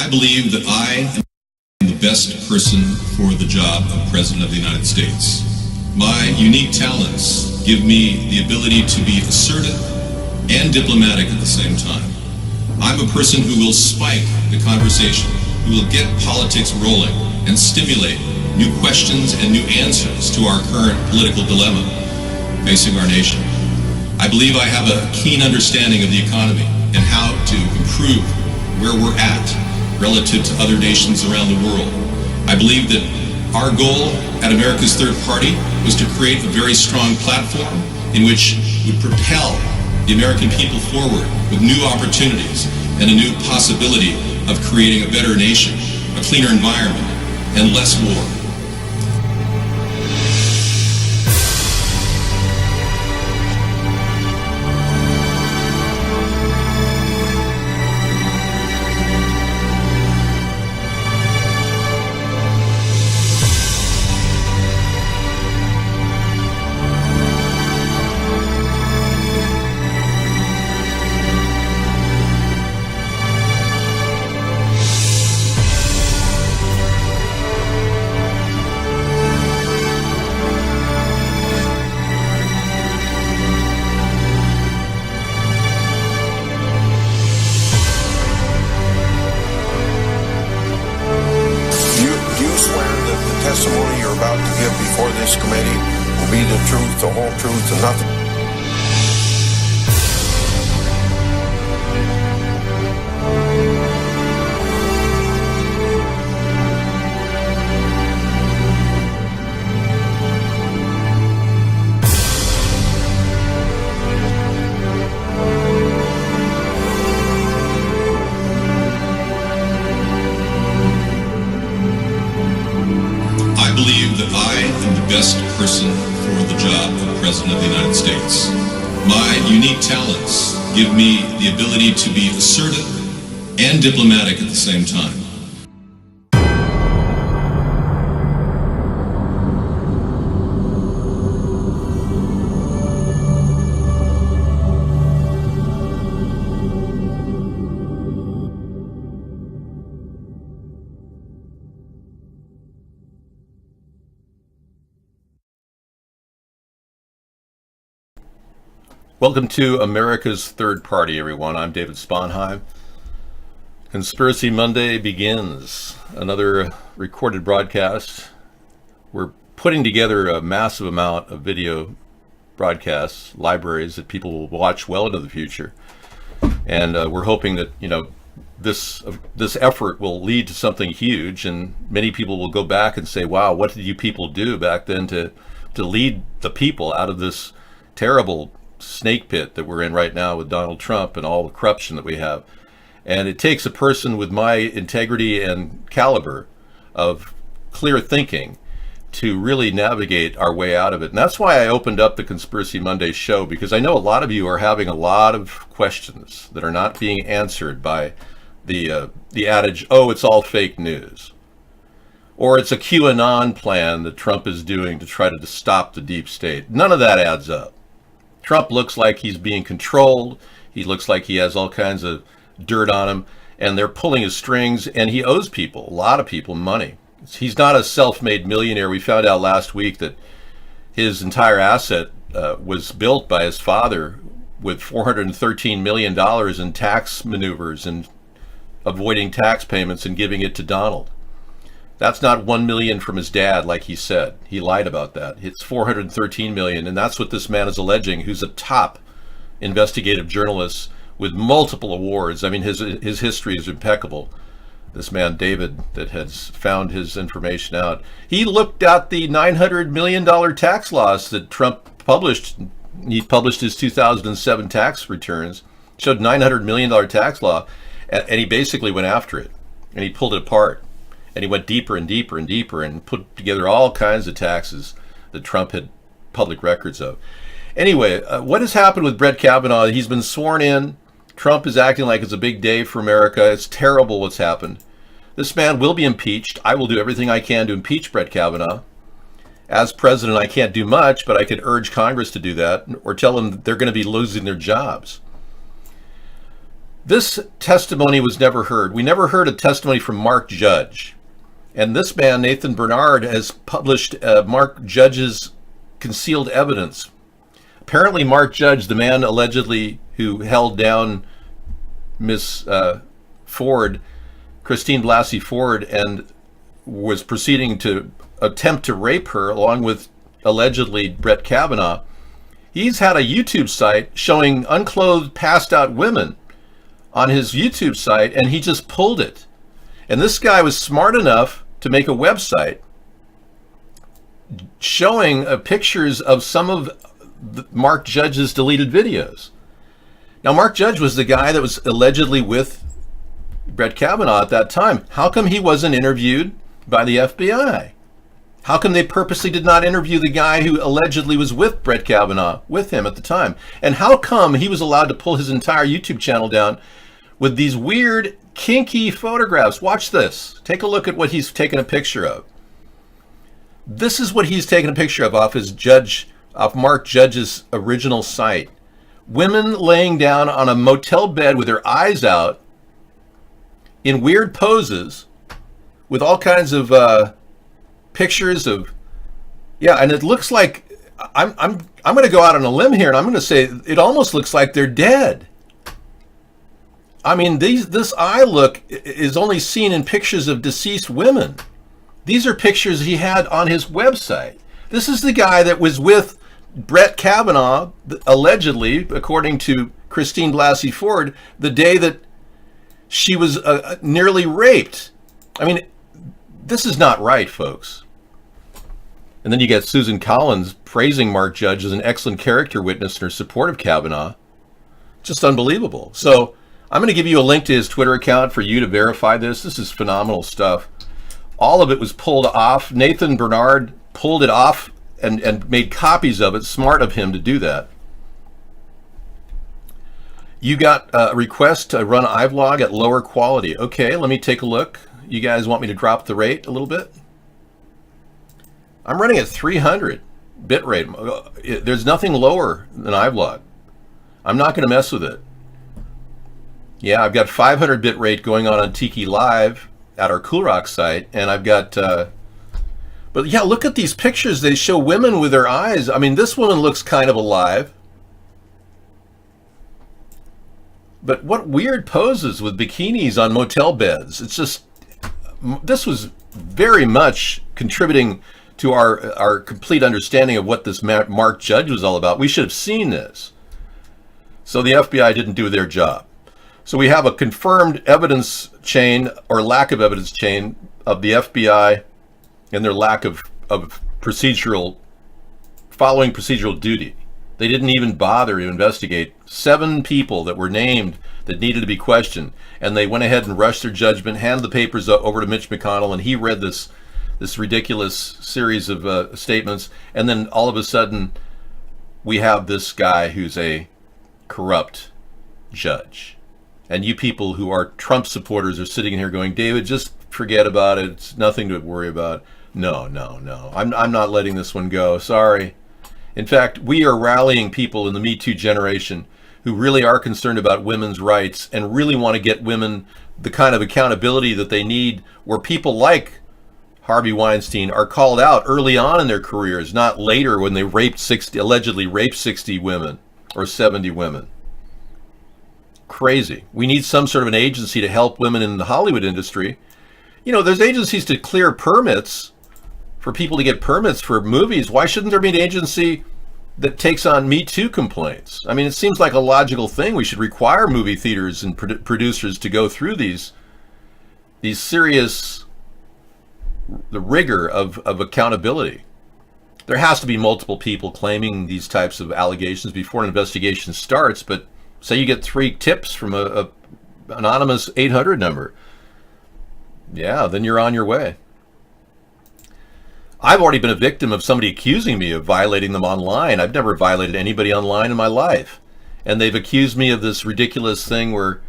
I believe that I am the best person for the job of President of the United States. My unique talents give me the ability to be assertive and diplomatic at the same time. I'm a person who will spike the conversation, who will get politics rolling and stimulate new questions and new answers to our current political dilemma facing our nation. I believe I have a keen understanding of the economy and how to improve where we're at relative to other nations around the world. I believe that our goal at America's Third Party was to create a very strong platform in which would propel the American people forward with new opportunities and a new possibility of creating a better nation, a cleaner environment, and less war. Testimony you're about to give before this committee will be the truth, the whole truth, and nothing. I believe that I am the best person for the job of President of the United States. My unique talents give me the ability to be assertive and diplomatic at the same time. Welcome to America's Third Party, everyone. I'm David Sponheim. Conspiracy Monday begins. Another recorded broadcast. We're putting together a massive amount of video broadcasts, libraries that people will watch well into the future. And we're hoping that, this effort will lead to something huge, and many people will go back and say, wow, what did you people do back then to lead the people out of this terrible snake pit that we're in right now with Donald Trump and all the corruption that we have. And it takes a person with my integrity and caliber of clear thinking to really navigate our way out of it. And that's why I opened up the Conspiracy Monday show, because I know a lot of you are having a lot of questions that are not being answered by the adage, oh, it's all fake news. Or it's a QAnon plan that Trump is doing to try to stop the deep state. None of that adds up. Trump looks like he's being controlled. He looks like he has all kinds of dirt on him, and they're pulling his strings, and he owes people, a lot of people, money. He's not a self-made millionaire. We found out last week that his entire asset was built by his father with $413 million in tax maneuvers and avoiding tax payments and giving it to Donald. That's not 1 million from his dad, like he said. He lied about that. It's 413 million, and that's what this man is alleging, who's a top investigative journalist with multiple awards. I mean, his history is impeccable. This man, David, that has found his information out. He looked at the $900 million tax loss that Trump published. He published his 2007 tax returns, showed $900 million tax law, and he basically went after it, and he pulled it apart. And he went deeper and deeper and deeper and put together all kinds of taxes that Trump had public records of. Anyway, what has happened with Brett Kavanaugh? He's been sworn in. Trump is acting like it's a big day for America. It's terrible what's happened. This man will be impeached. I will do everything I can to impeach Brett Kavanaugh. As president, I can't do much, but I could urge Congress to do that or tell them that they're going to be losing their jobs. This testimony was never heard. We never heard a testimony from Mark Judge. And this man, Nathan Bernard, has published Mark Judge's concealed evidence. Apparently, Mark Judge, the man allegedly who held down Miss Ford, Christine Blasey Ford, and was proceeding to attempt to rape her along with allegedly Brett Kavanaugh, he's had a YouTube site showing unclothed, passed out women on his YouTube site, and he just pulled it. And this guy was smart enough to make a website showing pictures of some of Mark Judge's deleted videos. Now, Mark Judge was the guy that was allegedly with Brett Kavanaugh at that time. How come he wasn't interviewed by the FBI? How come they purposely did not interview the guy who allegedly was with Brett Kavanaugh with him at the time? And how come he was allowed to pull his entire YouTube channel down with these weird, kinky photographs? Watch this. Take a look at what he's taken a picture of. This is what he's taken a picture of off Mark Judge's original site. Women laying down on a motel bed with their eyes out in weird poses with all kinds of pictures of, and it looks like, I'm going to go out on a limb here and I'm going to say it almost looks like they're dead. I mean, this eye look is only seen in pictures of deceased women. These are pictures he had on his website. This is the guy that was with Brett Kavanaugh, allegedly, according to Christine Blasey Ford, the day that she was nearly raped. I mean, this is not right, folks. And then you get Susan Collins praising Mark Judge as an excellent character witness in her support of Kavanaugh. Just unbelievable. So I'm going to give you a link to his Twitter account for you to verify this. This is phenomenal stuff. All of it was pulled off. Nathan Bernard pulled it off and made copies of it. Smart of him to do that. You got a request to run iVlog at lower quality. Okay, let me take a look. You guys want me to drop the rate a little bit? I'm running at 300 bit rate. There's nothing lower than iVlog. I'm not going to mess with it. Yeah, I've got 500 bit rate going on Tiki Live at our Cool Rock site, and I've got but yeah, look at these pictures. They show women with their eyes. I mean, this woman looks kind of alive, but what weird poses with bikinis on motel beds. It's just, this was very much contributing to our complete understanding of what this Mark Judge was all about. We should have seen this. So the FBI didn't do their job. So we have a confirmed evidence chain or lack of evidence chain of the FBI and their lack of following procedural duty. They didn't even bother to investigate 7 people that were named that needed to be questioned, and they went ahead and rushed their judgment, handed the papers over to Mitch McConnell, and he read this ridiculous series of statements, and then all of a sudden we have this guy who's a corrupt judge. And you people who are Trump supporters are sitting here going, David, just forget about it. It's nothing to worry about. No. I'm not letting this one go. Sorry. In fact, we are rallying people in the Me Too generation who really are concerned about women's rights and really want to get women the kind of accountability that they need, where people like Harvey Weinstein are called out early on in their careers, not later when they allegedly raped 60 women or 70 women. Crazy. We need some sort of an agency to help women in the Hollywood industry. You know, there's agencies to clear permits for people to get permits for movies. Why shouldn't there be an agency that takes on Me Too complaints? I mean, it seems like a logical thing. We should require movie theaters and producers to go through these serious, the rigor of accountability. There has to be multiple people claiming these types of allegations before an investigation starts, but say you get 3 tips from a anonymous 800 number. Yeah, then you're on your way. I've already been a victim of somebody accusing me of violating them online. I've never violated anybody online in my life. And they've accused me of this ridiculous thing where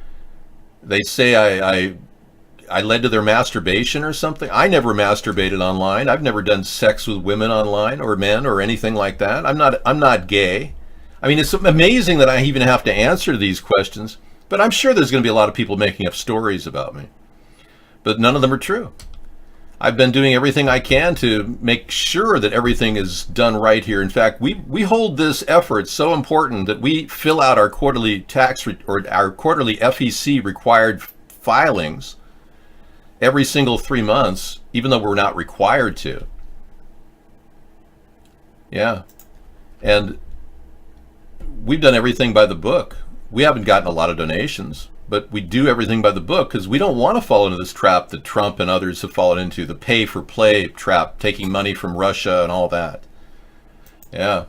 they say I led to their masturbation or something. I never masturbated online. I've never done sex with women online or men or anything like that. I'm not gay. I mean, it's amazing that I even have to answer these questions. But I'm sure there's going to be a lot of people making up stories about me. But none of them are true. I've been doing everything I can to make sure that everything is done right here. In fact, we hold this effort so important that we fill out our quarterly or our quarterly FEC required filings every single 3 months, even though we're not required to. Yeah. And we've done everything by the book. We haven't gotten a lot of donations, but we do everything by the book because we don't want to fall into this trap that Trump and others have fallen into, the pay-for-play trap, taking money from Russia and all that. Yeah.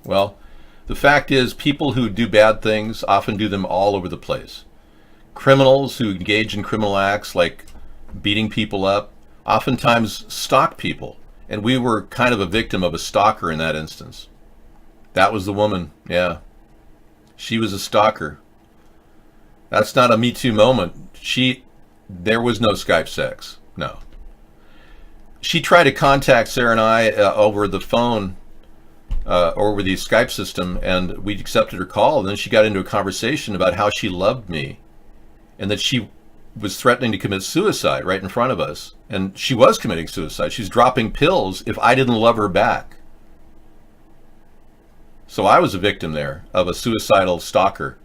Well, the fact is, people who do bad things often do them all over the place. Criminals who engage in criminal acts like beating people up oftentimes stalk people, and we were kind of a victim of a stalker in that instance. That was the woman, yeah. She was a stalker. That's not a Me Too moment. There was no Skype sex, no. She tried to contact Sarah and I over the phone, over the Skype system, and we accepted her call. And then she got into a conversation about how she loved me and that she was threatening to commit suicide right in front of us. And she was committing suicide. She's dropping pills if I didn't love her back. So I was a victim there of a suicidal stalker.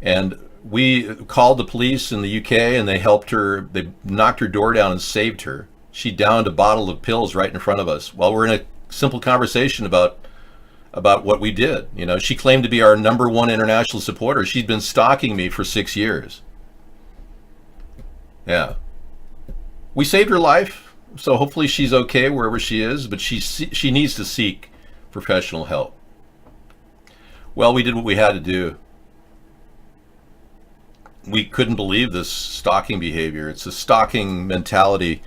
And we called the police in the UK and they helped her. They knocked her door down and saved her. She downed a bottle of pills right in front of us while we're in a simple conversation about what we did. You know, she claimed to be our #1 international supporter. She'd been stalking me for 6 years. Yeah. We saved her life, so hopefully she's okay wherever she is, but she needs to seek professional help. Well, we did what we had to do. We couldn't believe this stalking behavior. It's a stalking mentality,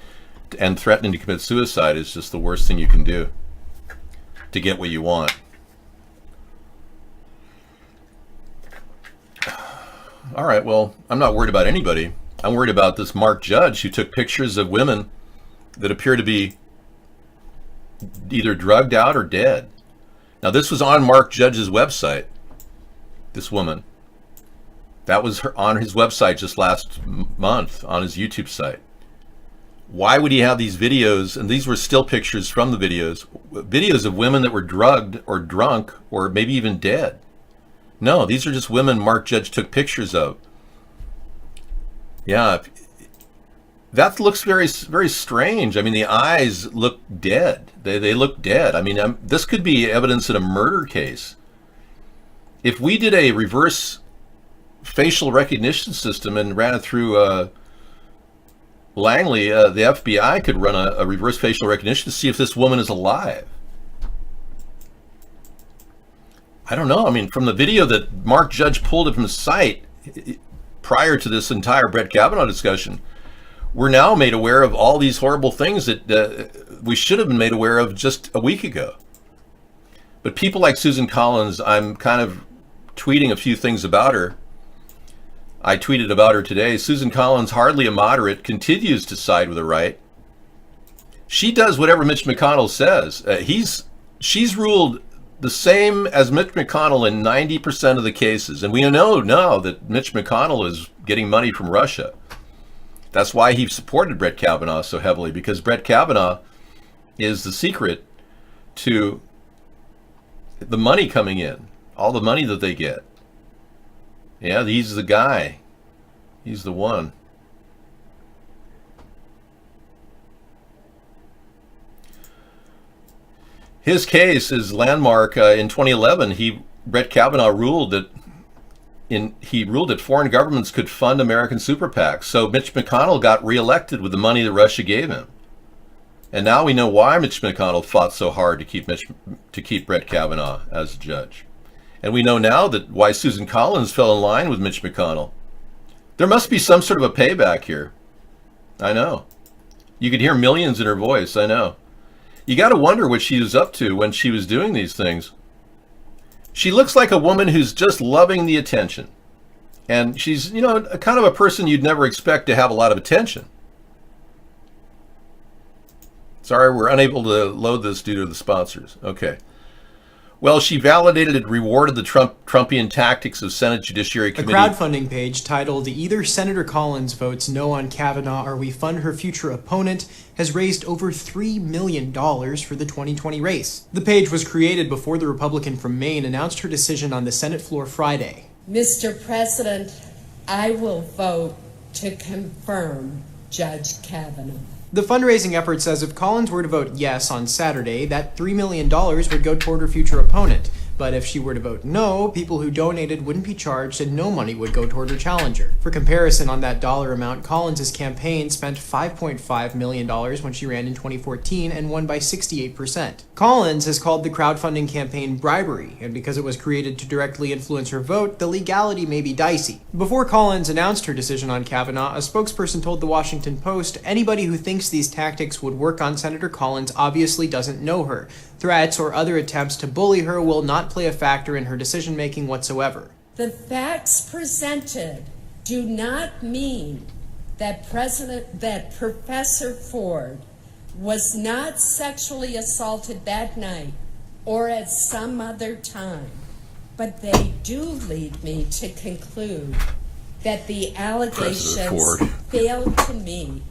and threatening to commit suicide is just the worst thing you can do to get what you want. All right, well, I'm not worried about anybody. I'm worried about this Mark Judge who took pictures of women that appear to be either drugged out or dead. Now, this was on Mark Judge's website, this woman. That was on his website just last month, on his YouTube site. Why would he have these videos? And these were still pictures from the videos of women that were drugged or drunk or maybe even dead. No, these are just women Mark Judge took pictures of. Yeah, that looks very, very strange. I mean, the eyes look dead. They look dead. I mean, this could be evidence in a murder case. If we did a reverse facial recognition system and ran it through Langley, the FBI could run a reverse facial recognition to see if this woman is alive. I don't know. I mean, from the video that Mark Judge pulled from his site prior to this entire Brett Kavanaugh discussion, we're now made aware of all these horrible things that we should have been made aware of just a week ago. But people like Susan Collins, I'm kind of tweeting a few things about her. I tweeted about her today. Susan Collins, hardly a moderate, continues to side with the right. She does whatever Mitch McConnell says. She's ruled the same as Mitch McConnell in 90% of the cases. And we know now that Mitch McConnell is getting money from Russia. That's why he supported Brett Kavanaugh so heavily, because Brett Kavanaugh is the secret to the money coming in, all the money that they get. Yeah, he's the guy. He's the one. His case is landmark. In 2011, Brett Kavanaugh ruled that foreign governments could fund American super PACs. So Mitch McConnell got reelected with the money that Russia gave him. And now we know why Mitch McConnell fought so hard to keep Brett Kavanaugh as a judge. And we know now that why Susan Collins fell in line with Mitch McConnell. There must be some sort of a payback here. I know. You could hear millions in her voice, I know. You got to wonder what she was up to when she was doing these things. She looks like a woman who's just loving the attention. And she's, a kind of a person you'd never expect to have a lot of attention. Sorry, we're unable to load this due to the sponsors. Okay. Well, she validated and rewarded the Trumpian tactics of Senate Judiciary A Committee. crowdfunding page titled "Either Senator Collins votes no on Kavanaugh or we fund her future opponent" has raised over $3 million for the 2020 race. The page was created before the Republican from Maine announced her decision on the Senate floor Friday. Mr. President, I will vote to confirm Judge Kavanaugh. The fundraising effort says if Collins were to vote yes on Saturday, that $3 million would go toward her future opponent. But if she were to vote no, people who donated wouldn't be charged and no money would go toward her challenger. For comparison, on that dollar amount, Collins' campaign spent $5.5 million when she ran in 2014 and won by 68%. Collins has called the crowdfunding campaign bribery, and because it was created to directly influence her vote, the legality may be dicey. Before Collins announced her decision on Kavanaugh, a spokesperson told the Washington Post, "Anybody who thinks these tactics would work on Senator Collins obviously doesn't know her. Threats or other attempts to bully her will not play a factor in her decision-making whatsoever." The facts presented do not mean that Professor Ford was not sexually assaulted that night or at some other time, but they do lead me to conclude that the allegations fail to meet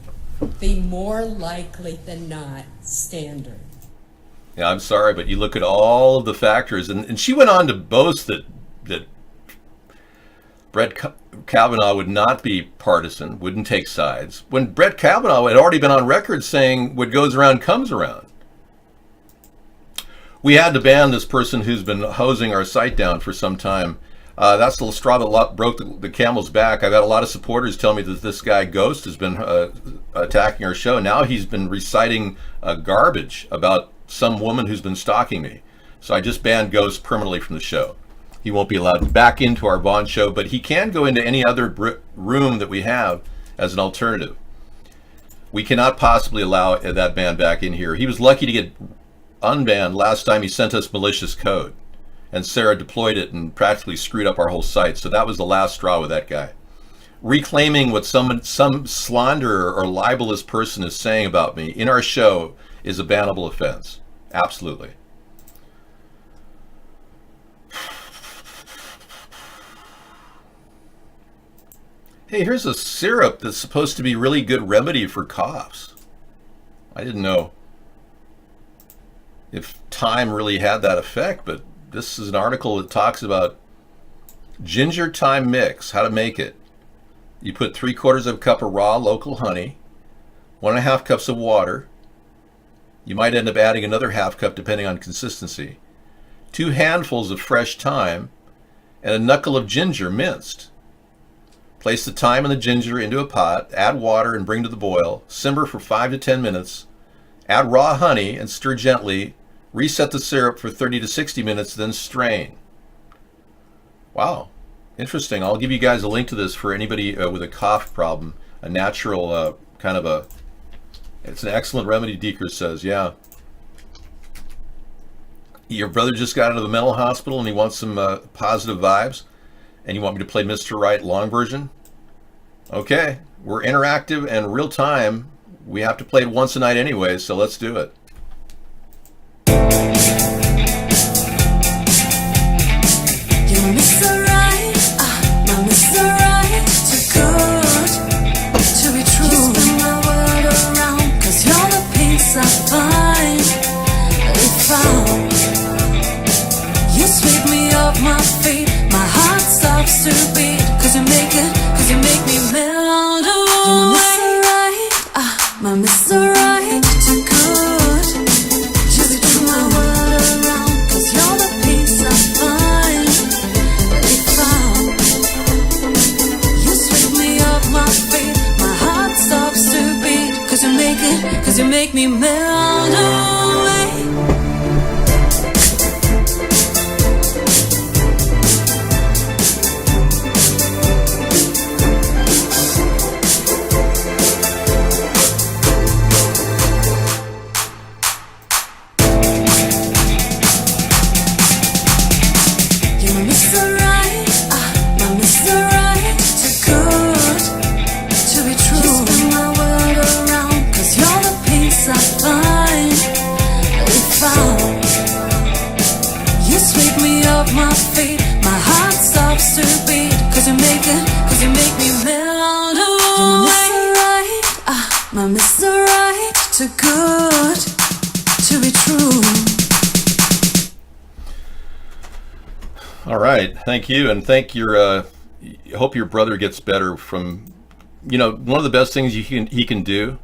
the more likely than not standard. Yeah, I'm sorry, but you look at all of the factors, and she went on to boast that Brett Kavanaugh would not be partisan, wouldn't take sides, when Brett Kavanaugh had already been on record saying what goes around comes around. We had to ban this person who's been hosing our site down for some time. That's the straw that broke the camel's back. I've got a lot of supporters tell me that this guy Ghost has been attacking our show. Now he's been reciting garbage about some woman who's been stalking me. So I just banned Ghost permanently from the show. He won't be allowed back into our Bond show, but he can go into any other room that we have as an alternative. We cannot possibly allow that man back in here. He was lucky to get unbanned last time he sent us malicious code, and Sarah deployed it and practically screwed up our whole site. So that was the last straw with that guy. Reclaiming what some slanderer or libelous person is saying about me in our show is a bannable offense. Absolutely. Hey, here's a syrup that's supposed to be really good remedy for coughs. I didn't know if thyme really had that effect, but this is an article that talks about ginger thyme mix, how to make it. You put 3/4 of a cup of raw local honey, 1.5 cups of water. You might end up adding another 1/2 cup depending on consistency. 2 handfuls of fresh thyme and a knuckle of ginger minced. Place the thyme and the ginger into a pot, add water and bring to the boil. Simmer for 5 to 10 minutes. Add raw honey and stir gently. Reset the syrup for 30 to 60 minutes, then strain. Wow, interesting. I'll give you guys a link to this for anybody with a cough problem. A natural it's an excellent remedy, Deeker says, yeah. Your brother just got out of the mental hospital and he wants some positive vibes, and you want me to play Mr. Right long version? Okay, we're interactive and real time. We have to play it once a night anyway, so let's do it. You're Mr. Right, my Mr. Right, too good to be true. You spin my world around, 'cause you're the peace I find. Found. You sweep me off my feet, my heart stops to beat, 'cause you make me melt away. You're Mr. Right, my Mr. Right, too good to be true. My world around, 'cause you're the peace I find. Found. You sweep me off my feet, my heart stops to beat, 'cause you make me melt away. I find. to beat, cause you make me melt away. My Mr. Right, too good to be true. All right, thank you, and thank your. Hope your brother gets better from. One of the best things he can do,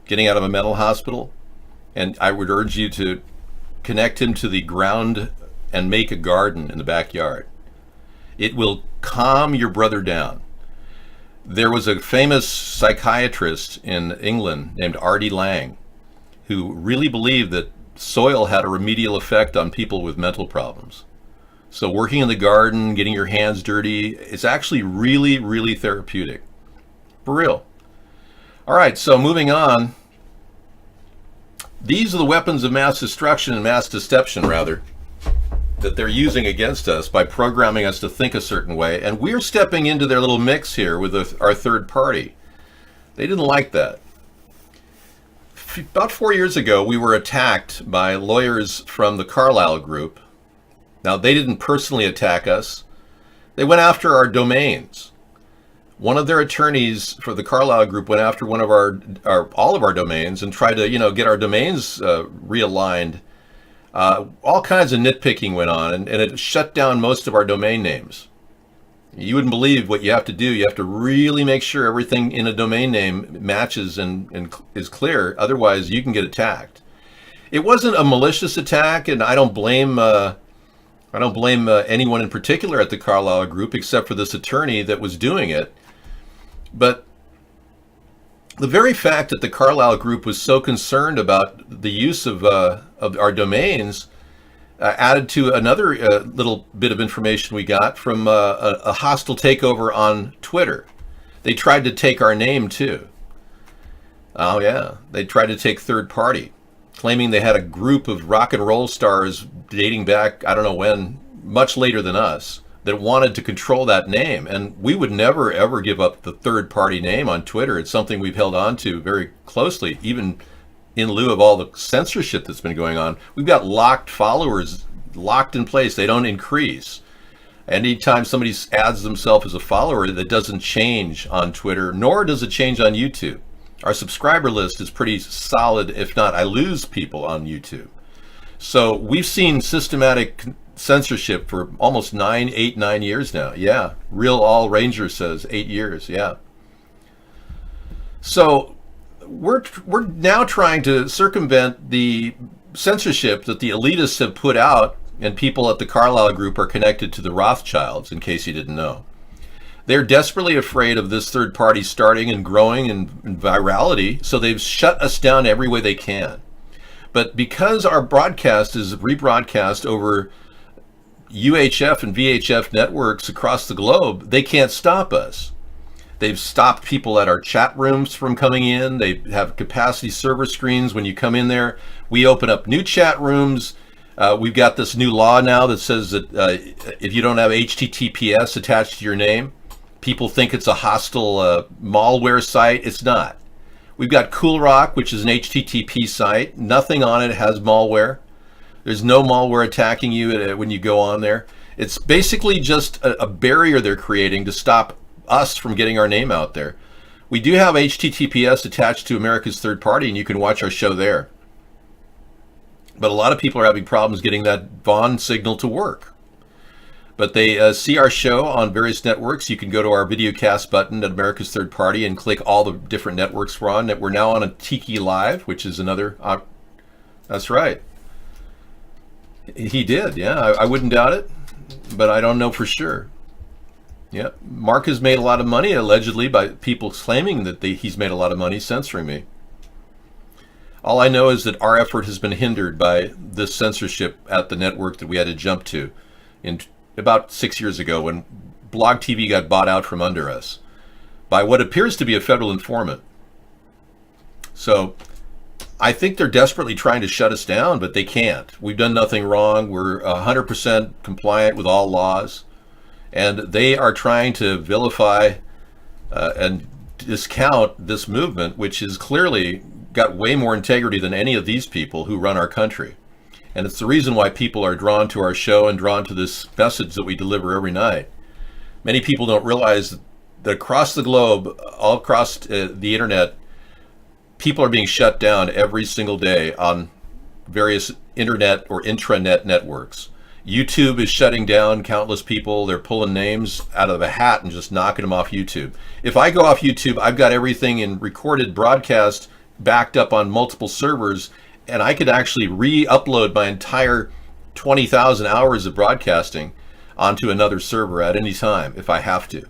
getting out of a mental hospital, and I would urge you to connect him to the ground and make a garden in the backyard. It will calm your brother down. There was a famous psychiatrist in England named Artie Lang who really believed that soil had a remedial effect on people with mental problems. So working in the garden, getting your hands dirty, it's actually really, really therapeutic. For real. All right, so moving on. These are the weapons of mass destruction and mass deception, rather, that they're using against us by programming us to think a certain way. And we're stepping into their little mix here with our third party. They didn't like that. About 4 years ago, we were attacked by lawyers from the Carlyle Group. Now, they didn't personally attack us. They went after our domains. One of their attorneys for the Carlyle Group went after one of all of our domains and tried to, get our domains realigned. All kinds of nitpicking went on, and it shut down most of our domain names. You wouldn't believe what you have to do. You have to really make sure everything in a domain name matches and is clear. Otherwise, you can get attacked. It wasn't a malicious attack, and I don't blame anyone in particular at the Carlyle Group except for this attorney that was doing it. But the very fact that the Carlyle Group was so concerned about the use of our domains added to another little bit of information we got from a hostile takeover on Twitter. They tried to take our name too. Oh yeah, they tried to take third party, claiming they had a group of rock and roll stars dating back, I don't know when, much later than us, that wanted to control that name. And we would never, ever give up the third party name on Twitter. It's something we've held on to very closely, even in lieu of all the censorship that's been going on. We've got locked followers locked in place. They don't increase. Anytime somebody adds themselves as a follower, that doesn't change on Twitter, nor does it change on YouTube. Our subscriber list is pretty solid. If not, I lose people on YouTube. So we've seen systematic censorship for almost 9 years now. Yeah, Real All Ranger says 8 years. Yeah. So we're now trying to circumvent the censorship that the elitists have put out, and people at the Carlyle Group are connected to the Rothschilds, in case you didn't know. They're desperately afraid of this third party starting and growing in virality, so they've shut us down every way they can. But because our broadcast is rebroadcast over UHF and VHF networks across the globe, they can't stop us. They've stopped people at our chat rooms from coming in. They have capacity server screens. When you come in there, we open up new chat rooms. We've got this new law now that says that if you don't have HTTPS attached to your name, people think it's a hostile malware site. It's not. We've got CoolRock, which is an HTTP site. Nothing on it has malware. There's no malware attacking you when you go on there. It's basically just a barrier they're creating to stop us from getting our name out there. We do have HTTPS attached to America's Third Party, and you can watch our show there. But a lot of people are having problems getting that Vaughn signal to work. But they see our show on various networks. You can go to our videocast button at America's Third Party and click all the different networks we're on. We're now on a Tiki Live, which is another... that's right. He did, yeah. I wouldn't doubt it, but I don't know for sure. Yeah, Mark has made a lot of money, allegedly, by people claiming that he's made a lot of money censoring me. All I know is that our effort has been hindered by this censorship at the network that we had to jump to in about 6 years ago when Blog TV got bought out from under us by what appears to be a federal informant. So I think they're desperately trying to shut us down, but they can't. We've done nothing wrong. We're 100% compliant with all laws. And they are trying to vilify and discount this movement, which has clearly got way more integrity than any of these people who run our country. And it's the reason why people are drawn to our show and drawn to this message that we deliver every night. Many people don't realize that across the globe, all across the internet, people are being shut down every single day on various internet or intranet networks. YouTube is shutting down countless people. They're pulling names out of a hat and just knocking them off YouTube. If I go off YouTube, I've got everything in recorded broadcast backed up on multiple servers, and I could actually re-upload my entire 20,000 hours of broadcasting onto another server at any time if I have to,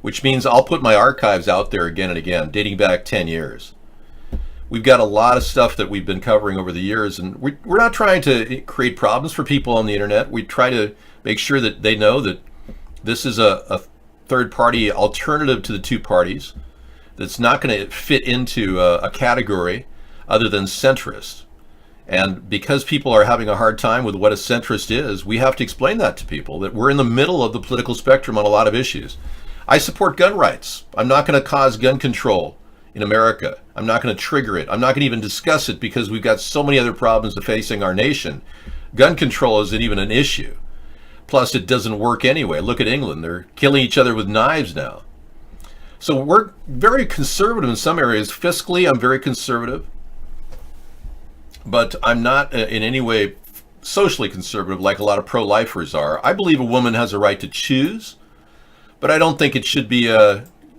which means I'll put my archives out there again and again, dating back 10 years. We've got a lot of stuff that we've been covering over the years, and we're not trying to create problems for people on the internet. We try to make sure that they know that this is a third-party alternative to the two parties that's not going to fit into a category other than centrist. And because people are having a hard time with what a centrist is, we have to explain that to people, that we're in the middle of the political spectrum on a lot of issues. I support gun rights. I'm not going to cause gun control in America. I'm not going to trigger it. I'm not going to even discuss it because we've got so many other problems facing our nation. Gun control isn't even an issue. Plus, it doesn't work anyway. Look at England. They're killing each other with knives now. So we're very conservative in some areas. Fiscally, I'm very conservative. But I'm not in any way socially conservative like a lot of pro-lifers are. I believe a woman has a right to choose, but I don't think it should be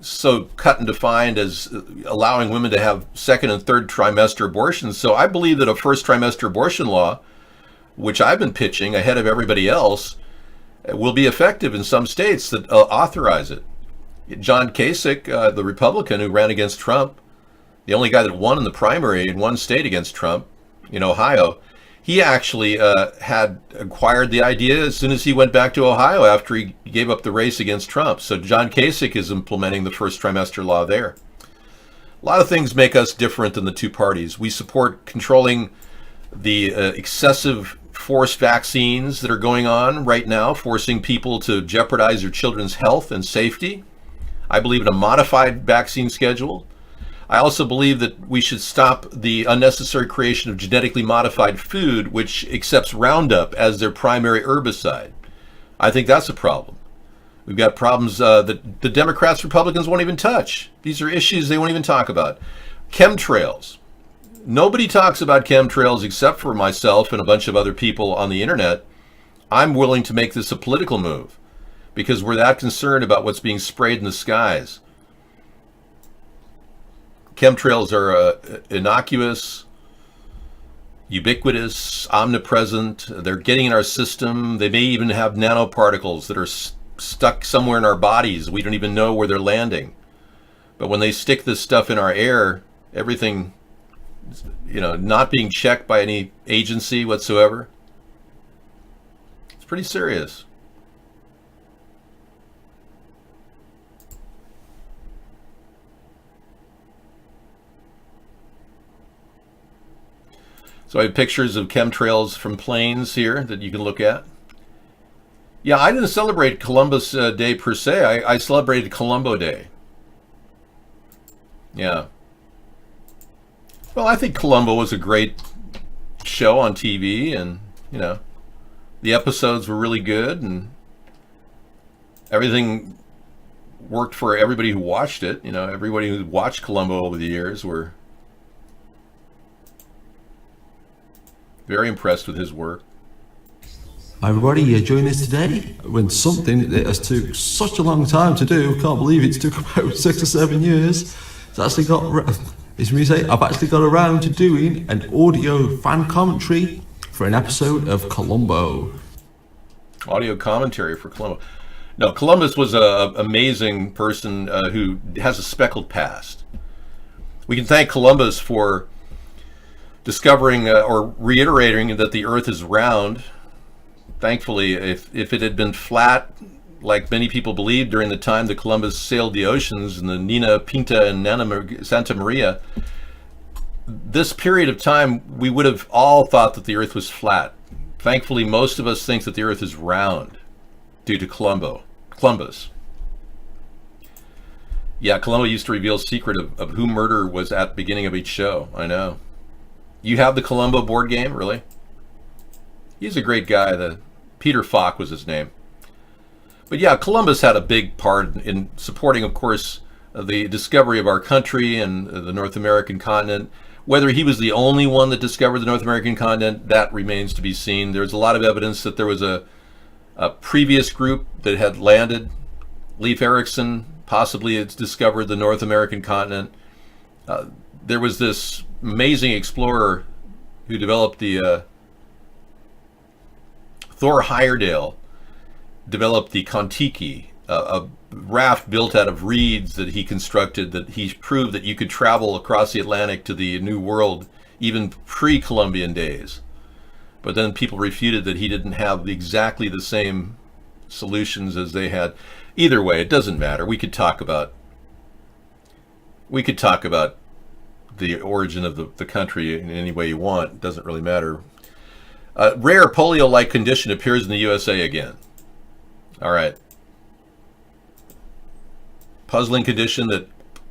so cut and defined as allowing women to have second and third trimester abortions. So I believe that a first trimester abortion law, which I've been pitching ahead of everybody else, will be effective in some states that authorize it. John Kasich, the Republican who ran against Trump, the only guy that won in the primary in one state against Trump, in Ohio, he actually had acquired the idea as soon as he went back to Ohio after he gave up the race against Trump. So John Kasich is implementing the first trimester law there. A lot of things make us different than the two parties. We support controlling the excessive forced vaccines that are going on right now, forcing people to jeopardize their children's health and safety. I believe in a modified vaccine schedule. I also believe that we should stop the unnecessary creation of genetically modified food, which accepts Roundup as their primary herbicide. I think that's a problem. We've got problems that the Democrats, Republicans won't even touch. These are issues they won't even talk about. Chemtrails. Nobody talks about chemtrails except for myself and a bunch of other people on the internet. I'm willing to make this a political move because we're that concerned about what's being sprayed in the skies. Chemtrails are innocuous, ubiquitous, omnipresent. They're getting in our system. They may even have nanoparticles that are stuck somewhere in our bodies. We don't even know where they're landing. But when they stick this stuff in our air, everything, not being checked by any agency whatsoever, it's pretty serious. So I have pictures of chemtrails from planes here that you can look at. Yeah, I didn't celebrate Columbus Day per se. I celebrated Columbo Day. Yeah. Well, I think Columbo was a great show on TV, and, the episodes were really good, and everything worked for everybody who watched it. Everybody who watched Columbo over the years were very impressed with his work. Hi everybody, joining us today when something that has took such a long time to do. Can't believe it's took about 6 or 7 years. I've actually got around to doing an audio fan commentary for an episode of Columbo. Audio commentary for Columbo. No, Columbus was an amazing person who has a speckled past. We can thank Columbus for discovering or reiterating that the earth is round. Thankfully, if it had been flat, like many people believed during the time that Columbus sailed the oceans in the Nina, Pinta, and Santa Maria, this period of time, we would have all thought that the earth was flat. Thankfully, most of us think that the earth is round due to Columbus. Yeah, Columbo used to reveal the secret of who murder was at the beginning of each show. I know. You have the Columbo board game, really? He's a great guy. Peter Falk was his name. But yeah, Columbus had a big part in supporting, of course, the discovery of our country and the North American continent. Whether he was the only one that discovered the North American continent, that remains to be seen. There's a lot of evidence that there was a previous group that had landed. Leif Erikson possibly had discovered the North American continent. There was this amazing explorer who developed the Thor Heyerdahl developed the Kon-Tiki, a raft built out of reeds that he constructed, that he proved that you could travel across the Atlantic to the New World even pre-Columbian days. But then people refuted that he didn't have exactly the same solutions as they had. Either way, it doesn't matter. We could talk about the origin of the country in any way you want. It doesn't really matter. Rare polio-like condition appears in the USA again. All right. Puzzling condition that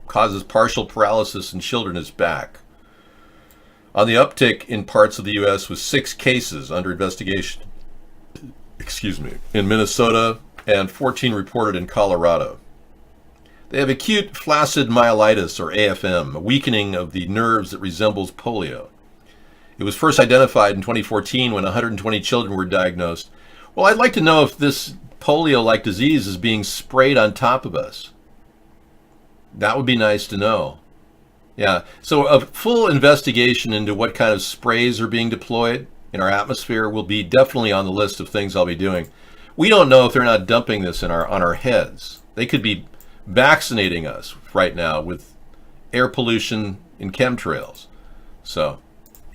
causes partial paralysis in children is back. On the uptick in parts of the U.S. with 6 cases under investigation, in Minnesota and 14 reported in Colorado. They have acute flaccid myelitis, or AFM, a weakening of the nerves that resembles polio. It was first identified in 2014 when 120 children were diagnosed. Well, I'd like to know if this polio-like disease is being sprayed on top of us. That would be nice to know. Yeah, so a full investigation into what kind of sprays are being deployed in our atmosphere will be definitely on the list of things I'll be doing. We don't know if they're not dumping this on our heads. They could be vaccinating us right now with air pollution and chemtrails. So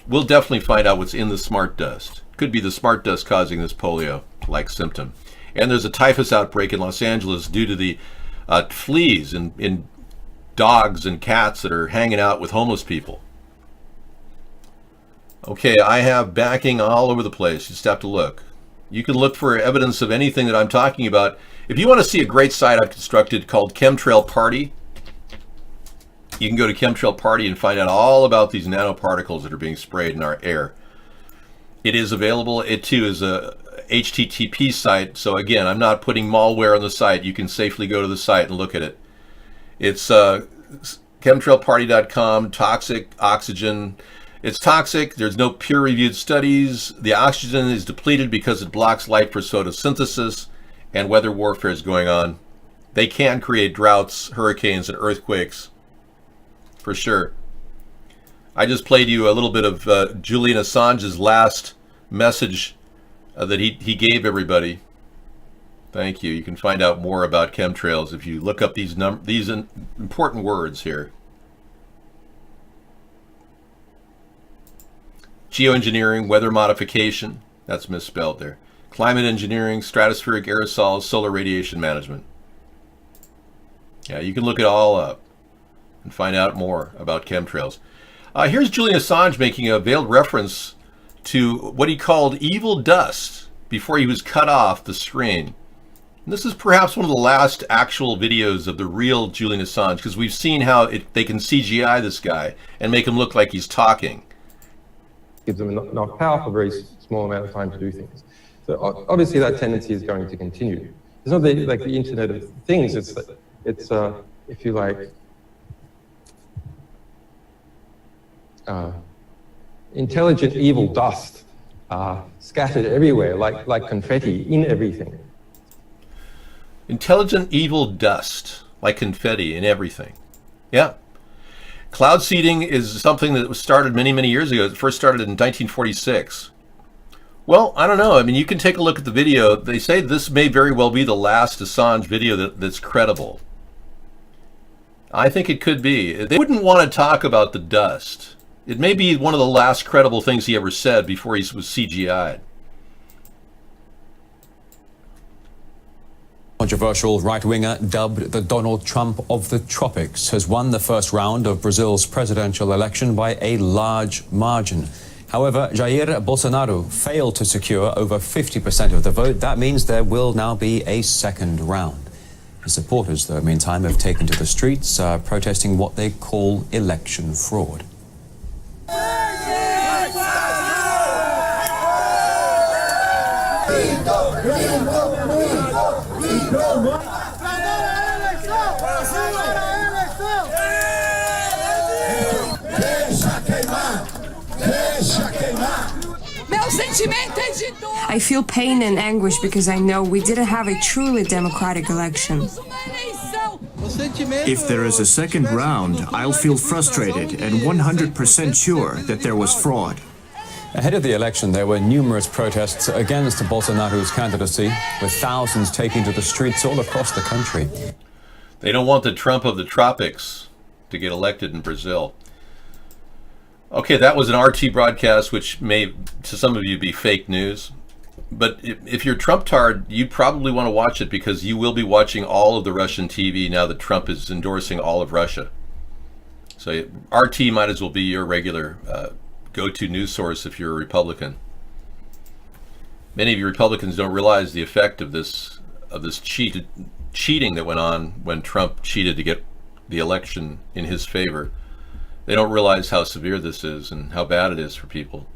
we'll definitely find out what's in the smart dust. Could be the smart dust causing this polio-like symptom. And there's a typhus outbreak in Los Angeles due to the fleas in dogs and cats that are hanging out with homeless people. Okay, I have backing all over the place. You just have to look. You can look for evidence of anything that I'm talking about. If you want to see a great site I've constructed called Chemtrail Party, you can go to Chemtrail Party and find out all about these nanoparticles that are being sprayed in our air. It is available. It too is a HTTP site. So again, I'm not putting malware on the site. You can safely go to the site and look at it. It's chemtrailparty.com, toxic oxygen. It's toxic. There's no peer-reviewed studies. The oxygen is depleted because it blocks light for photosynthesis, and weather warfare is going on. They can create droughts, hurricanes, and earthquakes, for sure. I just played you a little bit of Julian Assange's last message that he gave everybody. Thank you. You can find out more about chemtrails if you look up these important words here. Geoengineering, weather modification, that's misspelled there. Climate engineering, stratospheric aerosols, solar radiation management. Yeah, you can look it all up and find out more about chemtrails. Here's Julian Assange making a veiled reference to what he called evil dust before he was cut off the screen. And this is perhaps one of the last actual videos of the real Julian Assange, because we've seen how they can CGI this guy and make him look like he's talking. Gives them enough power for a very small amount of time to do things. So obviously that tendency is going to continue. It's not like the Internet of Things. It's if you like, intelligent evil dust scattered everywhere, like confetti in everything. Intelligent evil dust, like confetti in everything. Yeah. Cloud seeding is something that was started many, many years ago. It first started in 1946. Well, I don't know. I mean, you can take a look at the video. They say this may very well be the last Assange video that's credible. I think it could be. They wouldn't want to talk about the dust. It may be one of the last credible things he ever said before he was CGI'd. Controversial right-winger, dubbed the Donald Trump of the tropics, has won the first round of Brazil's presidential election by a large margin. However, Jair Bolsonaro failed to secure over 50% of the vote. That means there will now be a second round. His supporters, though, meantime, have taken to the streets, protesting what they call election fraud. I feel pain and anguish because I know we didn't have a truly democratic election. If there is a second round, I'll feel frustrated and 100% sure that there was fraud. Ahead of the election, there were numerous protests against Bolsonaro's candidacy, with thousands taking to the streets all across the country. They don't want the Trump of the tropics to get elected in Brazil. Okay, that was an RT broadcast, which may, to some of you, be fake news. But if you're Trump-tard, you probably want to watch it because you will be watching all of the Russian TV now that Trump is endorsing all of Russia. So RT might as well be your regular go-to news source if you're a Republican. Many of you Republicans don't realize the effect of this cheating that went on when Trump cheated to get the election in his favor. They don't realize how severe this is and how bad it is for people.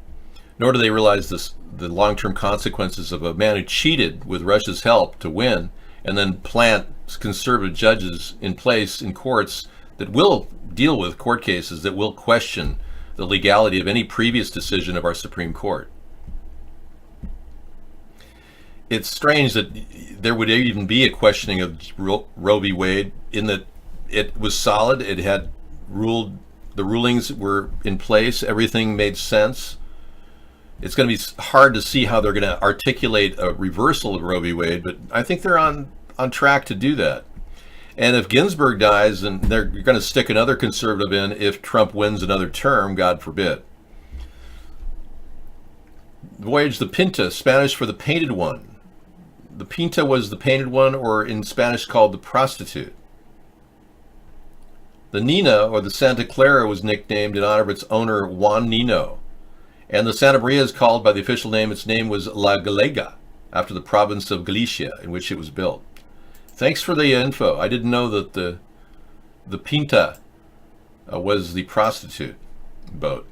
Nor do they realize the long-term consequences of a man who cheated with Russia's help to win and then plant conservative judges in place in courts that will deal with court cases that will question the legality of any previous decision of our Supreme Court. It's strange that there would even be a questioning of Roe v. Wade in that it was solid, it had ruled, the rulings were in place, everything made sense. It's going to be hard to see how they're going to articulate a reversal of Roe v. Wade, but I think they're on track to do that. And if Ginsburg dies, then they're going to stick another conservative in if Trump wins another term, God forbid. Voyage the Pinta, Spanish for the painted one. The Pinta was the painted one, or in Spanish called the prostitute. The Nina, or the Santa Clara, was nicknamed in honor of its owner, Juan Nino. And the Santa Maria is called by the official name. Its name was La Galega, after the province of Galicia in which it was built. Thanks for the info. I didn't know that the Pinta was the prostitute boat.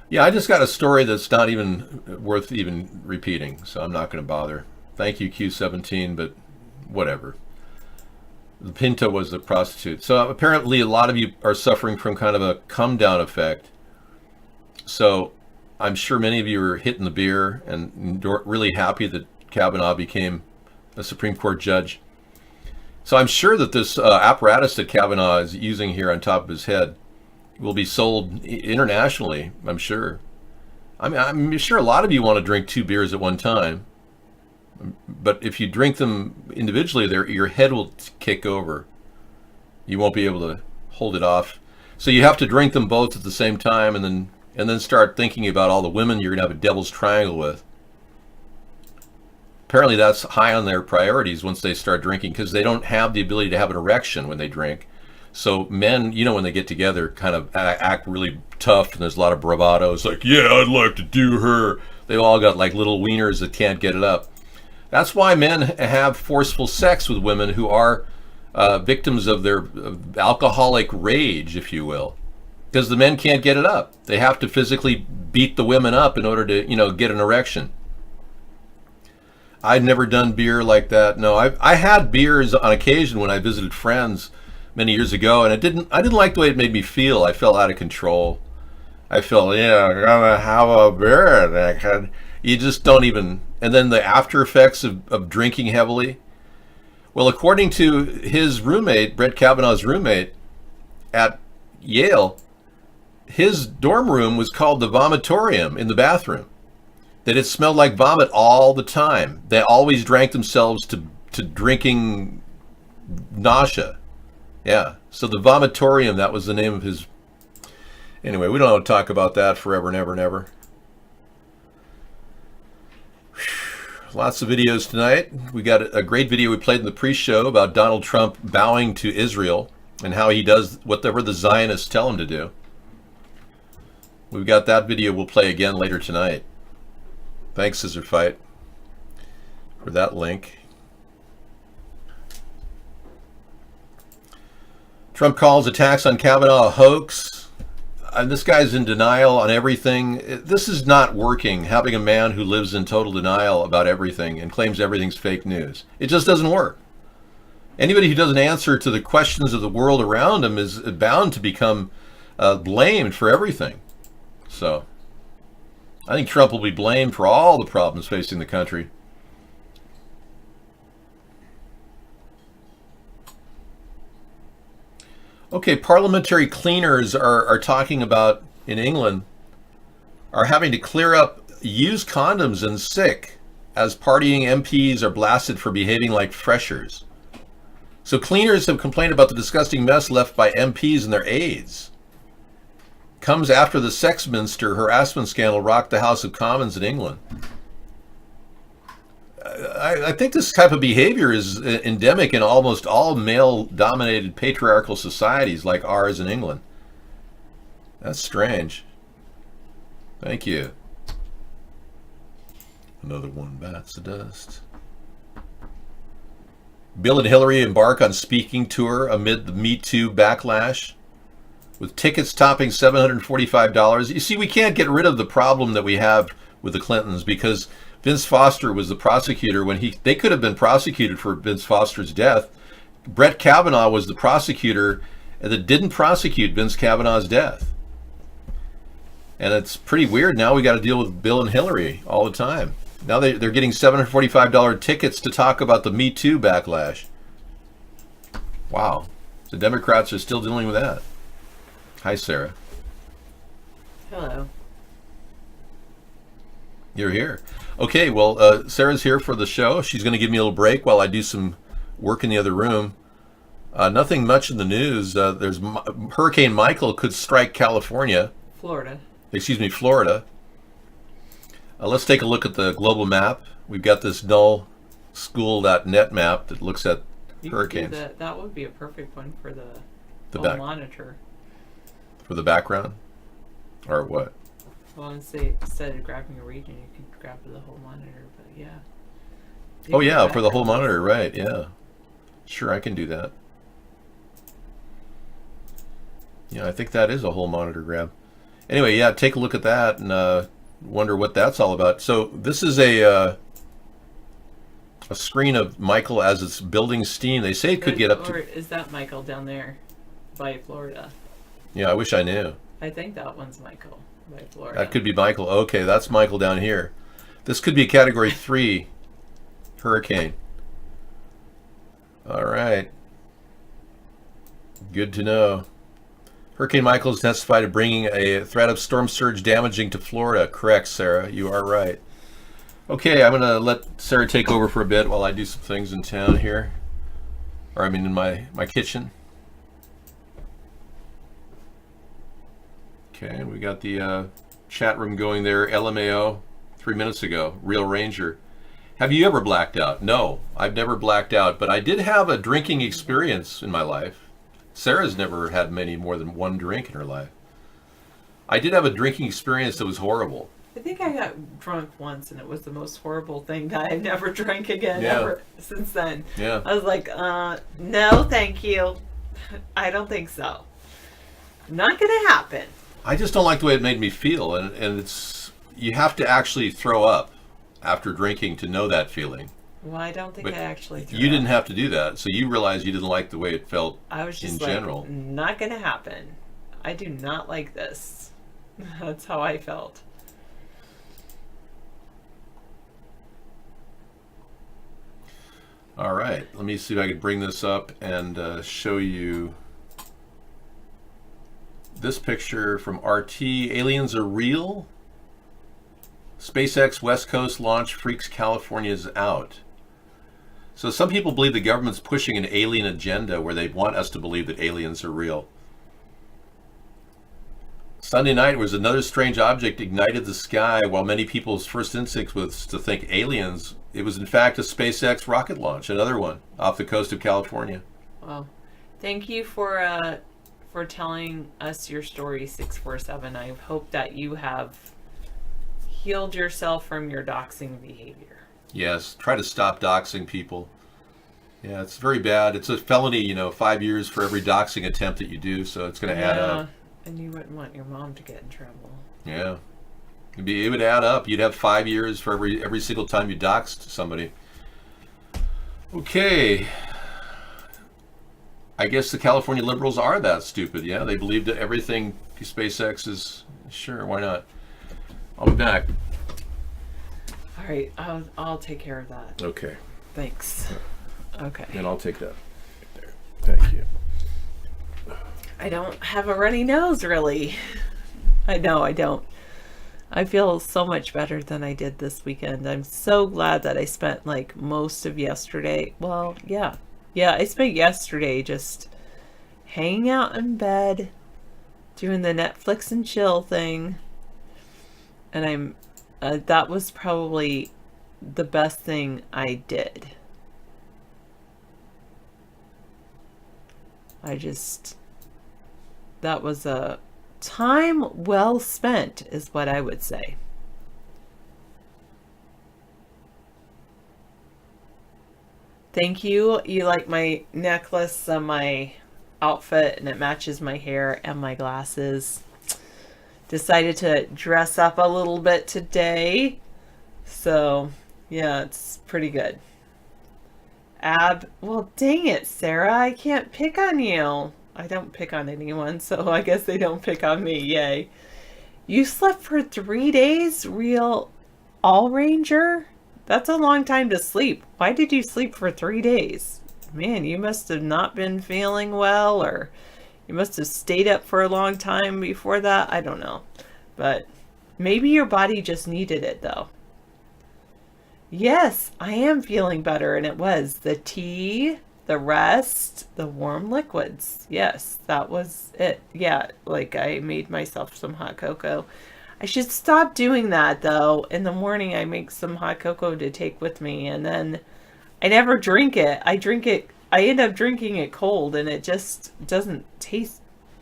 Yeah, I just got a story that's not even worth even repeating, so I'm not going to bother. Thank you, Q17, but whatever. The Pinta was the prostitute. So apparently a lot of you are suffering from kind of a come-down effect. So I'm sure many of you are hitting the beer and really happy that Kavanaugh became a Supreme Court judge. So I'm sure that this apparatus that Kavanaugh is using here on top of his head will be sold internationally, I'm sure. I'm sure a lot of you want to drink 2 beers at one time, but if you drink them individually, your head will kick over. You won't be able to hold it off. So you have to drink them both at the same time, and then start thinking about all the women you're going to have a devil's triangle with. Apparently that's high on their priorities once they start drinking, because they don't have the ability to have an erection when they drink. So men, when they get together, kind of act really tough, and there's a lot of bravado. It's like, yeah, I'd like to do her. They've all got like little wieners that can't get it up. That's why men have forceful sex with women who are victims of their alcoholic rage, if you will, because the men can't get it up. They have to physically beat the women up in order to, get an erection. I'd never done beer like that. No, I had beers on occasion when I visited friends many years ago, and I didn't like the way it made me feel. I felt out of control. I felt, I'm gonna have a beer. You just don't even, and then the after effects of drinking heavily. Well, according to his roommate, Brett Kavanaugh's roommate at Yale, his dorm room was called the vomitorium in the bathroom. That it smelled like vomit all the time. They always drank themselves to drinking nausea. Yeah, so the vomitorium, that was the name of his. Anyway, we don't want to talk about that forever and ever and ever. Lots of videos tonight. We got a great video we played in the pre-show about Donald Trump bowing to Israel and how he does whatever the Zionists tell him to do. We've got that video we'll play again later tonight. Thanks, Scissor Fight, for that link. Trump calls attacks on Kavanaugh a hoax. This guy's in denial on everything. This is not working, having a man who lives in total denial about everything and claims everything's fake news. It just doesn't work. Anybody who doesn't answer to the questions of the world around him is bound to become blamed for everything. So I think Trump will be blamed for all the problems facing the country. Okay, parliamentary cleaners are talking about, in England, are having to clear up used condoms and sick as partying MPs are blasted for behaving like freshers. So cleaners have complained about the disgusting mess left by MPs and their aides. Comes after the Sexminster harassment scandal rocked the House of Commons in England. I think this type of behavior is endemic in almost all male-dominated patriarchal societies like ours in England. That's strange. Thank you. Another one bats the dust. Bill and Hillary embark on speaking tour amid the Me Too backlash, with tickets topping $745. You see, we can't get rid of the problem that we have with the Clintons because Vince Foster was the prosecutor when they could have been prosecuted for Vince Foster's death. Brett Kavanaugh was the prosecutor that didn't prosecute Vince Kavanaugh's death. And it's pretty weird. Now we got to deal with Bill and Hillary all the time. Now they're getting $745 tickets to talk about the Me Too backlash. Wow. The Democrats are still dealing with that. Hi, Sarah. Hello. You're here. Okay, well, Sarah's here for the show. She's going to give me a little break while I do some work in the other room. Nothing much in the news. There's Hurricane Michael could strike California. Florida. Let's take a look at the global map. We've got this nullschool.net map that looks at hurricanes. That would be a perfect one for the back monitor. For the background? Or what? Well, instead of grabbing a region, you can grab the whole monitor, but yeah. Oh yeah, for the whole monitor, right, yeah. Sure, I can do that. Yeah, I think that is a whole monitor grab. Anyway, yeah, take a look at that and wonder what that's all about. So this is a screen of Michael as it's building steam. They say it could get up to... Or is that Michael down there by Florida? Yeah, I wish I knew. I think that one's Michael by Florida. That could be Michael. Okay, that's Michael down here. This could be a Category 3 hurricane. All right. Good to know. Hurricane Michael has testified of bringing a threat of storm surge damaging to Florida. Correct, Sarah. You are right. Okay, I'm going to let Sarah take over for a bit while I do some things in town here. Or I mean in my kitchen. Okay, we got the chat room going there. LMAO, 3 minutes ago. Real Ranger. Have you ever blacked out? No, I've never blacked out, but I did have a drinking experience in my life. Sarah's never had more than one drink in her life. I did have a drinking experience that was horrible. I think I got drunk once, and it was the most horrible thing that I've never drank again ever since then. Yeah. I was like, no, thank you. I don't think so. Not going to happen. I just don't like the way it made me feel, and it's you have to actually throw up after drinking to know that feeling. Well, I don't think But I actually threw you up. didn't have to do that, so you realized you didn't like the way it felt I was just in general. like, not going to happen. I do not like this. That's how I felt. All right, let me see if I can bring this up and show you this picture from RT. Aliens are real? SpaceX West Coast launch freaks Californians out. So some people believe the government's pushing an alien agenda where they want us to believe that aliens are real. Sunday night was another strange object ignited the sky. While many people's first instinct was to think aliens, it was in fact a SpaceX rocket launch, another one off the coast of California. Well, thank you for for telling us your story, 647. I hope that you have healed yourself from your doxing behavior. Yes, try to stop doxing people. Yeah, it's very bad. It's a felony, 5 years for every doxing attempt that you do, so it's going to add up. And you wouldn't want your mom to get in trouble. Yeah. It would add up. You'd have 5 years for every single time you doxed somebody. Okay. I guess the California liberals are that stupid. Yeah, they believe that everything SpaceX is... Sure, why not? I'll be back. All right, I'll take care of that. Okay. Thanks. Okay. And I'll take that. There. Thank you. I don't have a runny nose, really. I know, I don't. I feel so much better than I did this weekend. I'm so glad that I spent like most of yesterday. Well, yeah, I spent yesterday just hanging out in bed, doing the Netflix and chill thing. And that was probably the best thing I did. That was a time well spent, is what I would say. Thank you. You like my necklace and my outfit, and it matches my hair and my glasses. Decided to dress up a little bit today. So, yeah, it's pretty good. Well, dang it, Sarah. I can't pick on you. I don't pick on anyone, so I guess they don't pick on me. Yay. You slept for 3 days? Real All Ranger? That's a long time to sleep. Why did you sleep for 3 days? Man, you must have not been feeling well, or you must have stayed up for a long time before that. I don't know. But maybe your body just needed it, though. Yes, I am feeling better, and it was the tea, the rest, the warm liquids. Yes, that was it. Yeah, like I made myself some hot cocoa. I should stop doing that, though. In the morning, I make some hot cocoa to take with me, and then I never drink it. I end up drinking it cold, and it just doesn't taste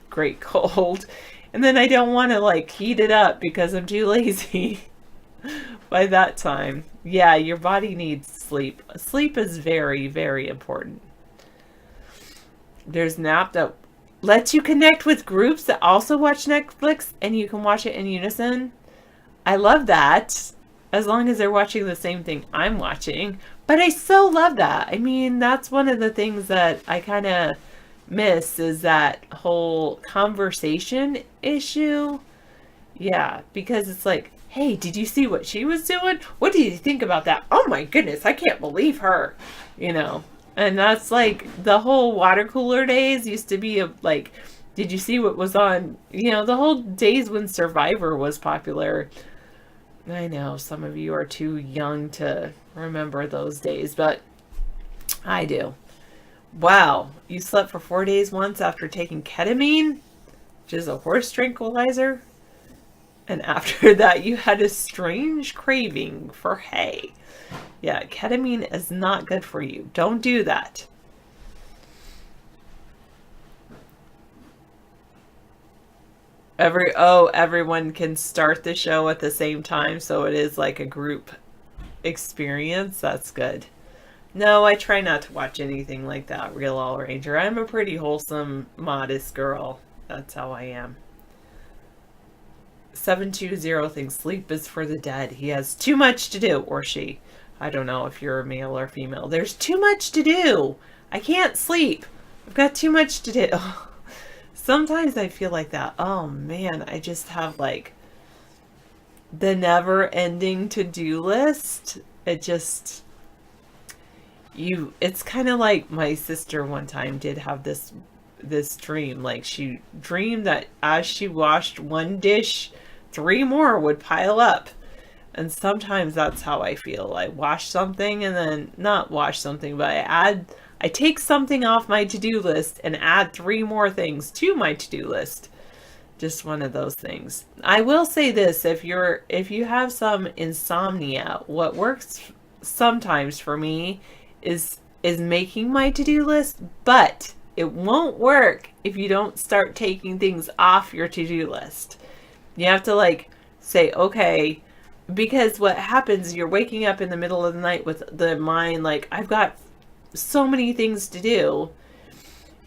great cold. And then I don't want to like heat it up because I'm too lazy by that time. Yeah, your body needs sleep. Sleep is very, very important. There's an app that lets you connect with groups that also watch Netflix, and you can watch it in unison. I love that, as long as they're watching the same thing I'm watching. But I so love that. I mean, that's one of the things that I kind of miss, is that whole conversation issue. Yeah, because it's like, hey, did you see what she was doing? What do you think about that? Oh my goodness, I can't believe her. And that's like the whole water cooler days used to be like, did you see what was on, the whole days when Survivor was popular. I know some of you are too young to remember those days, but I do. Wow, you slept for 4 days once after taking ketamine, which is a horse tranquilizer. And after that, you had a strange craving for hay. Yeah, ketamine is not good for you. Don't do that. Everyone can start the show at the same time, so it is like a group experience. That's good. No, I try not to watch anything like that, Real All Ranger. I'm a pretty wholesome, modest girl. That's how I am. 720 thinks sleep is for the dead. He has too much to do, or she. I don't know if you're a male or female. There's too much to do. I can't sleep. I've got too much to do. Sometimes I feel like that. Oh man, I just have like the never-ending to-do list. It's kind of like my sister one time did have this dream. Like she dreamed that as she washed one dish, 3 more would pile up. And sometimes that's how I feel. I wash something and then not wash something, but I take something off my to-do list and add 3 more things to my to-do list. Just one of those things. I will say this, if you have some insomnia, what works sometimes for me is making my to-do list, but it won't work if you don't start taking things off your to-do list. You have to like say, okay, because what happens, you're waking up in the middle of the night with the mind like, I've got so many things to do.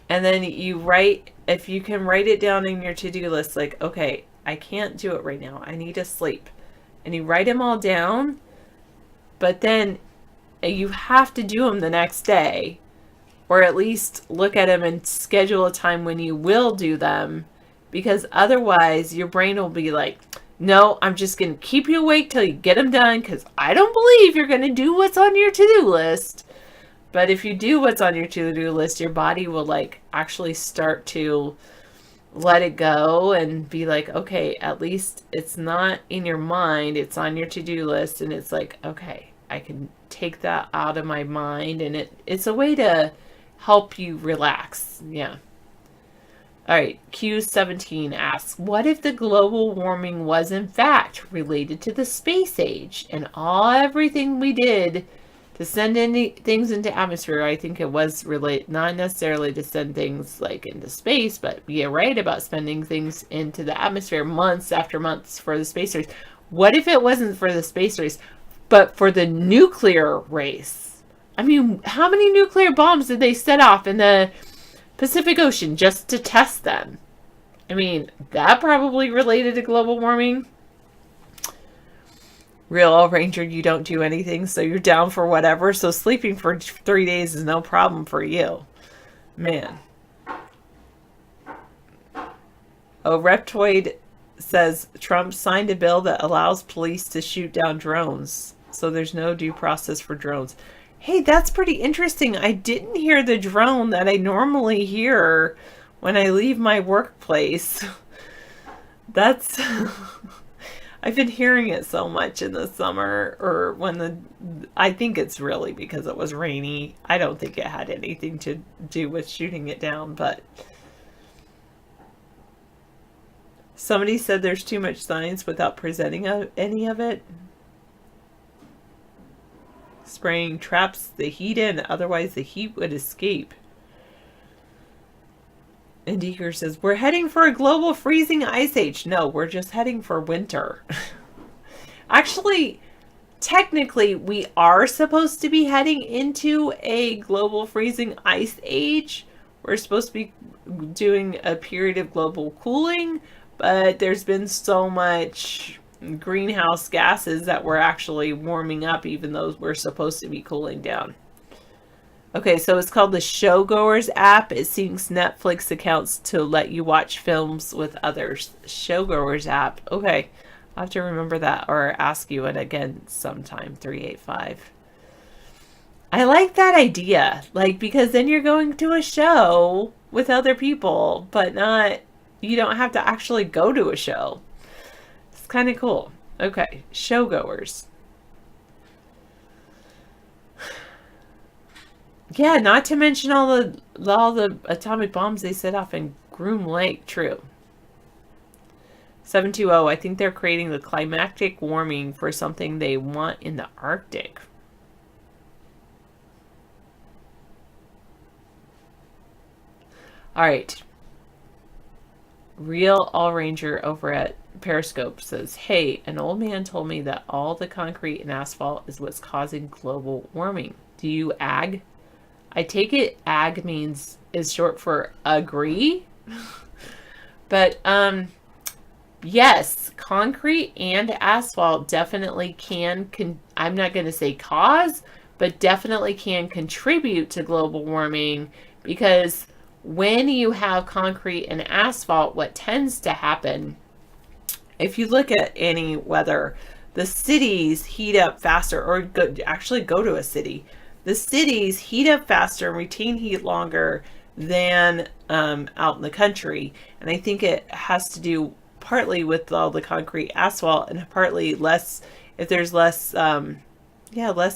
And then you write, if you can write it down in your to-do list, like, okay, I can't do it right now. I need to sleep. And you write them all down, but then you have to do them the next day, or at least look at them and schedule a time when you will do them, because otherwise your brain will be like, no, I'm just going to keep you awake till you get them done, because I don't believe you're going to do what's on your to-do list. But if you do what's on your to-do list, your body will like actually start to let it go and be like, okay, at least it's not in your mind, it's on your to-do list. And it's like, okay, I can take that out of my mind. And it's a way to help you relax. Yeah. All right, Q17 asks, what if the global warming was in fact related to the space age and everything we did to send any things into atmosphere? I think it was related, not necessarily to send things like into space, but you're right about sending things into the atmosphere months after months for the space race. What if it wasn't for the space race, but for the nuclear race? I mean, how many nuclear bombs did they set off in the Pacific Ocean just to test them? I mean, that probably related to global warming. Real All Ranger, you don't do anything, so you're down for whatever. So sleeping for 3 days is no problem for you. Man. Oh, Reptoid says Trump signed a bill that allows police to shoot down drones. So there's no due process for drones. Hey, that's pretty interesting. I didn't hear the drone that I normally hear when I leave my workplace. That's... I've been hearing it so much in the summer, or I think it's really because it was rainy. I don't think it had anything to do with shooting it down, but somebody said there's too much science without presenting any of it. Spraying traps the heat in, otherwise the heat would escape. And Deeker says, we're heading for a global freezing ice age. No, we're just heading for winter. Actually, technically, we are supposed to be heading into a global freezing ice age. We're supposed to be doing a period of global cooling, but there's been so much greenhouse gases that we're actually warming up, even though we're supposed to be cooling down. Okay, so it's called the Showgoers app. It syncs Netflix accounts to let you watch films with others. Showgoers app. Okay, I'll have to remember that or ask you it again sometime. 385. I like that idea. Like, because then you're going to a show with other people, but you don't have to actually go to a show. It's kind of cool. Okay, Showgoers. Yeah, not to mention all the atomic bombs they set off in Groom Lake. True. 720, I think they're creating the climactic warming for something they want in the Arctic. All right. Real All Ranger over at Periscope says, hey, an old man told me that all the concrete and asphalt is what's causing global warming. Do you ag? I take it ag is short for agree. But yes, concrete and asphalt definitely can I'm not going to say cause, but definitely can contribute to global warming, because when you have concrete and asphalt, what tends to happen, if you look at any weather, the cities heat up faster, or actually go to a city. The cities heat up faster and retain heat longer than out in the country. And I think it has to do partly with all the concrete asphalt, and partly if there's less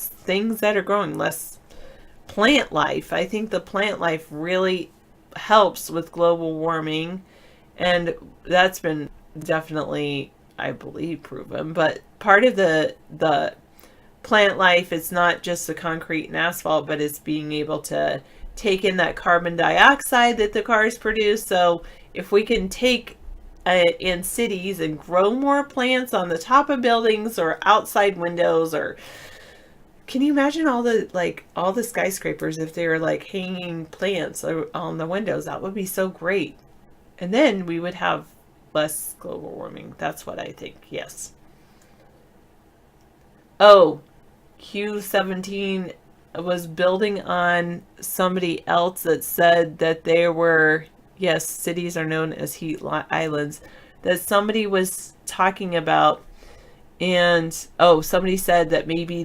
things that are growing, less plant life. I think the plant life really helps with global warming, and that's been definitely, I believe, proven. But part of the plant life, it's not just the concrete and asphalt, but it's being able to take in that carbon dioxide that the cars produce. So if we can take in cities and grow more plants on the top of buildings or outside windows, or can you imagine all the skyscrapers if they were like hanging plants on the windows? That would be so great. And then we would have less global warming. That's what I think. Yes. Oh, Q17 was building on somebody else that said that there were, yes, cities are known as heat islands, that somebody was talking about. And somebody said that maybe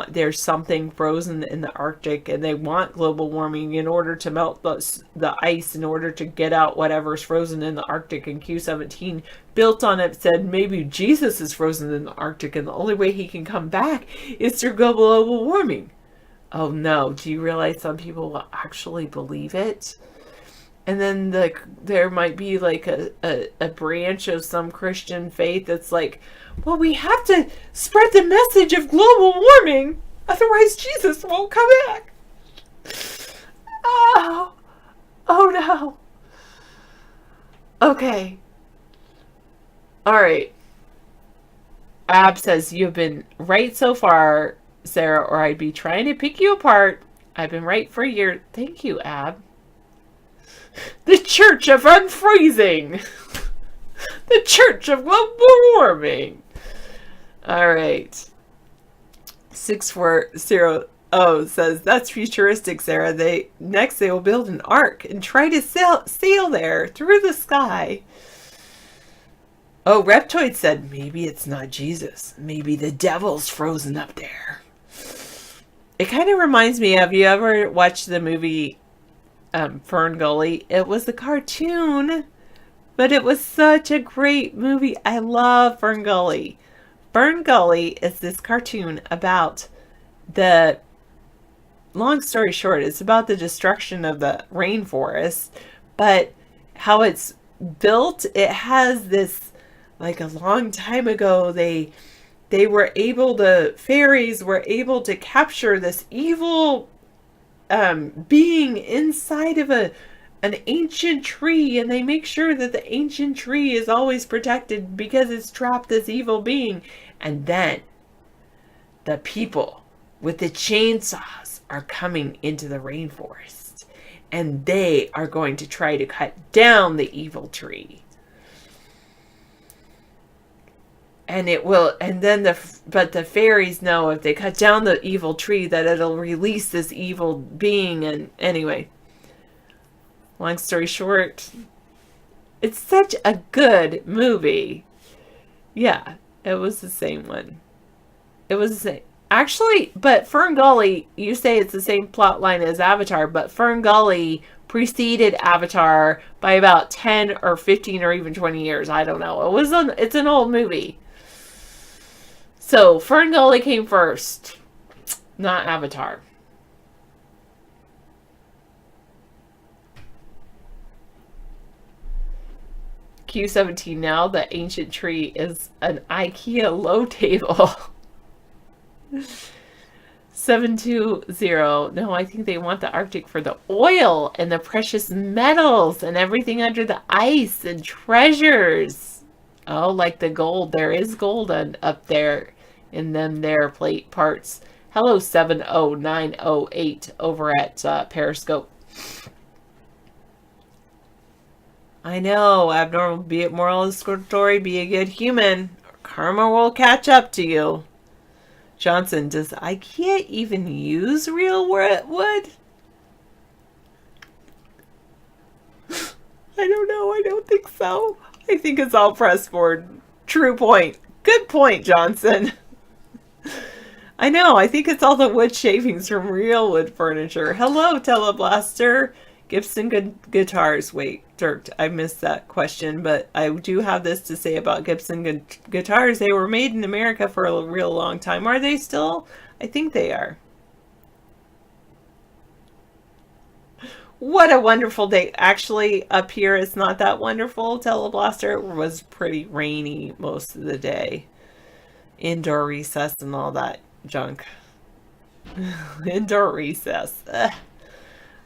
there's something frozen in the Arctic and they want global warming in order to melt the ice in order to get out whatever's frozen in the Arctic. And Q17 built on it, said maybe Jesus is frozen in the Arctic and the only way he can come back is through global warming. Oh no, do you realize some people will actually believe it? And then there might be like a branch of some Christian faith that's like, well, we have to spread the message of global warming, otherwise Jesus won't come back. Oh no. Okay. All right. Ab says, you've been right so far, Sarah, or I'd be trying to pick you apart. I've been right for a year. Thank you, Ab. The Church of Unfreezing. The Church of Global Warming. All right. 640 says, that's futuristic, Sarah. They will build an ark and try to sail there through the sky. Oh, Reptoid said, maybe it's not Jesus. Maybe the devil's frozen up there. It kind of reminds me of, you ever watched the movie Fern Gully? It was the cartoon, but it was such a great movie. I love Fern Gully. Fern Gully is this cartoon about long story short, it's about the destruction of the rainforest, but how it's built, it has this, like a long time ago, fairies were able to capture this evil being inside of an ancient tree, and they make sure that the ancient tree is always protected because it's trapped this evil being. And then the people with the chainsaws are coming into the rainforest, and they are going to try to cut down the evil tree. And but the fairies know if they cut down the evil tree that it'll release this evil being. And anyway, long story short, it's such a good movie. Yeah, it was the same one. It was the same. Actually, but Fern Gully, you say it's the same plot line as Avatar, but Fern Gully preceded Avatar by about 10 or 15 or even 20 years. I don't know. It's an old movie. So Fern Gully came first, not Avatar. Q17 now, the ancient tree is an IKEA low table. 720, no, I think they want the Arctic for the oil and the precious metals and everything under the ice and treasures. Oh, like the gold. There is gold up there in them there plate parts. Hello, 70908 over at Periscope. I know, abnormal, be it moral of the story, be a good human. Karma will catch up to you. Johnson, does IKEA even use real wood? I don't know, I don't think so. I think it's all pressboard. True point. Good point, Johnson. I know, I think it's all the wood shavings from real wood furniture. Hello, Teleblaster. Gibson guitars. Wait, Dirk, I missed that question, but I do have this to say about Gibson guitars. They were made in America for a real long time. Are they still? I think they are. What a wonderful day. Actually, up here it's not that wonderful. Teleblaster. It was pretty rainy most of the day. Indoor recess and all that junk. Indoor recess. Ugh.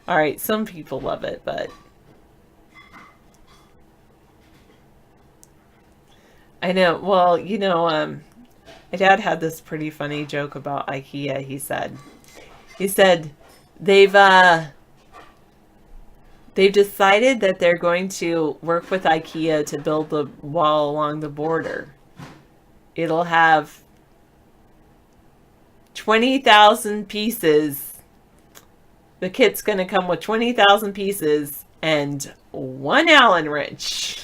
All right, some people love it, but I know. Well, my dad had this pretty funny joke about IKEA. He said they've decided that they're going to work with IKEA to build the wall along the border. It'll have 20,000 pieces. The kit's going to come with 20,000 pieces and one Allen wrench.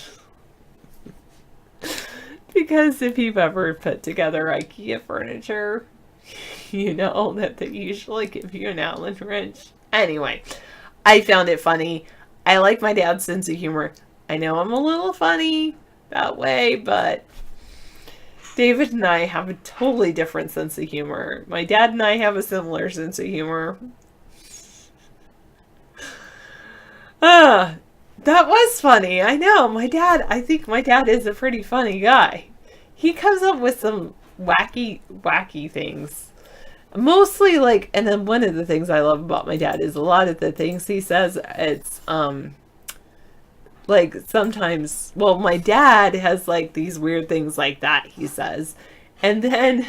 Because if you've ever put together IKEA furniture, you know that they usually give you an Allen wrench. Anyway, I found it funny. I like my dad's sense of humor. I know I'm a little funny that way, but David and I have a totally different sense of humor. My dad and I have a similar sense of humor. That was funny. I know. I think my dad is a pretty funny guy. He comes up with some wacky things. Mostly and then one of the things I love about my dad is a lot of the things he says, it's, sometimes, well, my dad has, these weird things like that, he says. And then,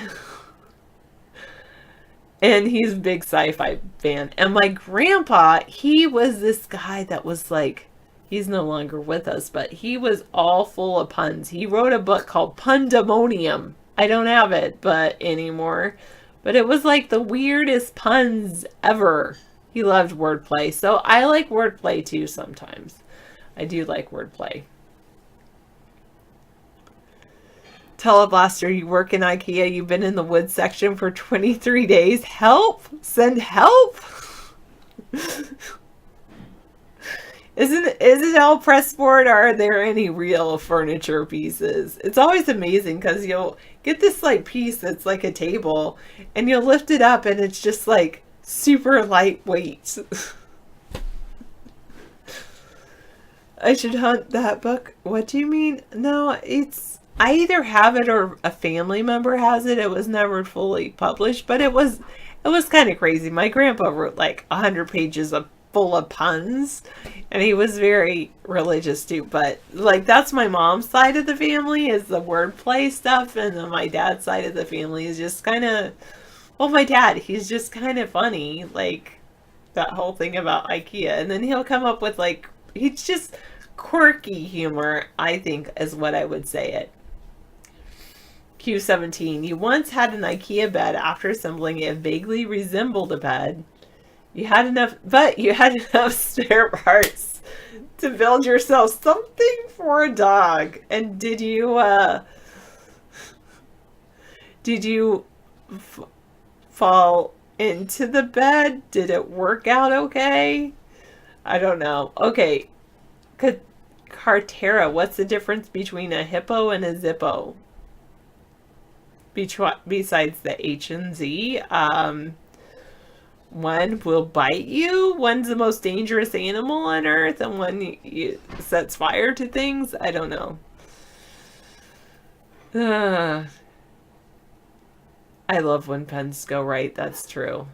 and he's a big sci-fi fan. And my grandpa, he was this guy that was he's no longer with us, but he was all full of puns. He wrote a book called Pundemonium. I don't have it anymore. But it was the weirdest puns ever. He loved wordplay. So I like wordplay too sometimes. I do like wordplay. Teleblaster, you work in IKEA. You've been in the wood section for 23 days. Help! Send help! Isn't it all pressboard, or are there any real furniture pieces? It's always amazing because you'll get this piece that's like a table, and you'll lift it up and it's just super lightweight. I should hunt that book. What do you mean? No, I either have it or a family member has it. It was never fully published, but it was kind of crazy. My grandpa wrote 100 pages full of puns, and he was very religious too, but that's my mom's side of the family is the wordplay stuff, and then my dad's side of the family is just kind of, well, my dad, he's just kind of funny, that whole thing about IKEA, and then he'll come up with he's just quirky humor, I think is what I would say it. Q17, you once had an IKEA bed. After assembling it vaguely resembled a bed. You had enough spare parts to build yourself something for a dog. And did you fall into the bed? Did it work out okay? I don't know. Okay. Cartera, what's the difference between a hippo and a zippo? Besides the H and Z, one will bite you, one's the most dangerous animal on earth, and one sets fire to things. I don't know. I love when pens go right, that's true.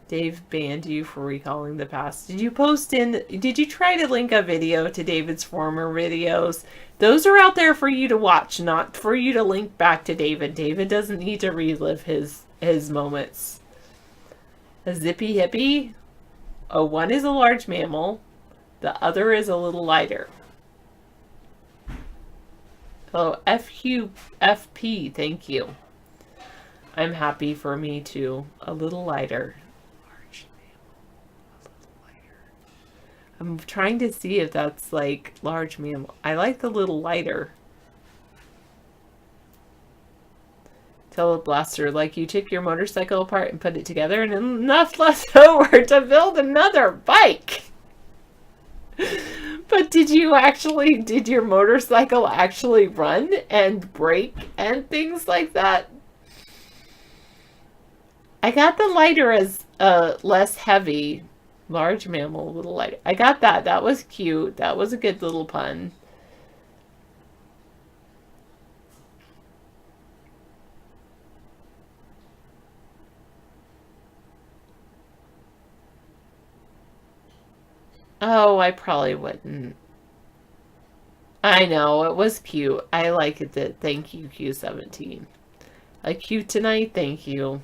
Dave banned you for recalling the past. Did you try to link a video to David's former videos? Those are out there for you to watch, not for you to link back to David. David doesn't need to relive his moments. A zippy hippie? Oh, one is a large mammal. The other is a little lighter. Oh, FP, thank you. I'm happy for me too. A little lighter. Large mammal. A little lighter. I'm trying to see if that's large mammal. I like the little lighter. Teleblaster, you took your motorcycle apart and put it together and enough left over to build another bike. But did your motorcycle actually run and brake and things like that? I got the lighter as less heavy. Large mammal, a little lighter. I got that. That was cute. That was a good little pun. Oh, I probably wouldn't. I know, it was cute. I like it. Thank you, Q17. Like cute tonight? Thank you.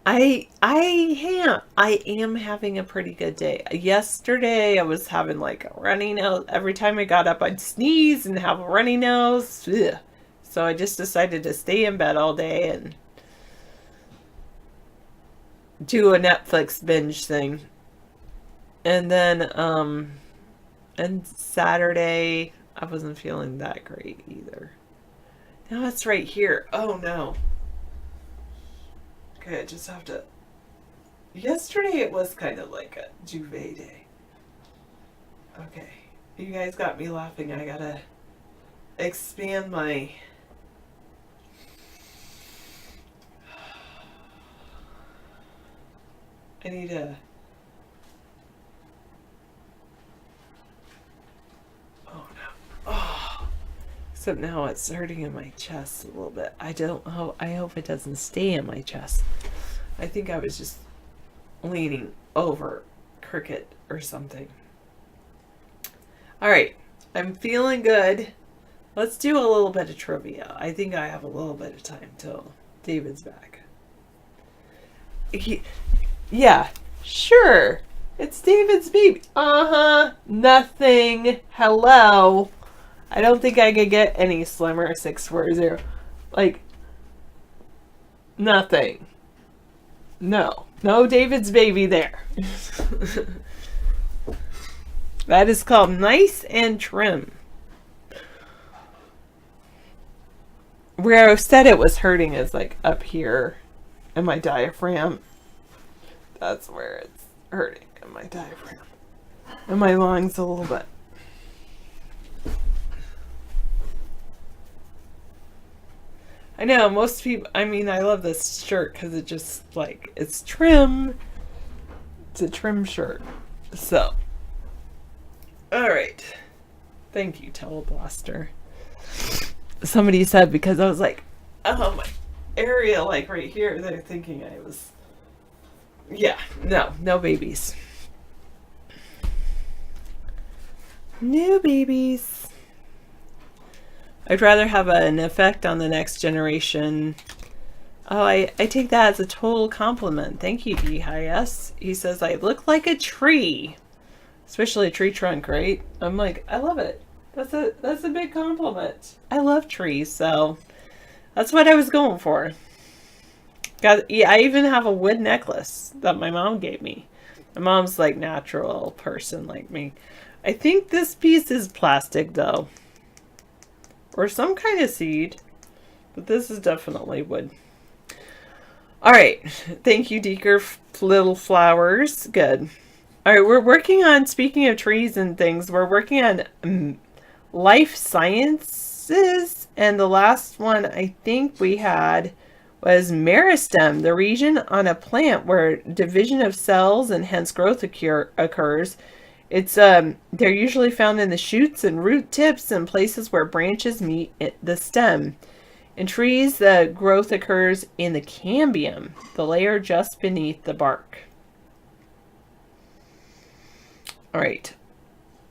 I am having a pretty good day. Yesterday I was having like a runny nose. Every time I got up I'd sneeze and have a runny nose. Ugh. So I just decided to stay in bed all day and do a Netflix binge thing. And then and Saturday I wasn't feeling that great either. Now it's right here. Oh no. Okay, I just have to... Yesterday it was kind of like a duvet day. Okay. You guys got me laughing. I gotta expand my... I need to... Oh no. Oh. Except now it's hurting in my chest a little bit. I hope it doesn't stay in my chest. I think I was just leaning over crooked or something. Alright. I'm feeling good. Let's do a little bit of trivia. I think I have a little bit of time till David's back. Yeah, sure. It's David's baby. Nothing. Hello. I don't think I could get any slimmer. 640. Like, nothing. No David's baby there. That is called nice and trim. Where I said it was hurting is like up here in my diaphragm. That's where it's hurting in my diaphragm. And my lungs a little bit. I know, most people, I mean, I love this shirt because it just, like, it's trim. It's a trim shirt. So. Alright. Thank you, Teleblaster. Somebody said, because I was like, oh, my area, like, right here, they're thinking I was, yeah, no babies. No babies. I'd rather have an effect on the next generation. Oh, I take that as a total compliment. Thank you, DHIS. He says, I look like a tree. Especially a tree trunk, right? I'm like, I love it. That's a big compliment. I love trees, so that's what I was going for. Yeah, I even have a wood necklace that my mom gave me. My mom's like natural person like me. I think this piece is plastic though. Or some kind of seed. But this is definitely wood. Alright. Thank you, Deeker. Little flowers. Good. Alright, we're working on, speaking of trees and things, we're working on life sciences. And the last one I think we had was meristem, the region on a plant where division of cells and hence growth occurs. It's they're usually found in the shoots and root tips and places where branches meet the stem. In trees, the growth occurs in the cambium, the layer just beneath the bark. All right.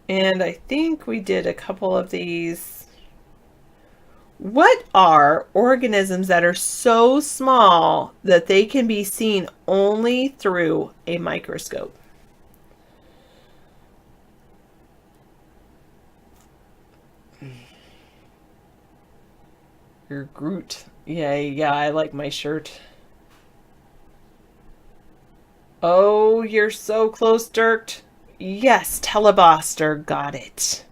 And I think we did a couple of these. What are organisms that are so small that they can be seen only through a microscope? Your Groot. Yeah, I like my shirt. Oh, you're so close, Dirk. Yes, Telebuster got it.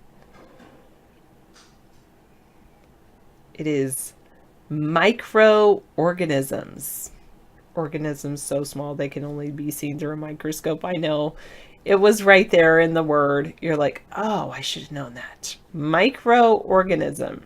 It is microorganisms. Organisms so small they can only be seen through a microscope. I know. It was right there in the word. You're like, oh, I should have known that. Microorganism.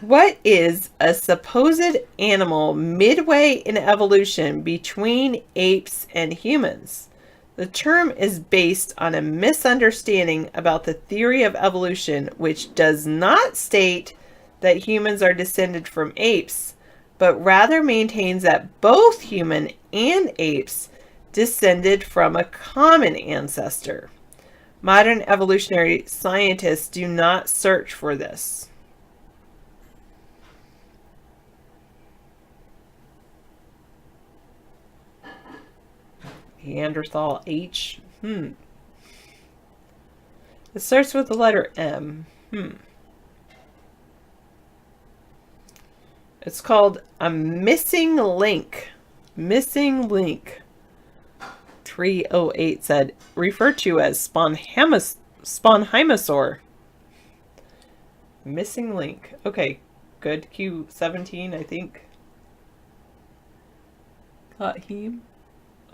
What is a supposed animal midway in evolution between apes and humans? The term is based on a misunderstanding about the theory of evolution, which does not state that humans are descended from apes, but rather maintains that both human and apes descended from a common ancestor. Modern evolutionary scientists do not search for this. Neanderthal H. It starts with the letter M. It's called a missing link. Missing link. 308 said, referred to as Sponheimosaur. Missing link. Okay, good. Q17, I think. Got him.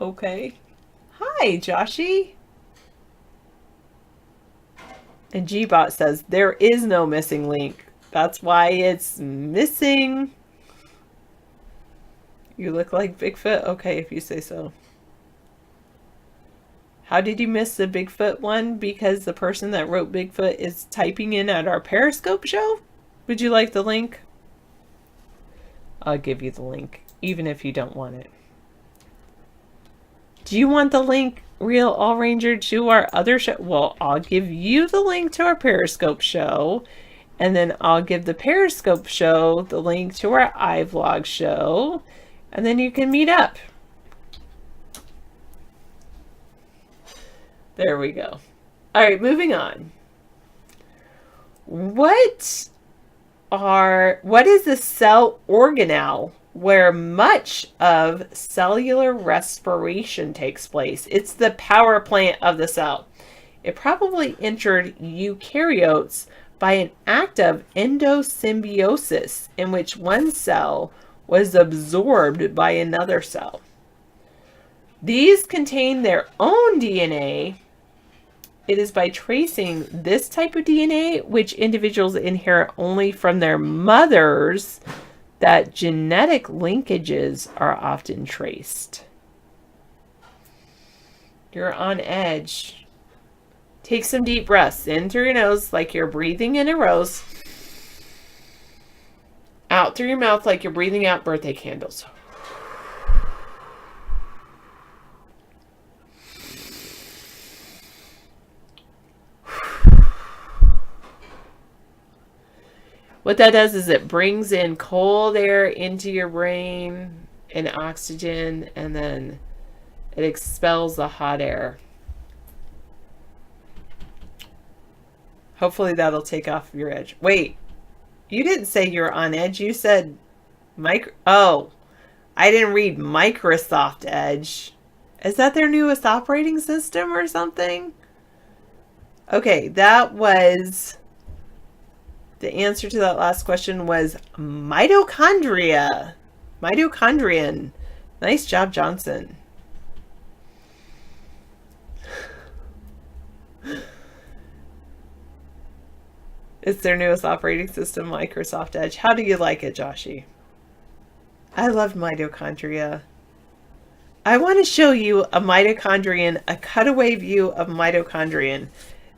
Okay. Hi, Joshy. And Gbot says, there is no missing link. That's why it's missing. You look like Bigfoot? Okay, if you say so. How did you miss the Bigfoot one? Because the person that wrote Bigfoot is typing in at our Periscope show? Would you like the link? I'll give you the link, even if you don't want it. Do you want the link, Real All Ranger, to our other show? Well, I'll give you the link to our Periscope show, and then I'll give the Periscope show the link to our iVlog show, and then you can meet up. There we go. All right, moving on. What is the cell organelle where much of cellular respiration takes place? It's the power plant of the cell. It probably entered eukaryotes by an act of endosymbiosis in which one cell was absorbed by another cell. These contain their own DNA. It is by tracing this type of DNA, which individuals inherit only from their mothers, that genetic linkages are often traced. You're on edge. Take some deep breaths in through your nose like you're breathing in a rose. Out through your mouth like you're breathing out birthday candles. What that does is it brings in cold air into your brain and oxygen, and then it expels the hot air. Hopefully that'll take off your edge. Wait, you didn't say you're on edge. You said Oh, I didn't read Microsoft Edge. Is that their newest operating system or something? Okay, that was... The answer to that last question was mitochondria. Mitochondrion. Nice job, Johnson. It's their newest operating system, Microsoft Edge. How do you like it, Joshy? I love mitochondria. I want to show you a mitochondrion, a cutaway view of mitochondrion.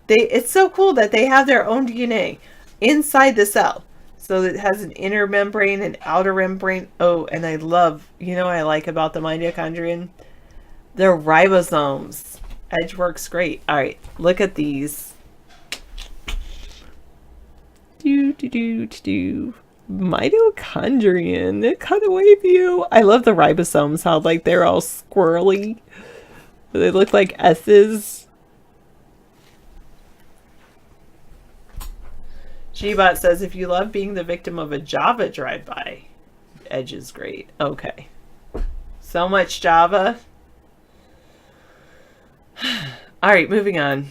It's so cool that they have their own DNA inside the cell. So it has an inner membrane and outer membrane. Oh, and I love, you know what I like about the mitochondrion? They're ribosomes. Edge works great. All right, look at these. Mitochondrion, the cutaway view. I love the ribosomes, how like they're all squirrely. They look like S's. Gbot says, if you love being the victim of a Java drive-by, Edge is great. Okay. So much Java. All right, moving on.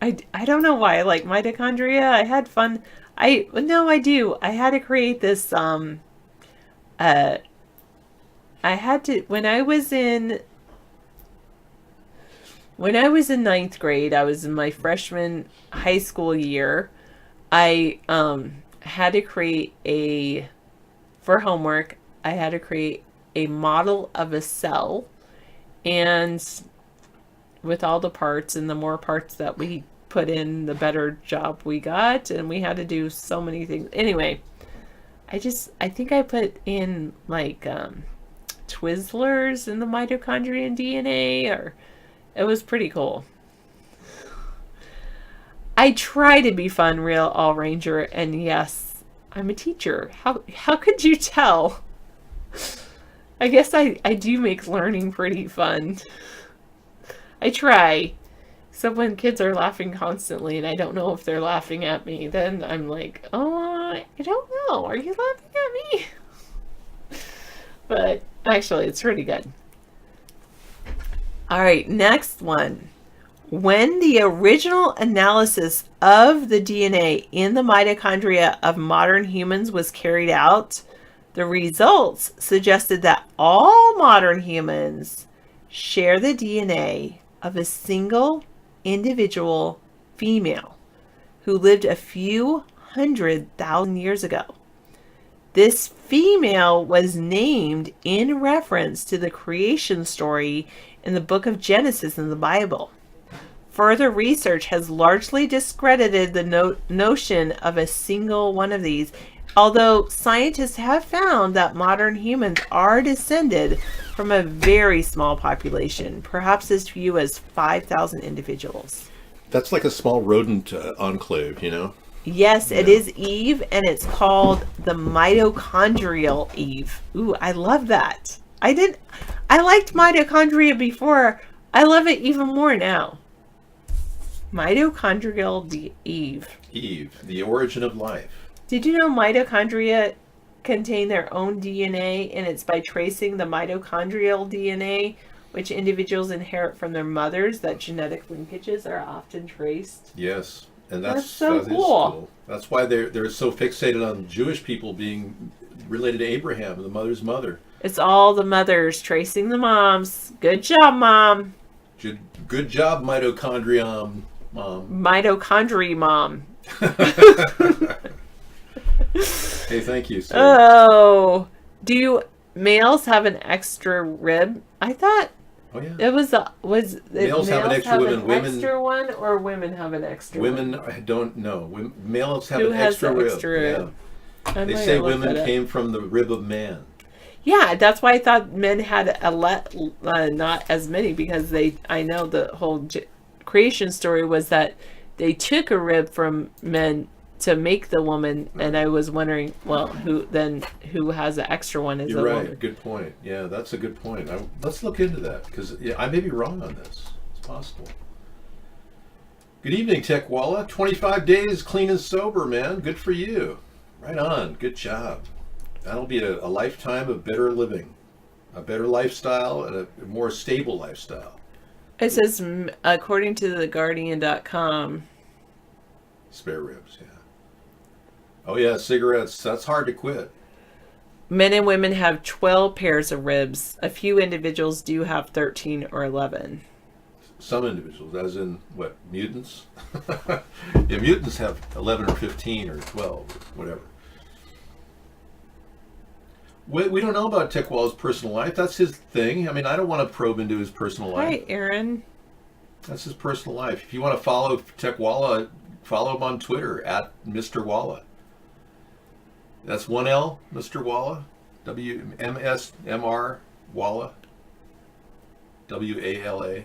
I don't know why I like mitochondria. I had fun. No, I do. I had to create this, I had to, when I was in ninth grade, I was in my freshman high school year. I had to create for homework, I had to create a model of a cell. And with all the parts, and the more parts that we put in, the better job we got, and we had to do so many things. Anyway, I think I put in like Twizzlers in the mitochondrial DNA, or it was pretty cool. I try to be fun, real All Ranger, and yes, I'm a teacher. How could you tell? I guess I do make learning pretty fun. I try. So when kids are laughing constantly and I don't know if they're laughing at me, then I'm like, oh, I don't know. Are you laughing at me? But actually, it's pretty good. All right, next one. When the original analysis of the DNA in the mitochondria of modern humans was carried out, the results suggested that all modern humans share the DNA of a single individual female who lived a few 100,000 years ago. This female was named in reference to the creation story in the book of Genesis in the Bible. Further research has largely discredited the notion of a single one of these, although scientists have found that modern humans are descended from a very small population, perhaps as few as 5,000 individuals. That's like a small rodent enclave, you know? Yes, it is Eve, and it's called the mitochondrial Eve. Ooh, I love that. I liked mitochondria before. I love it even more now. Mitochondrial Eve. Eve, the origin of life. Did you know mitochondria contain their own DNA, and it's by tracing the mitochondrial DNA, which individuals inherit from their mothers, that genetic linkages are often traced? Yes, and that's so cool. That's why they're so fixated on Jewish people being related to Abraham, the mother's mother. It's all the mothers tracing the moms. Good job, Mom. Good job, mitochondrium, Mom. Mitochondria Mom. Hey, thank you, sir. Oh, do males have an extra rib? I thought it was males have an extra rib. Women extra one, or women have an extra. Women, one? I don't know. Males have Who an has extra the rib. Extra rib? Yeah. They say women came from the rib of man. Yeah, that's why I thought men had not as many, because I know the whole creation story was that they took a rib from men to make the woman, and I was wondering, well, who has the extra one as You're a right. woman? Good point. Yeah, that's a good point. Let's look into that, because I may be wrong on this. It's possible. Good evening, Tech Walla. 25 days clean and sober, man. Good for you. Right on. Good job. That'll be a lifetime of better living, a better lifestyle, and a more stable lifestyle. It says, according to theguardian.com. Spare ribs, yeah. Oh yeah, cigarettes. That's hard to quit. Men and women have 12 pairs of ribs. A few individuals do have 13 or 11. Some individuals, as in what, mutants? Yeah, mutants have 11 or 15 or 12 or whatever. We don't know about Tech Walla's personal life. That's his thing. I mean, I don't want to probe into his personal life. Hi, Aaron. That's his personal life. If you want to follow Tech Walla, follow him on Twitter at Mr. Walla. That's one L, Mr. Walla. WMSMR Walla. WALA.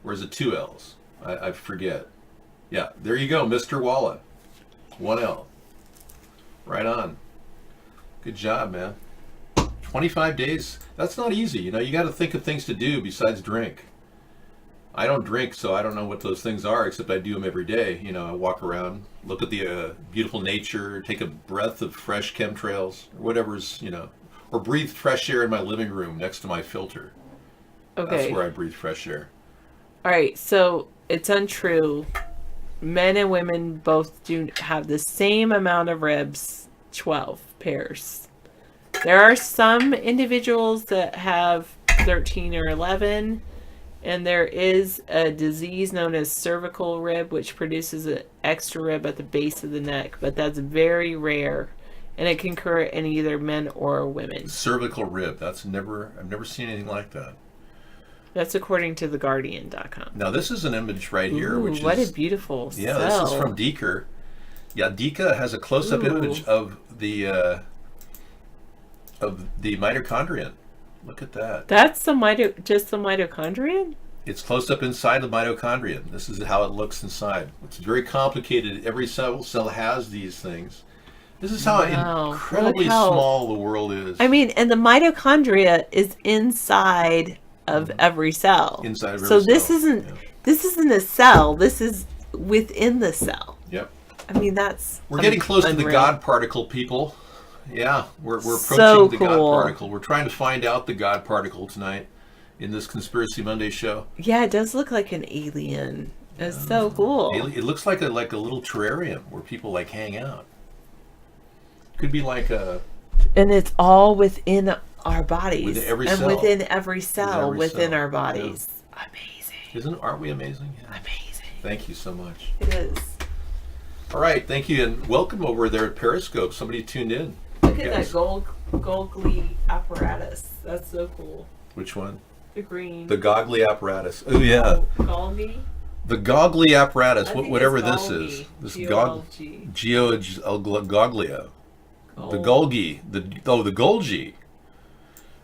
Or is it two L's? I forget. Yeah, there you go, Mr. Walla. One L. Right on. Good job, man. 25 days. That's not easy. You know, you got to think of things to do besides drink. I don't drink, so I don't know what those things are, except I do them every day. You know, I walk around, look at the beautiful nature, take a breath of fresh chemtrails, or whatever's, you know, or breathe fresh air in my living room next to my filter. Okay. That's where I breathe fresh air. All right, so it's untrue. Men and women both do have the same amount of ribs, 12 pairs. There are some individuals that have 13 or 11, and there is a disease known as cervical rib, which produces an extra rib at the base of the neck, but that's very rare. and it can occur in either men or women. Cervical rib. I've never seen anything like that. That's according to theguardian.com. Now this is an image right here, which is what a beautiful yeah. cell. This is from Deeker. Yeah, Dika has a close-up image of the mitochondrion. Look at that. That's just the mitochondrion? It's close up inside the mitochondrion. This is how it looks inside. It's very complicated. Every cell has these things. This is how incredibly small the world is. I mean, and the mitochondria is inside of every cell. Inside of every cell. So this isn't a cell. This is within the cell. Yep. I mean, we're getting close to the God particle, people. Yeah, we're approaching the God particle. We're trying to find out the God particle tonight in this Conspiracy Monday show. Yeah, it does look like an alien. It's so cool. It looks like a little terrarium where people like hang out. Could be like a. And it's all within our bodies. Within every and cell. within every cell within our bodies. Yeah. Amazing. Aren't we amazing? Yeah. Amazing. Thank you so much. It is. All right, thank you, and welcome over there at Periscope. Somebody tuned in. Look at that Golgi apparatus. That's so cool. Which one? The green. The Goggly apparatus. Oh yeah. Golgi? The Goggly apparatus, I think whatever it's this Golgi. is. This G-O-L-G. Goglio. The Golgi. The Golgi.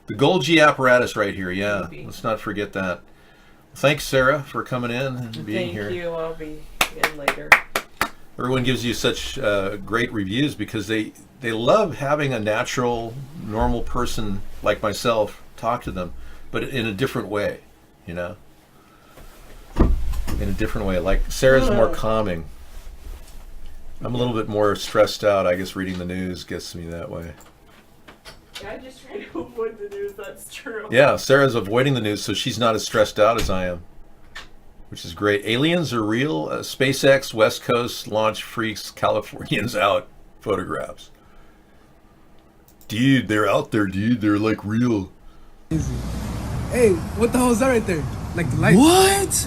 The Golgi apparatus right here, yeah. Maybe. Let's not forget that. Thanks, Sarah, for coming in and being here. Thank you. I'll be in later. Everyone gives you such great reviews because they love having a natural, normal person like myself talk to them, but in a different way, you know? In a different way. Like, Sarah's more calming. I'm a little bit more stressed out. I guess reading the news gets me that way. Yeah, I just try to avoid the news. That's true. Yeah, Sarah's avoiding the news, so she's not as stressed out as I am, which is great. Aliens are real. SpaceX West Coast launch freaks Californians out photographs. Dude, they're out there, dude. They're like real. Hey, what the hell is that right there? Like the light.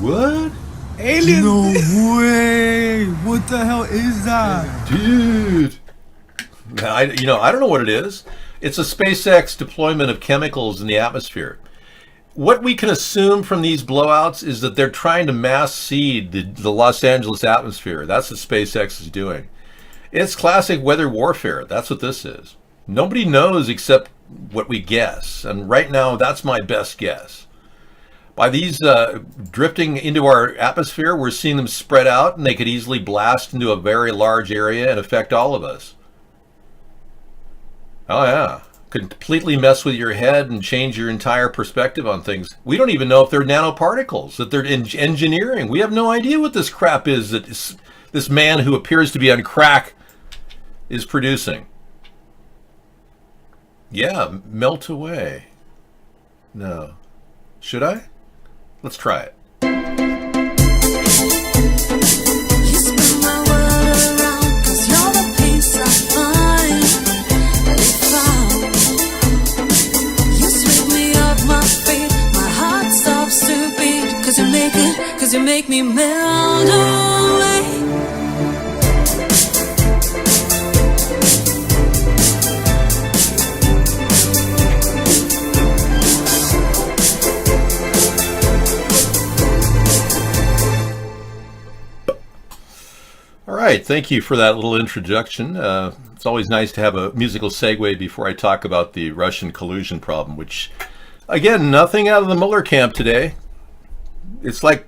What? Aliens. No way. What the hell is that? Dude. I don't know what it is. It's a SpaceX deployment of chemicals in the atmosphere. What we can assume from these blowouts is that they're trying to mass seed the Los Angeles atmosphere. That's what SpaceX is doing. It's classic weather warfare. That's what this is. Nobody knows except what we guess. And right now, that's my best guess. By these drifting into our atmosphere, we're seeing them spread out, and they could easily blast into a very large area and affect all of us. Oh, yeah. Completely mess with your head and change your entire perspective on things. We don't even know if they're nanoparticles, that they're engineering. We have no idea what this crap is that this man who appears to be on crack is producing. Yeah, melt away. No. Should I? Let's try it. Cause you make me melt away. All right, thank you for that little introduction. It's always nice to have a musical segue before I talk about the Russian collusion problem, which, again, nothing out of the Mueller camp today. It's like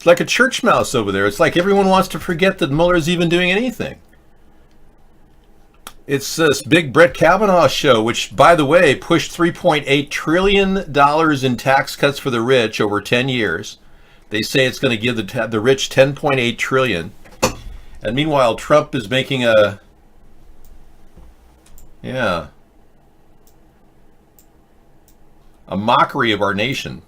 a church mouse over there. It's like everyone wants to forget that Mueller's even doing anything. It's this big Brett Kavanaugh show, which, by the way, pushed $3.8 trillion in tax cuts for the rich over 10 years. They say it's going to give the rich $10.8 trillion. And meanwhile, Trump is making a mockery of our nation.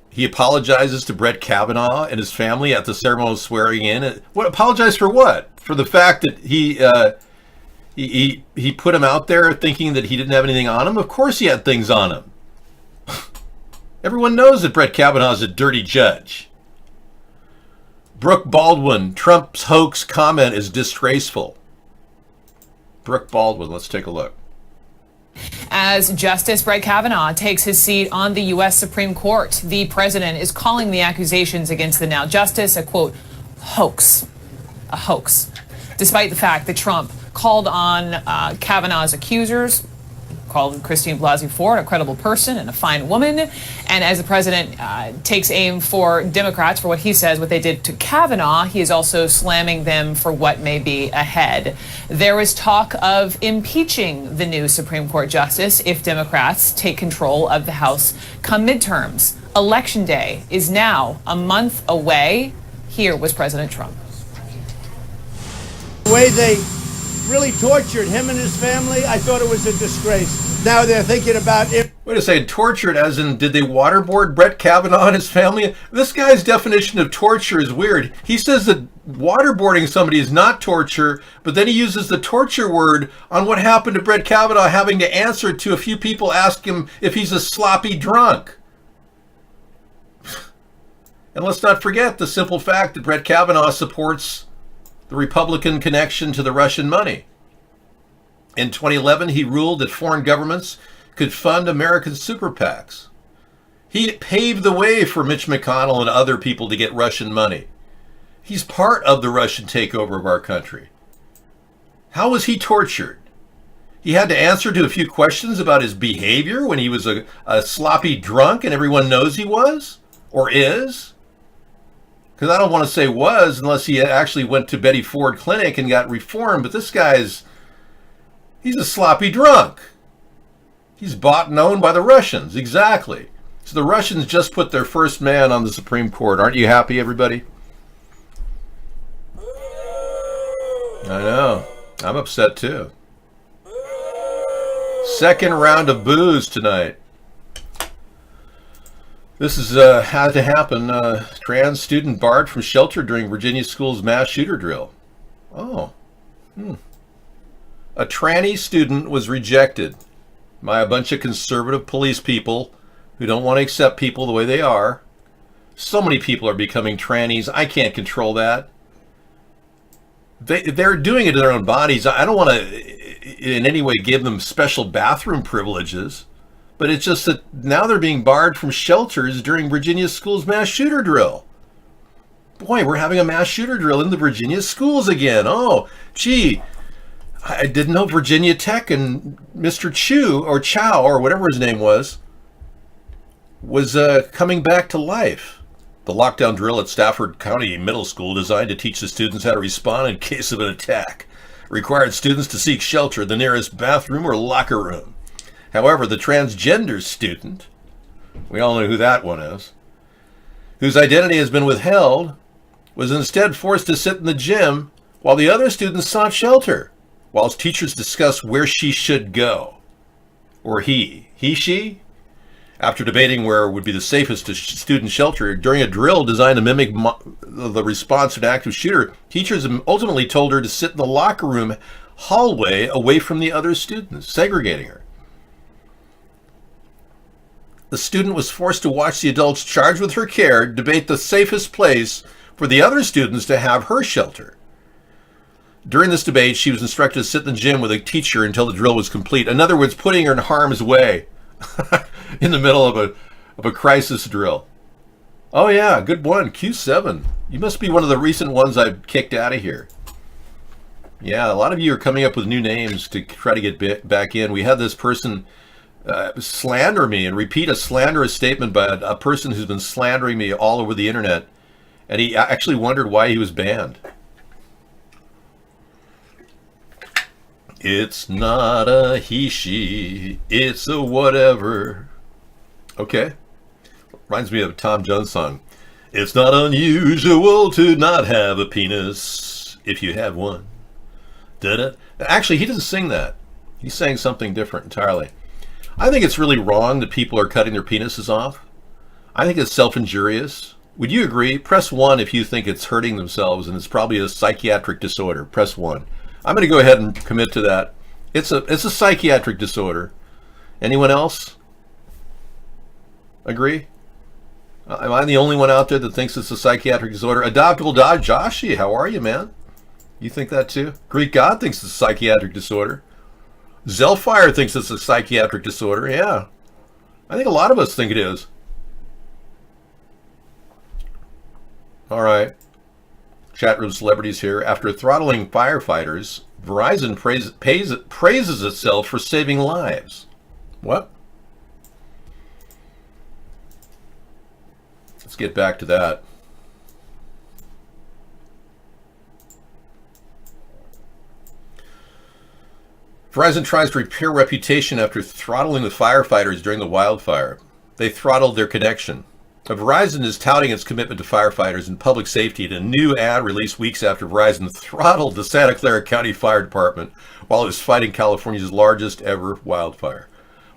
He apologizes to Brett Kavanaugh and his family at the ceremony of swearing in. What, apologize for what? For the fact that he put him out there thinking that he didn't have anything on him? Of course he had things on him. Everyone knows that Brett Kavanaugh is a dirty judge. Brooke Baldwin, Trump's hoax comment is disgraceful. Brooke Baldwin. Let's take a look. As Justice Brett Kavanaugh takes his seat on the U.S. Supreme Court, the president is calling the accusations against the now justice a, quote, hoax. A hoax. Despite the fact that Trump called on Kavanaugh's accusers, called Christine Blasey Ford a credible person and a fine woman. And as the president takes aim for Democrats for what he says, what they did to Kavanaugh, he is also slamming them for what may be ahead. There was talk of impeaching the new Supreme Court justice if Democrats take control of the House come midterms. Election Day is now a month away. Here was President Trump. The way they really tortured him and his family, I thought it was a disgrace. Now they're thinking about it. Wait a second, tortured as in, did they waterboard Brett Kavanaugh and his family? This guy's definition of torture is weird. He says that waterboarding somebody is not torture, but then he uses the torture word on what happened to Brett Kavanaugh having to answer to a few people ask him if he's a sloppy drunk. And let's not forget the simple fact that Brett Kavanaugh supports the Republican connection to the Russian money. In 2011, he ruled that foreign governments could fund American super PACs. He paved the way for Mitch McConnell and other people to get Russian money. He's part of the Russian takeover of our country. How was he tortured? He had to answer to a few questions about his behavior when he was a sloppy drunk, and everyone knows he was or is. Because I don't want to say was unless he actually went to Betty Ford Clinic and got reformed. But this guy's, he's a sloppy drunk. He's bought and owned by the Russians. Exactly. So the Russians just put their first man on the Supreme Court. Aren't you happy, everybody? I know. I'm upset too. Second round of boos tonight. This is had to happen. Trans student barred from shelter during Virginia school's mass shooter drill. Oh. A tranny student was rejected by a bunch of conservative police people who don't want to accept people the way they are. So many people are becoming trannies. I can't control that. They're doing it to their own bodies. I don't want to in any way give them special bathroom privileges. But it's just that now they're being barred from shelters during Virginia school's mass shooter drill. Boy, we're having a mass shooter drill in the Virginia schools again. Oh, gee, I didn't know Virginia Tech and Mr. Chow, or whatever his name was coming back to life. The lockdown drill at Stafford County Middle School, designed to teach the students how to respond in case of an attack, required students to seek shelter in the nearest bathroom or locker room. However, the transgender student, we all know who that one is, whose identity has been withheld, was instead forced to sit in the gym while the other students sought shelter, whilst teachers discussed where she should go. Or she? After debating where would be the safest student shelter during a drill designed to mimic the response to an active shooter, teachers ultimately told her to sit in the locker room hallway away from the other students, segregating her. The student was forced to watch the adults charged with her care debate the safest place for the other students to have her shelter. During this debate, she was instructed to sit in the gym with a teacher until the drill was complete. In other words, putting her in harm's way in the middle of a crisis drill. Oh yeah, good one, Q7. You must be one of the recent ones I've kicked out of here. Yeah, a lot of you are coming up with new names to try to get back in. We had this person slander me and repeat a slanderous statement by a person who's been slandering me all over the internet, and he actually wondered why he was banned. It's not a he, she, it's a whatever. Okay. Reminds me of a Tom Jones song. It's not unusual to not have a penis if you have one. Da-da. Actually, he doesn't sing that. He's saying something different entirely. I think it's really wrong that people are cutting their penises off. I think it's self-injurious. Would you agree? Press 1 if you think it's hurting themselves and it's probably a psychiatric disorder. Press 1. I'm going to go ahead and commit to that. It's a psychiatric disorder. Anyone else agree? Am I the only one out there that thinks it's a psychiatric disorder? Adoptable Joshi, how are you, man? You think that too? Greek God thinks it's a psychiatric disorder. Zellfire thinks it's a psychiatric disorder. Yeah. I think a lot of us think it is. All right. Chat room celebrities here. After throttling firefighters, Verizon praises itself for saving lives. What? Let's get back to that. Verizon tries to repair reputation after throttling the firefighters during the wildfire. They throttled their connection. Verizon is touting its commitment to firefighters and public safety in a new ad released weeks after Verizon throttled the Santa Clara County Fire Department while it was fighting California's largest ever wildfire.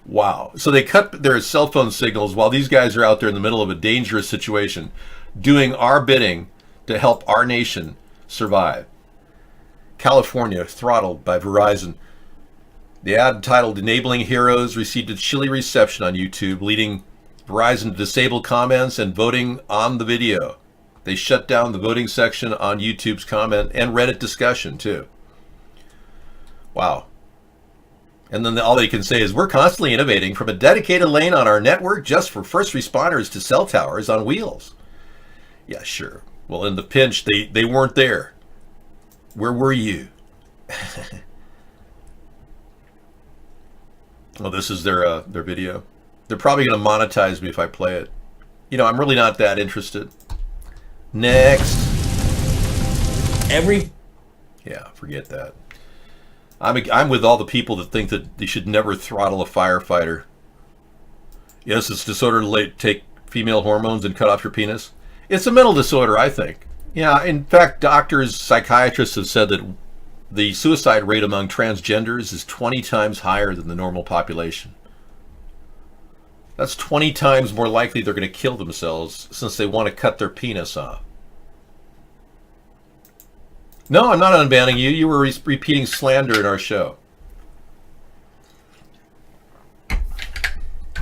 Wow. So they cut their cell phone signals while these guys are out there in the middle of a dangerous situation, doing our bidding to help our nation survive. California throttled by Verizon. The ad titled Enabling Heroes received a chilly reception on YouTube, leading Verizon to disable comments and voting on the video. They shut down the voting section on YouTube's comment and Reddit discussion too. Wow. And then all they can say is, we're constantly innovating from a dedicated lane on our network just for first responders to cell towers on wheels. Yeah, sure. Well, in the pinch, they weren't there. Where were you? Oh, this is their video. They're probably going to monetize me if I play it. You know, I'm really not that interested. Next. Yeah, forget that. I'm with all the people that think that they should never throttle a firefighter. Yes, it's disorder to take female hormones and cut off your penis. It's a mental disorder, I think. Yeah, in fact, doctors, psychiatrists have said that the suicide rate among transgenders is 20 times higher than the normal population. That's 20 times more likely they're going to kill themselves since they want to cut their penis off. No, I'm not unbanning you. You were repeating slander in our show.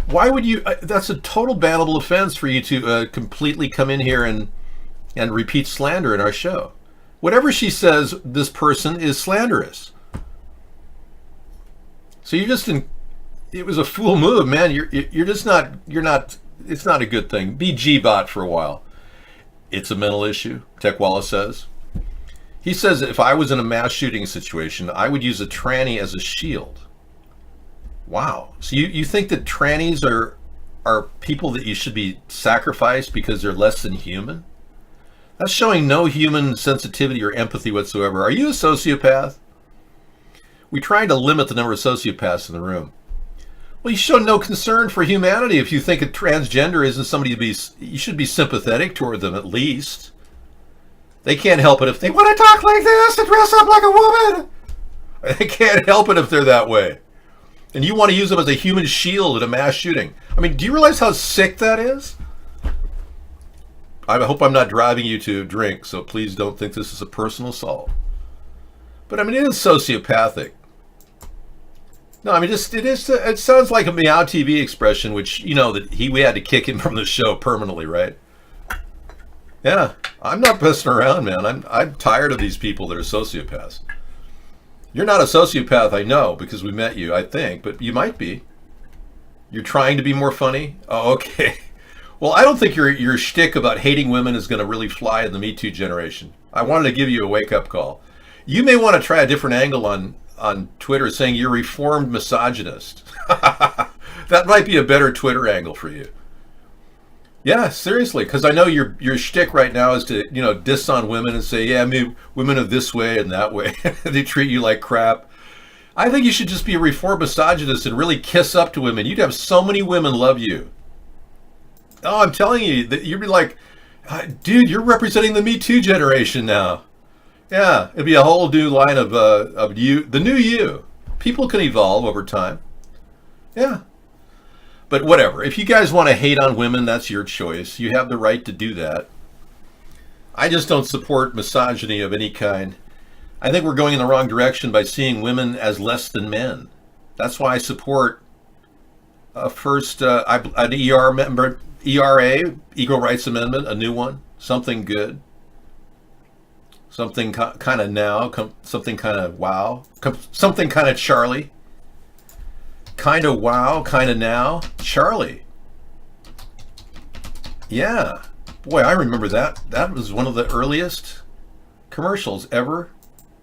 Why would you... that's a total bannable offense for you to completely come in here and repeat slander in our show. Whatever she says, this person is slanderous. So you're just in... It was a fool move, man. You're just not... You're not... It's not a good thing. Be G-bot for a while. It's a mental issue, Tech Wallace says. He says if I was in a mass shooting situation, I would use a tranny as a shield. Wow. So you think that trannies are people that you should be sacrificed because they're less than human? That's showing no human sensitivity or empathy whatsoever. Are you a sociopath? We tried to limit the number of sociopaths in the room. Well, you show no concern for humanity if you think a transgender isn't somebody you should be sympathetic toward them at least. They can't help it if they want to talk like this and dress up like a woman. They can't help it if they're that way. And you want to use them as a human shield in a mass shooting. I mean, do you realize how sick that is? I hope I'm not driving you to drink, so please don't think this is a personal assault. But I mean, it is sociopathic. No, I mean, it sounds like a Meow TV expression, which, you know, that we had to kick him from the show permanently, right? Yeah, I'm not messing around, man. I'm tired of these people that are sociopaths. You're not a sociopath, I know, because we met you, I think, but you might be. You're trying to be more funny? Oh, okay. Well, I don't think your shtick about hating women is going to really fly in the Me Too generation. I wanted to give you a wake-up call. You may want to try a different angle on Twitter, saying you're reformed misogynist. That might be a better Twitter angle for you. Yeah, seriously, because I know your shtick right now is to, you know, diss on women and say, yeah, I mean, women are this way and that way. They treat you like crap. I think you should just be a reformed misogynist and really kiss up to women. You'd have so many women love you. Oh, I'm telling you, that you'd be like, dude, you're representing the Me Too generation now. Yeah, it'd be a whole new line of you, the new you. People can evolve over time. Yeah. But whatever. If you guys want to hate on women, that's your choice. You have the right to do that. I just don't support misogyny of any kind. I think we're going in the wrong direction by seeing women as less than men. That's why I support an ERA, Equal Rights Amendment, a new one, something good. Something kind of now, something kind of wow, something kind of Charlie. Kind of wow, kind of now, Charlie. Yeah, boy, I remember that. That was one of the earliest commercials ever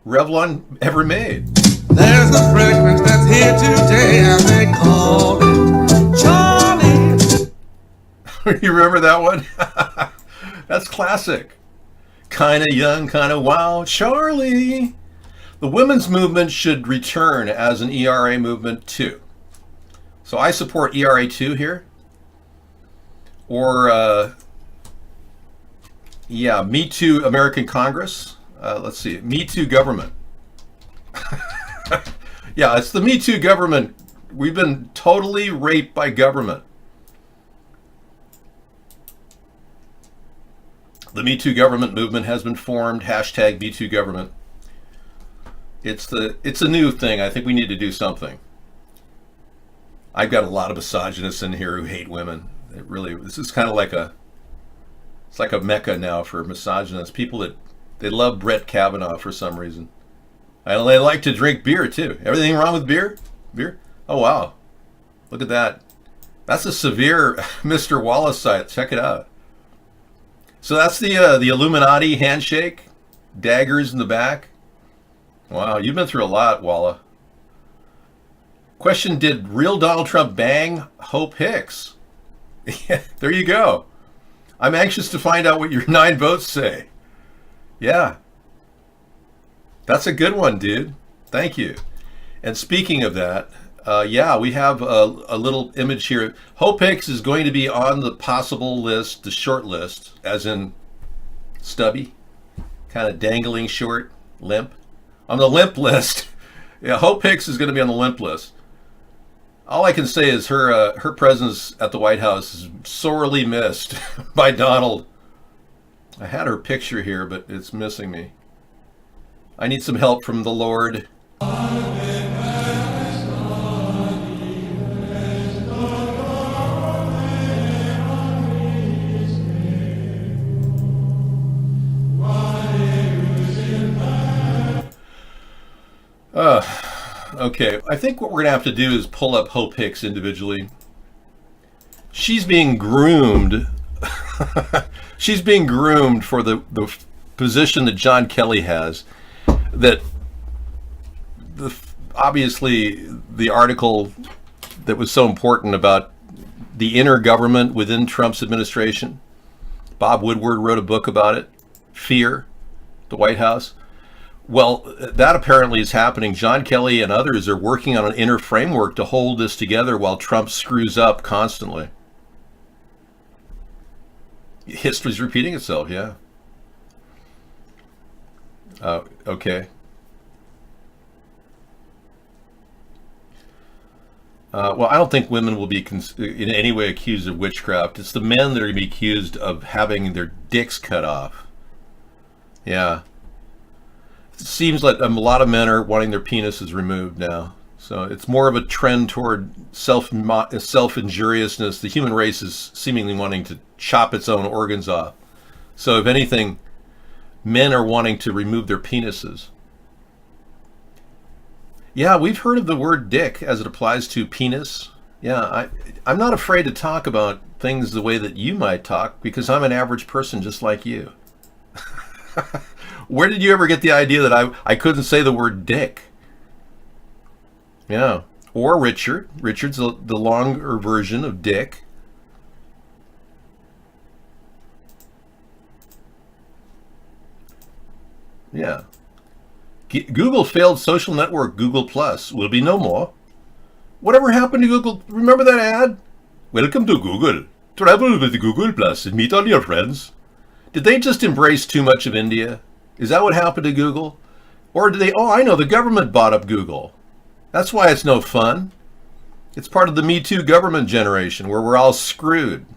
Revlon ever made. There's a fragrance that's here today and they call it Charlie. You remember that one? That's classic. Kind of young, kind of wild, Charlie. The women's movement should return as an ERA movement too. So I support ERA 2 here. Or, yeah, Me Too American Congress. Let's see, Me Too government. Yeah, it's the Me Too government. We've been totally raped by government. The Me Too government movement has been formed. Hashtag Me Too government. It's a new thing. I think we need to do something. I've got a lot of misogynists in here who hate women. This is kind of like it's like a mecca now for misogynists. People that they love Brett Kavanaugh for some reason. And they like to drink beer too. Everything wrong with beer? Beer? Oh wow. Look at that. That's a severe Mr. Wallace site. Check it out. So that's the Illuminati handshake. Daggers in the back. Wow, you've been through a lot, Walla. Question, did real Donald Trump bang Hope Hicks? Yeah, there you go. I'm anxious to find out what your 9 votes say. Yeah. That's a good one, dude. Thank you. And speaking of that, yeah, we have a little image here. Hope Hicks is going to be on the possible list, the short list, as in stubby, kind of dangling short, limp. On the limp list. Yeah, Hope Hicks is going to be on the limp list. All I can say is her presence at the White House is sorely missed by Donald. I had her picture here, but it's missing me. I need some help from the Lord. Okay, I think what we're going to have to do is pull up Hope Hicks individually. She's being groomed. She's being groomed for the position that John Kelly has. That obviously the article that was so important about the inner government within Trump's administration. Bob Woodward wrote a book about it. Fear, the White House. Well, that apparently is happening. John Kelly and others are working on an inner framework to hold this together while Trump screws up constantly. History's repeating itself, yeah. Okay. Well, I don't think women will be in any way accused of witchcraft. It's the men that are going to be accused of having their dicks cut off. Yeah. It seems like a lot of men are wanting their penises removed now. So it's more of a trend toward self-injuriousness. The human race is seemingly wanting to chop its own organs off. So if anything, men are wanting to remove their penises. Yeah, we've heard of the word dick as it applies to penis. Yeah, I'm not afraid to talk about things the way that you might talk because I'm an average person just like you. Where did you ever get the idea that I couldn't say the word dick? Yeah. Or Richard. Richard's the longer version of dick. Yeah. Google failed social network Google Plus will be no more. Whatever happened to Google? Remember that ad? Welcome to Google. Travel with Google Plus and meet all your friends. Did they just embrace too much of India? Is that what happened to Google? Or did they, oh, I know, the government bought up Google. That's why it's no fun. It's part of the Me Too government generation where we're all screwed.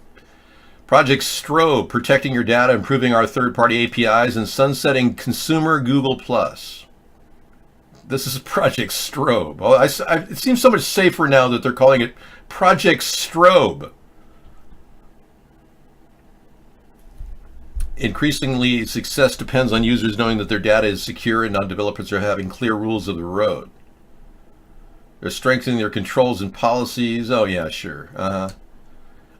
Project Strobe, protecting your data, improving our third-party APIs, and sunsetting consumer Google+. This is Project Strobe. Oh, it seems so much safer now that they're calling it Project Strobe. increasingly, success depends on users knowing that their data is secure and non-developers are having clear rules of the road. They're strengthening their controls and policies. Oh, yeah, sure.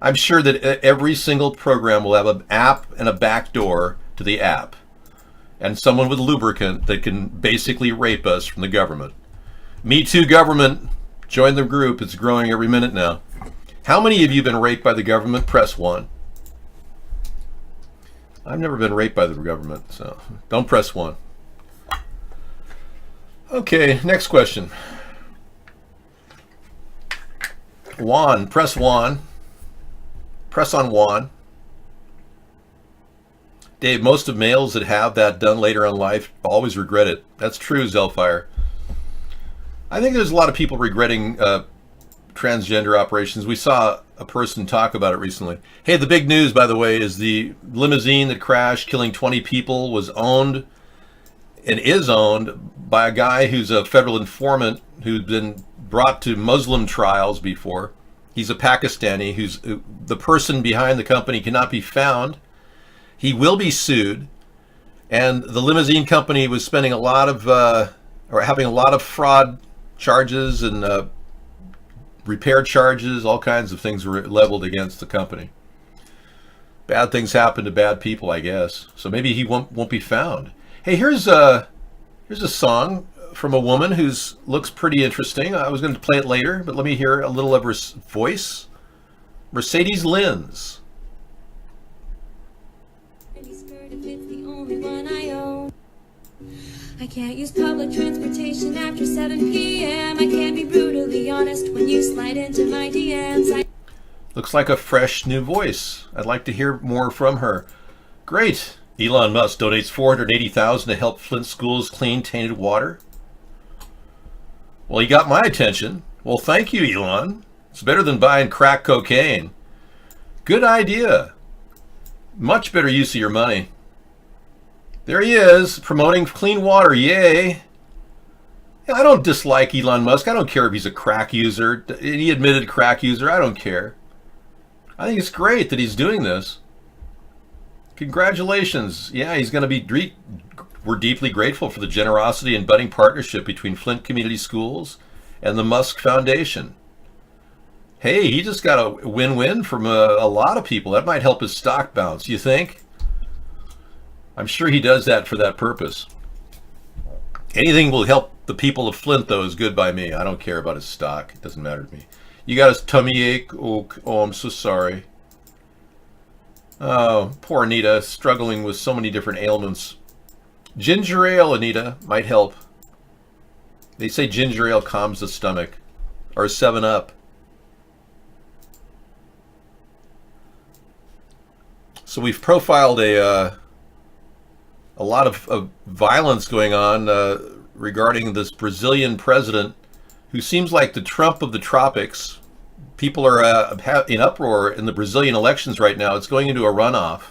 I'm sure that every single program will have an app and a backdoor to the app, and someone with lubricant that can basically rape us from the government. Me Too government, join the group. It's growing every minute now. How many of you have been raped by the government? Press 1. I've never been raped by the government, so don't press 1. Okay, next question. Juan, press 1. Press on Juan. Dave, most of males that have that done later in life always regret it. That's true, Zelfire. I think there's a lot of people regretting transgender operations. We saw a person talk about it recently. Hey, the big news, by the way, is the limousine that crashed, killing 20 people, was owned and is owned by a guy who's a federal informant who's been brought to Muslim trials before. He's a Pakistani who's the person behind the company cannot be found. He will be sued, and the limousine company was spending a lot of or having a lot of fraud charges and repair charges. All kinds of things were leveled against the company. Bad things happen to bad people, I guess. So maybe he won't be found. Hey, here's a song from a woman who looks pretty interesting. I was going to play it later, but let me hear a little of her voice. Mercedes Linz. I can't use public transportation after 7 p.m. I can't be brutally honest when you slide into my DMs. Looks like a fresh new voice. I'd like to hear more from her. Great. Elon Musk donates $480,000 to help Flint schools clean tainted water. Well, he got my attention. Well, thank you, Elon. It's better than buying crack cocaine. Good idea. Much better use of your money. There he is, promoting clean water. Yay. I don't dislike Elon Musk. I don't care if he's a crack user. He admitted crack user. I don't care. I think it's great that he's doing this. Congratulations. Yeah, he's going to be... We're deeply grateful for the generosity and budding partnership between Flint Community Schools and the Musk Foundation. Hey, he just got a win-win from a lot of people. That might help his stock bounce, you think? I'm sure he does that for that purpose. Anything will help the people of Flint, though, is good by me. I don't care about his stock. It doesn't matter to me. You got a tummy ache? Oh, I'm so sorry. Oh, poor Anita, struggling with so many different ailments. Ginger ale, Anita, might help. They say ginger ale calms the stomach. Or 7-Up. So we've profiled a lot of violence going on regarding this Brazilian president who seems like the Trump of the tropics. People are in uproar in the Brazilian elections right now. It's going into a runoff.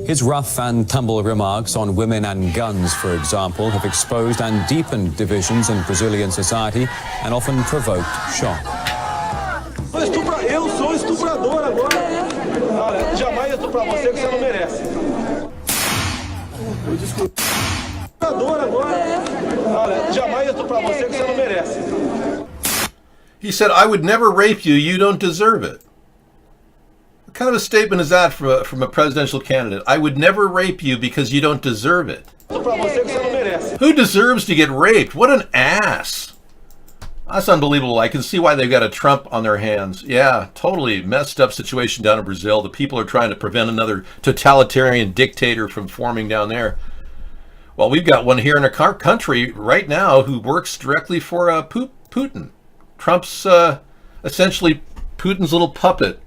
His rough and tumble remarks on women and guns, for example, have exposed and deepened divisions in Brazilian society and often provoked shock. Eu sou estuprador agora. Olha, jamais estuprar você que você não merece. Eu desculpe. Estuprador agora. Olha, jamais estuprar você que você não merece. He said, I would never rape you. You don't deserve it. What kind of a statement is that from a presidential candidate? I would never rape you because you don't deserve it. Who deserves to get raped? What an ass. That's unbelievable. I can see why they've got a Trump on their hands. Yeah, totally messed up situation down in Brazil. The people are trying to prevent another totalitarian dictator from forming down there. Well, we've got one here in our country right now who works directly for Putin. Trump's essentially Putin's little puppet.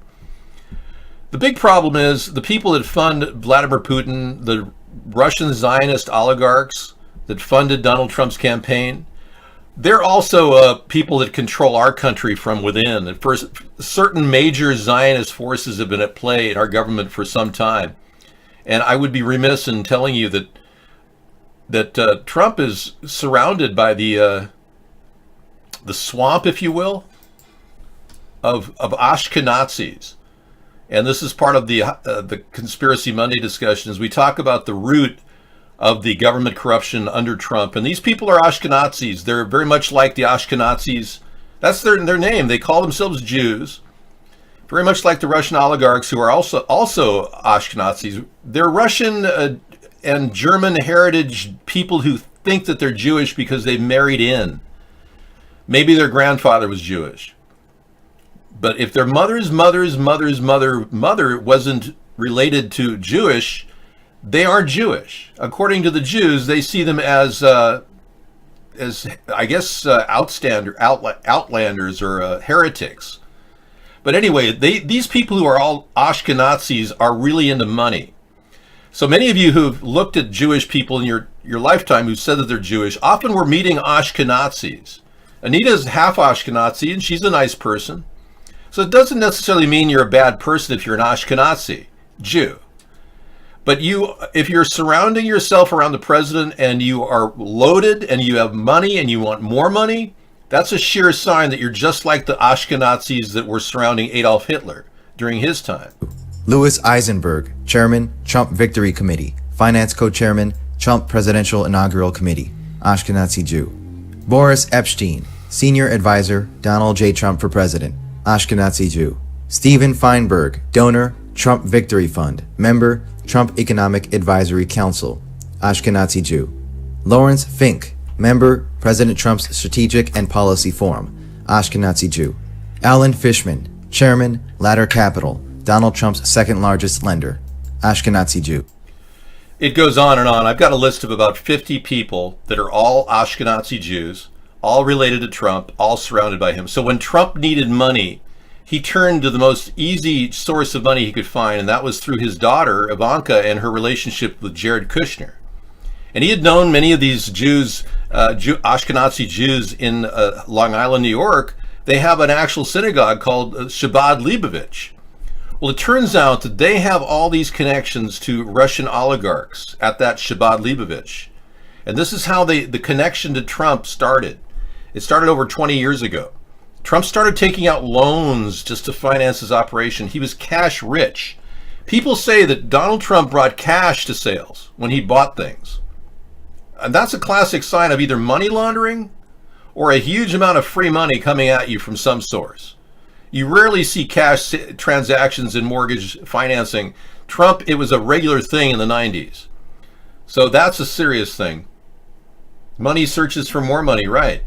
The big problem is the people that fund Vladimir Putin, the Russian Zionist oligarchs that funded Donald Trump's campaign, they're also people that control our country from within. At first, certain major Zionist forces have been at play in our government for some time. And I would be remiss in telling you that Trump is surrounded by the swamp, if you will, of Ashkenazis. And this is part of the Conspiracy Monday discussions. We talk about the root of the government corruption under Trump. And these people are Ashkenazis. They're very much like the Ashkenazis. That's their name. They call themselves Jews. Very much like the Russian oligarchs who are also Ashkenazis. They're Russian and German heritage people who think that they're Jewish because they married in. Maybe their grandfather was Jewish. But if their mother's mother wasn't related to Jewish, they are Jewish. According to the Jews, they see them as I guess, outlanders or heretics. But anyway, these people who are all Ashkenazis are really into money. So many of you who've looked at Jewish people in your lifetime who said that they're Jewish, often we're meeting Ashkenazis. Anita's half Ashkenazi, and she's a nice person. So it doesn't necessarily mean you're a bad person if you're an Ashkenazi Jew. But if you're surrounding yourself around the president and you are loaded and you have money and you want more money, that's a sure sign that you're just like the Ashkenazis that were surrounding Adolf Hitler during his time. Louis Eisenberg, Chairman, Trump Victory Committee. Finance Co-Chairman, Trump Presidential Inaugural Committee. Ashkenazi Jew. Boris Epstein, Senior Advisor, Donald J. Trump for President. Ashkenazi Jew. Stephen Feinberg, Donor, Trump Victory Fund. Member, Trump Economic Advisory Council. Ashkenazi Jew. Lawrence Fink, Member, President Trump's Strategic and Policy Forum. Ashkenazi Jew. Alan Fishman, Chairman, Ladder Capital, Donald Trump's second largest lender. Ashkenazi Jew. It goes on and on. I've got a list of about 50 people that are all Ashkenazi Jews, all related to Trump, all surrounded by him. So when Trump needed money, he turned to the most easy source of money he could find, and that was through his daughter, Ivanka, and her relationship with Jared Kushner. And he had known many of these Jews, Ashkenazi Jews in Long Island, New York. They have an actual synagogue called Chabad Leibovich. Well, it turns out that they have all these connections to Russian oligarchs at that Chabad Leibovich. And this is how the connection to Trump started. It started over 20 years ago. Trump started taking out loans just to finance his operation. He was cash rich. People say that Donald Trump brought cash to sales when he bought things. And that's a classic sign of either money laundering or a huge amount of free money coming at you from some source. You rarely see cash transactions in mortgage financing. Trump, it was a regular thing in the 90s. So that's a serious thing. Money searches for more money, right?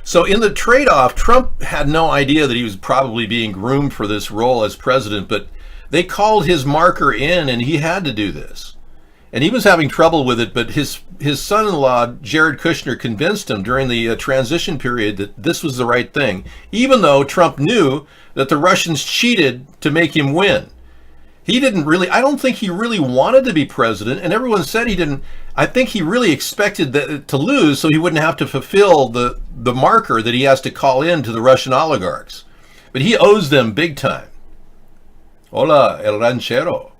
So in the trade-off, Trump had no idea that he was probably being groomed for this role as president, but they called his marker in and he had to do this. And he was having trouble with it, but his son-in-law, Jared Kushner, convinced him during the transition period that this was the right thing, even though Trump knew that the Russians cheated to make him win. He didn't really, I don't think he really wanted to be president, and everyone said he didn't. I think he really expected to lose so he wouldn't have to fulfill the marker that he has to call in to the Russian oligarchs. But he owes them big time. Hola, el ranchero.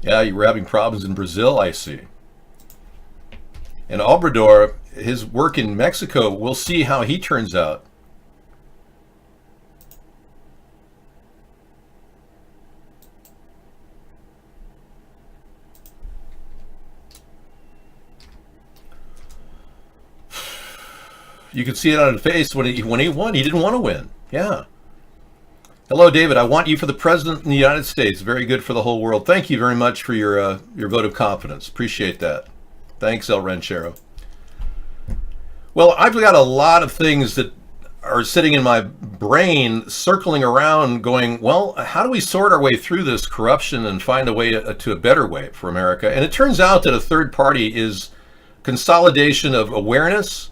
Yeah, you were having problems in Brazil, I see. And Obrador, his work in Mexico, we'll see how he turns out. You could see it on his face when he won. He didn't want to win. Yeah. Hello, David. I want you for the president in the United States. Very good for the whole world. Thank you very much for your vote of confidence. Appreciate that. Thanks, El Ranchero. Well, I've got a lot of things that are sitting in my brain, circling around, going, well, how do we sort our way through this corruption and find a way to a better way for America? And it turns out that a third party is consolidation of awareness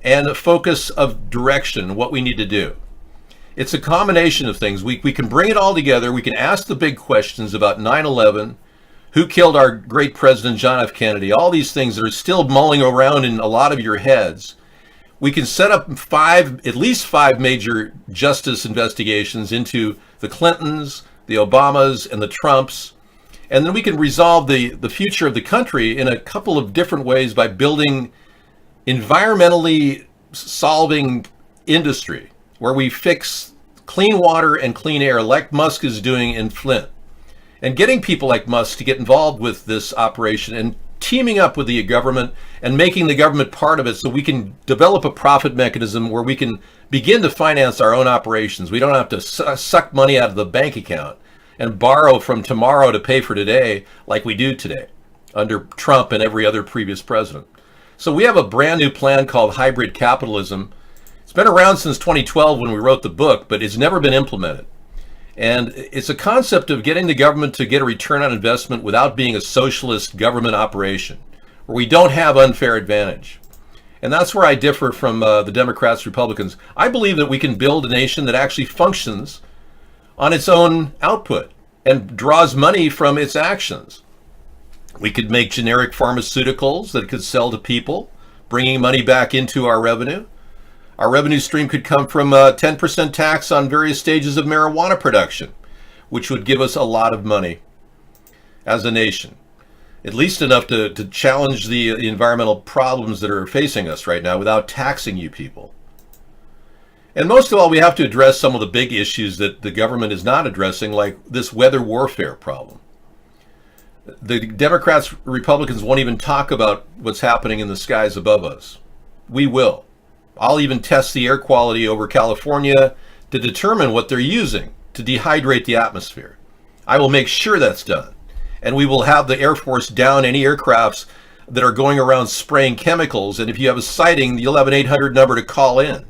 and a focus of direction, what we need to do. It's a combination of things. We can bring it all together. We can ask the big questions about 9/11, who killed our great president, John F. Kennedy, all these things that are still mulling around in a lot of your heads. We can set up at least five major justice investigations into the Clintons, the Obamas, and the Trumps. And then we can resolve the future of the country in a couple of different ways by building environmentally solving industry, where we fix clean water and clean air like Musk is doing in Flint. And getting people like Musk to get involved with this operation and teaming up with the government and making the government part of it so we can develop a profit mechanism where we can begin to finance our own operations. We don't have to suck money out of the bank account and borrow from tomorrow to pay for today like we do today under Trump and every other previous president. So we have a brand new plan called hybrid capitalism. It's been around since 2012 when we wrote the book, but it's never been implemented. And it's a concept of getting the government to get a return on investment without being a socialist government operation, where we don't have unfair advantage. And that's where I differ from the Democrats, Republicans. I believe that we can build a nation that actually functions on its own output and draws money from its actions. We could make generic pharmaceuticals that could sell to people, bringing money back into our revenue. Our revenue stream could come from a 10% tax on various stages of marijuana production, which would give us a lot of money as a nation, at least enough to challenge the environmental problems that are facing us right now without taxing you people. And most of all, we have to address some of the big issues that the government is not addressing, like this weather warfare problem. The Democrats, Republicans won't even talk about what's happening in the skies above us. We will. I'll even test the air quality over California to determine what they're using to dehydrate the atmosphere. I will make sure that's done. And we will have the Air Force down any aircrafts that are going around spraying chemicals. And if you have a sighting, you'll have an 800 number to call in.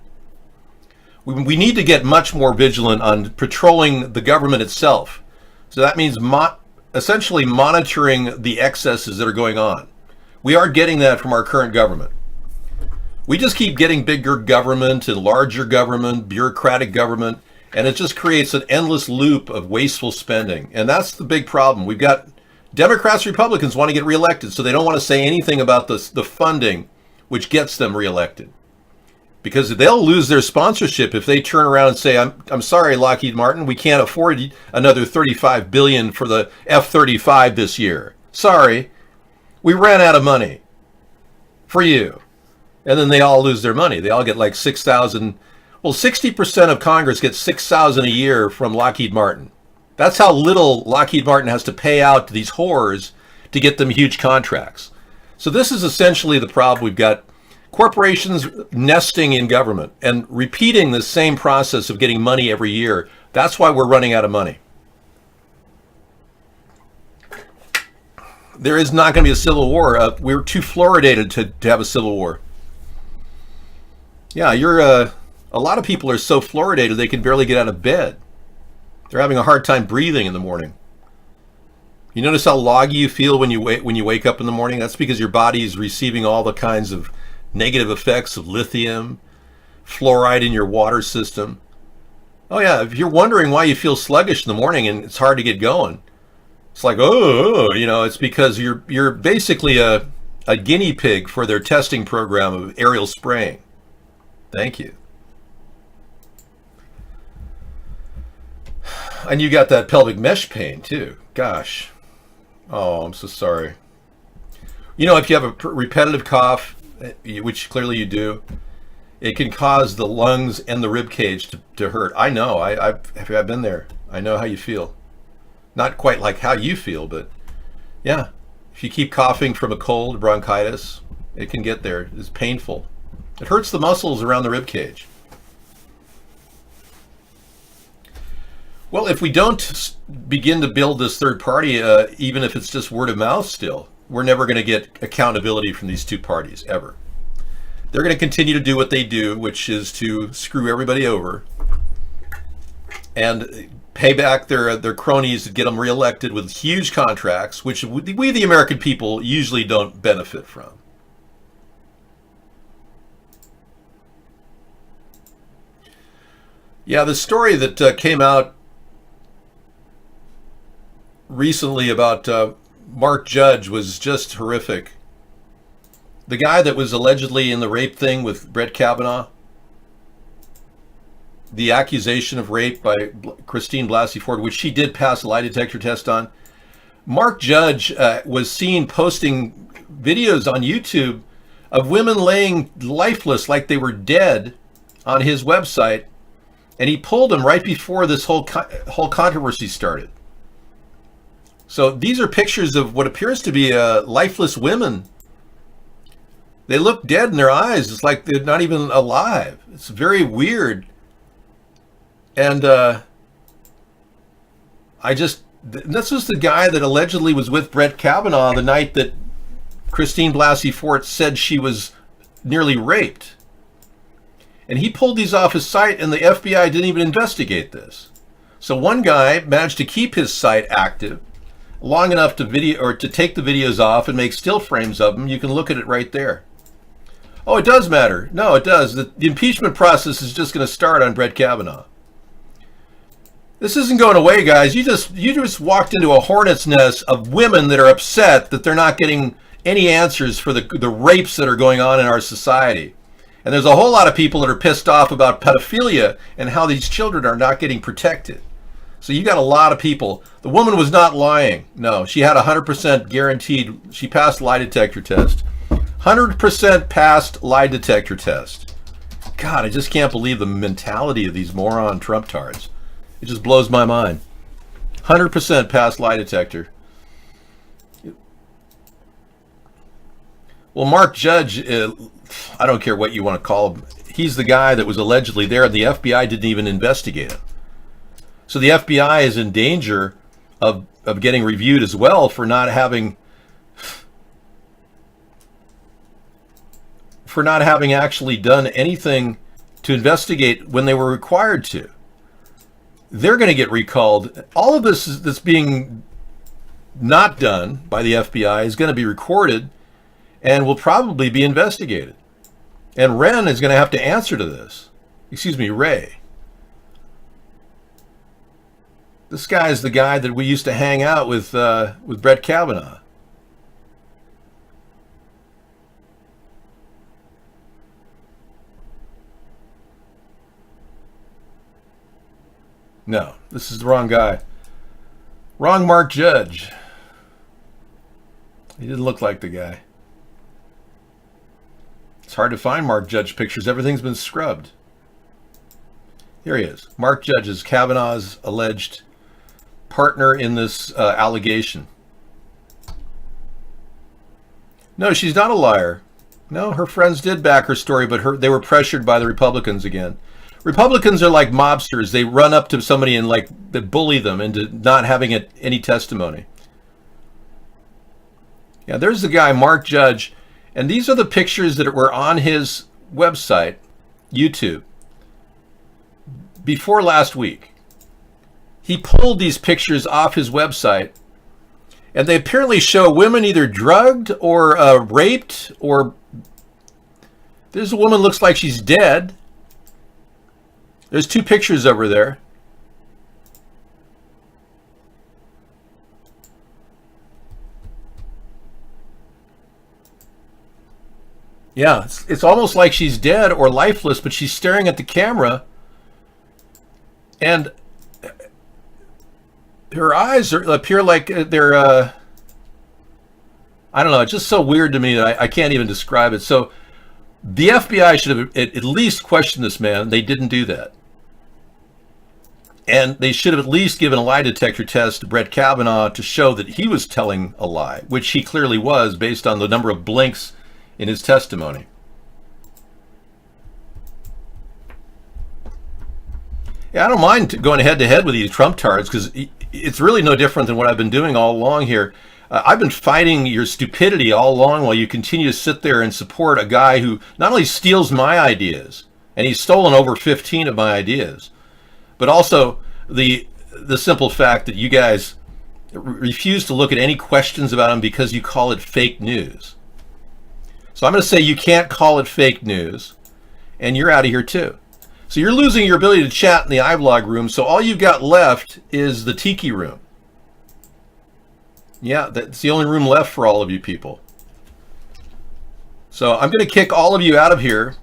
We need to get much more vigilant on patrolling the government itself. So that means essentially monitoring the excesses that are going on. We are getting that from our current government. We just keep getting bigger government and larger government, bureaucratic government, and it just creates an endless loop of wasteful spending. And that's the big problem. We've got Democrats, Republicans want to get reelected, so they don't want to say anything about the funding which gets them reelected. Because they'll lose their sponsorship if they turn around and say, I'm sorry, Lockheed Martin, we can't afford another $35 billion for the F-35 this year. Sorry, we ran out of money for you. And then they all lose their money. They all get like 6,000. Well, 60% of Congress gets 6,000 a year from Lockheed Martin. That's how little Lockheed Martin has to pay out to these whores to get them huge contracts. So this is essentially the problem. We've got corporations nesting in government and repeating the same process of getting money every year. That's why we're running out of money. There is not going to be a civil war. We're too fluoridated to have a civil war. Yeah, a lot of people are so fluoridated they can barely get out of bed. They're having a hard time breathing in the morning. You notice how loggy you feel when you wake up in the morning? That's because your body is receiving all the kinds of negative effects of lithium, fluoride in your water system. Oh yeah, if you're wondering why you feel sluggish in the morning and it's hard to get going, it's like, it's because you're basically a guinea pig for their testing program of aerial spraying. Thank you. And you got that pelvic mesh pain too. Gosh. Oh, I'm so sorry. You know, if you have a repetitive cough, which clearly you do, it can cause the lungs and the rib cage to hurt. I know. I've been there. I know how you feel. Not quite like how you feel, but yeah. If you keep coughing from a cold, bronchitis, it can get there. It's painful. It hurts the muscles around the rib cage. Well, if we don't begin to build this third party, even if it's just word of mouth still, we're never going to get accountability from these two parties, ever. They're going to continue to do what they do, which is to screw everybody over and pay back their cronies to get them reelected with huge contracts, which we, the American people, usually don't benefit from. Yeah, the story that came out recently about Mark Judge was just horrific. The guy that was allegedly in the rape thing with Brett Kavanaugh, the accusation of rape by Christine Blasey Ford, which she did pass a lie detector test on. Mark Judge was seen posting videos on YouTube of women laying lifeless like they were dead on his website. And he pulled him right before this whole controversy started. So these are pictures of what appears to be lifeless women. They look dead in their eyes. It's like they're not even alive. It's very weird. And this was the guy that allegedly was with Brett Kavanaugh the night that Christine Blasey Ford said she was nearly raped. And he pulled these off his site, and the FBI didn't even investigate this. So one guy managed to keep his site active long enough to take the videos off and make still frames of them. You can look at it right there. Oh, it does matter. No, it does. The impeachment process is just going to start on Brett Kavanaugh. This isn't going away, guys. You just walked into a hornet's nest of women that are upset that they're not getting any answers for the rapes that are going on in our society. And there's a whole lot of people that are pissed off about pedophilia and how these children are not getting protected. So you got a lot of people. The woman was not lying. No, she had 100% guaranteed. She passed lie detector test. 100% passed lie detector test. God, I just can't believe the mentality of these moron Trump-tards. It just blows my mind. 100% passed lie detector. Well, Mark Judge, I don't care what you want to call him. He's the guy that was allegedly there, and the FBI didn't even investigate him. So the FBI is in danger of getting reviewed as well for not having actually done anything to investigate when they were required to. They're going to get recalled. All of this that's being not done by the FBI is going to be recorded and will probably be investigated. And Wren is going to have to answer to this. Excuse me, Ray. This guy is the guy that we used to hang out with Brett Kavanaugh. No, this is the wrong guy. Wrong Mark Judge. He didn't look like the guy. It's hard to find Mark Judge pictures. Everything's been scrubbed. Here he is. Mark Judge is Kavanaugh's alleged partner in this allegation. No, she's not a liar. No, her friends did back her story, but they were pressured by the Republicans again. Republicans are like mobsters. They run up to somebody and they bully them into not having any testimony. Yeah, there's the guy, Mark Judge. And these are the pictures that were on his website, YouTube, before last week. He pulled these pictures off his website, and they apparently show women either drugged or raped, or there's a woman looks like she's dead. There's two pictures of her there. Yeah, it's almost like she's dead or lifeless, but she's staring at the camera, and her eyes appear like they're, I don't know, it's just so weird to me that I can't even describe it. So the FBI should have at least questioned this man. They didn't do that. And they should have at least given a lie detector test to Brett Kavanaugh to show that he was telling a lie, which he clearly was based on the number of blinks in his testimony. Yeah, I don't mind going head to head with these Trump-tards because it's really no different than what I've been doing all along here. I've been fighting your stupidity all along while you continue to sit there and support a guy who not only steals my ideas, and he's stolen over 15 of my ideas, but also the simple fact that you guys refuse to look at any questions about him because you call it fake news. So I'm going to say you can't call it fake news, and you're out of here too. So you're losing your ability to chat in the iVlog room, so all you've got left is the Tiki room. Yeah, that's the only room left for all of you people. So I'm going to kick all of you out of here,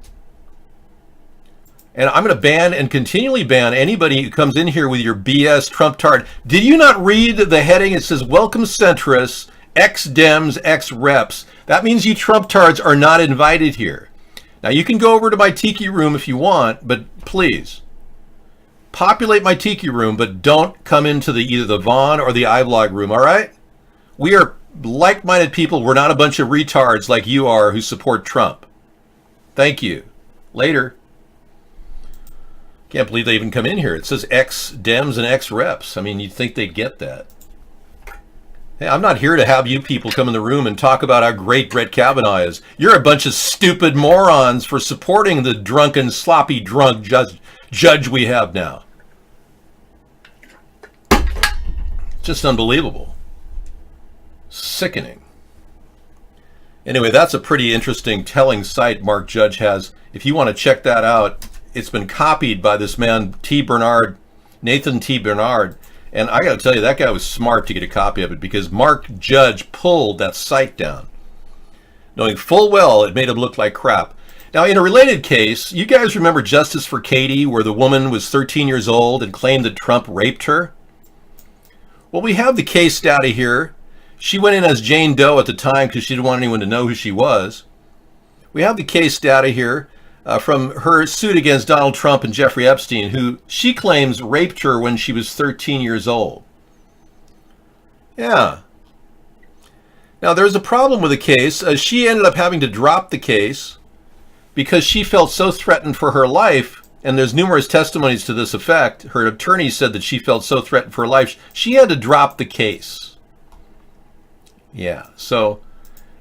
and I'm going to ban and continually ban anybody who comes in here with your BS Trump-tard. Did you not read the heading? It says, "Welcome centrists, ex-Dems, ex-reps." That means you Trump-tards are not invited here. Now, you can go over to my Tiki room if you want, but please, populate my Tiki room, but don't come into either the Vaughn or the iVlog room, all right? We are like-minded people. We're not a bunch of retards like you are who support Trump. Thank you. Later. Can't believe they even come in here. It says ex-Dems and ex-Reps. I mean, you'd think they'd get that. Hey, I'm not here to have you people come in the room and talk about how great Brett Kavanaugh is. You're a bunch of stupid morons for supporting the drunken, sloppy, drunk judge we have now. Just unbelievable. Sickening. Anyway, that's a pretty interesting, telling site Mark Judge has. If you want to check that out, it's been copied by this man, Nathan T. Bernard. And I got to tell you, that guy was smart to get a copy of it, because Mark Judge pulled that site down, knowing full well it made him look like crap. Now, in a related case, you guys remember Justice for Katie, where the woman was 13 years old and claimed that Trump raped her? Well, we have the case data here. She went in as Jane Doe at the time because she didn't want anyone to know who she was. We have the case data here from her suit against Donald Trump and Jeffrey Epstein, who she claims raped her when she was 13 years old. Yeah. Now, there's a problem with the case. She ended up having to drop the case because she felt so threatened for her life, and there's numerous testimonies to this effect. Her attorney said that she felt so threatened for her life, she had to drop the case. Yeah, so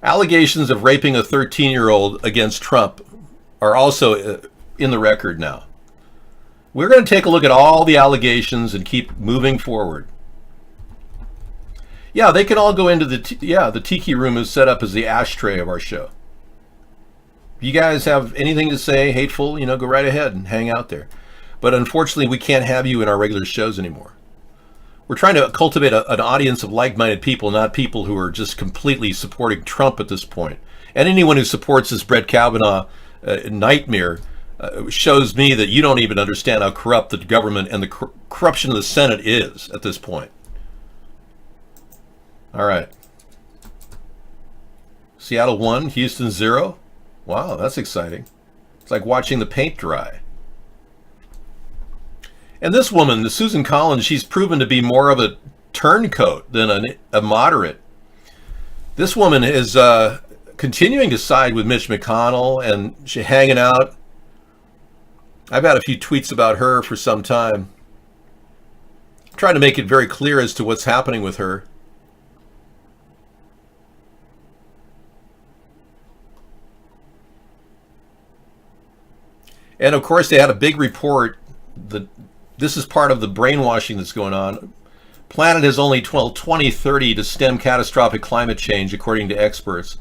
allegations of raping a 13-year-old against Trump are also in the record now. We're going to take a look at all the allegations and keep moving forward. Yeah, they can all go into the Tiki room is set up as the ashtray of our show. If you guys have anything to say hateful, go right ahead and hang out there. But unfortunately, we can't have you in our regular shows anymore. We're trying to cultivate an audience of like-minded people, not people who are just completely supporting Trump at this point. And anyone who supports this Brett Kavanaugh nightmare shows me that you don't even understand how corrupt the government and the corruption of the Senate is at this point. All right. Seattle 1, Houston 0. Wow, that's exciting. It's like watching the paint dry. And this woman, the Susan Collins, she's proven to be more of a turncoat than a moderate. This woman is continuing to side with Mitch McConnell, and she's hanging out. I've had a few tweets about her for some time. I'm trying to make it very clear as to what's happening with her. And of course, they had a big report that this is part of the brainwashing that's going on. Planet has only 2030 to stem catastrophic climate change, according to experts.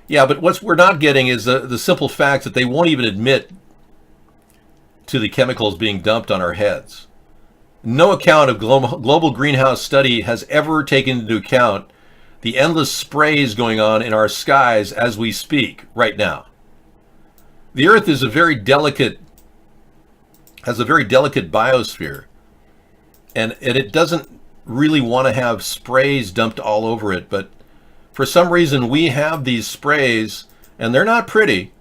Yeah, but what we're not getting is the simple fact that they won't even admit to the chemicals being dumped on our heads. No account of global greenhouse study has ever taken into account the endless sprays going on in our skies as we speak right now. The Earth is has a very delicate biosphere, and it doesn't really want to have sprays dumped all over it, but for some reason we have these sprays, and they're not pretty,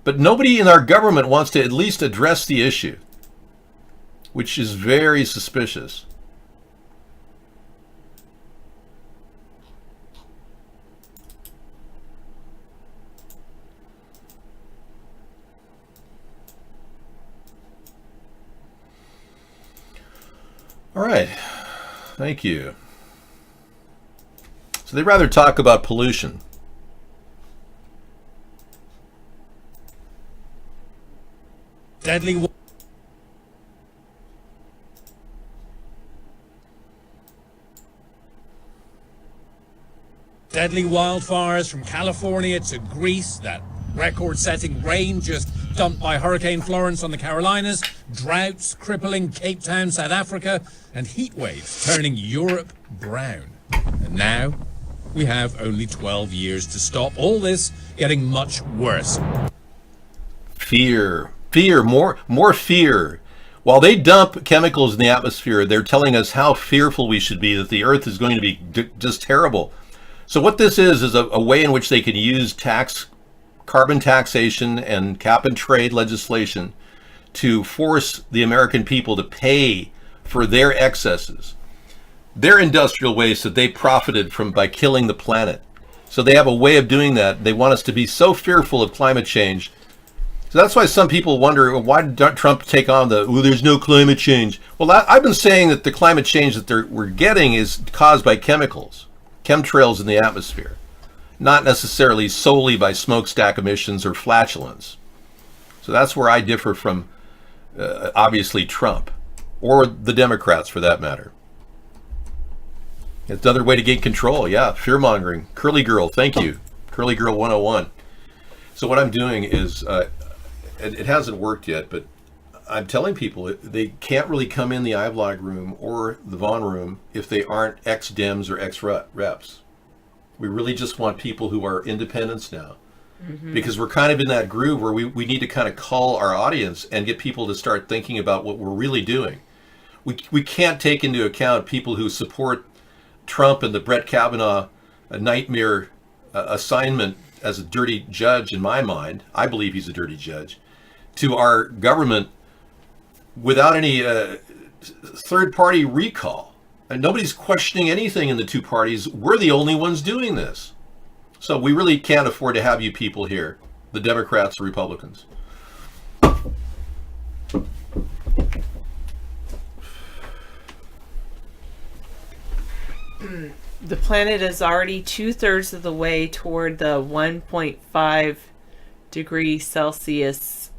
but nobody in our government wants to at least address the issue, which is very suspicious. All right, thank you. So they'd rather talk about pollution. Deadly wildfires from California to Greece, that record-setting rain just dumped by Hurricane Florence on the Carolinas, droughts crippling Cape Town, South Africa, and heat waves turning Europe brown. And now we have only 12 years to stop all this getting much worse. Fear, more fear. While they dump chemicals in the atmosphere, they're telling us how fearful we should be, that the Earth is going to be just terrible. So what this is a way in which they can use carbon taxation and cap and trade legislation to force the American people to pay for their excesses, their industrial waste that they profited from by killing the planet. So they have a way of doing that. They want us to be so fearful of climate change. So that's why some people wonder, why did Trump take on there's no climate change? Well, I've been saying that the climate change that we're getting is caused by chemicals, chemtrails in the atmosphere, not necessarily solely by smokestack emissions or flatulence. So that's where I differ from, obviously, Trump, or the Democrats for that matter. It's another way to gain control. Yeah, fear-mongering. Curly Girl, thank you. Curly Girl 101. So what I'm doing is, it hasn't worked yet, but I'm telling people they can't really come in the iVlog room or the Vaughn room if they aren't ex-Dems or ex-reps. We really just want people who are independents now. Mm-hmm. Because we're kind of in that groove where we need to kind of call our audience and get people to start thinking about what we're really doing. We can't take into account people who support Trump and the Brett Kavanaugh nightmare assignment as a dirty judge in my mind. I believe he's a dirty judge. To our government without any third-party recall. And nobody's questioning anything in the two parties. We're the only ones doing this. So we really can't afford to have you people here, the Democrats, the Republicans. The planet is already 2/3 of the way toward the 1.5 degrees Celsius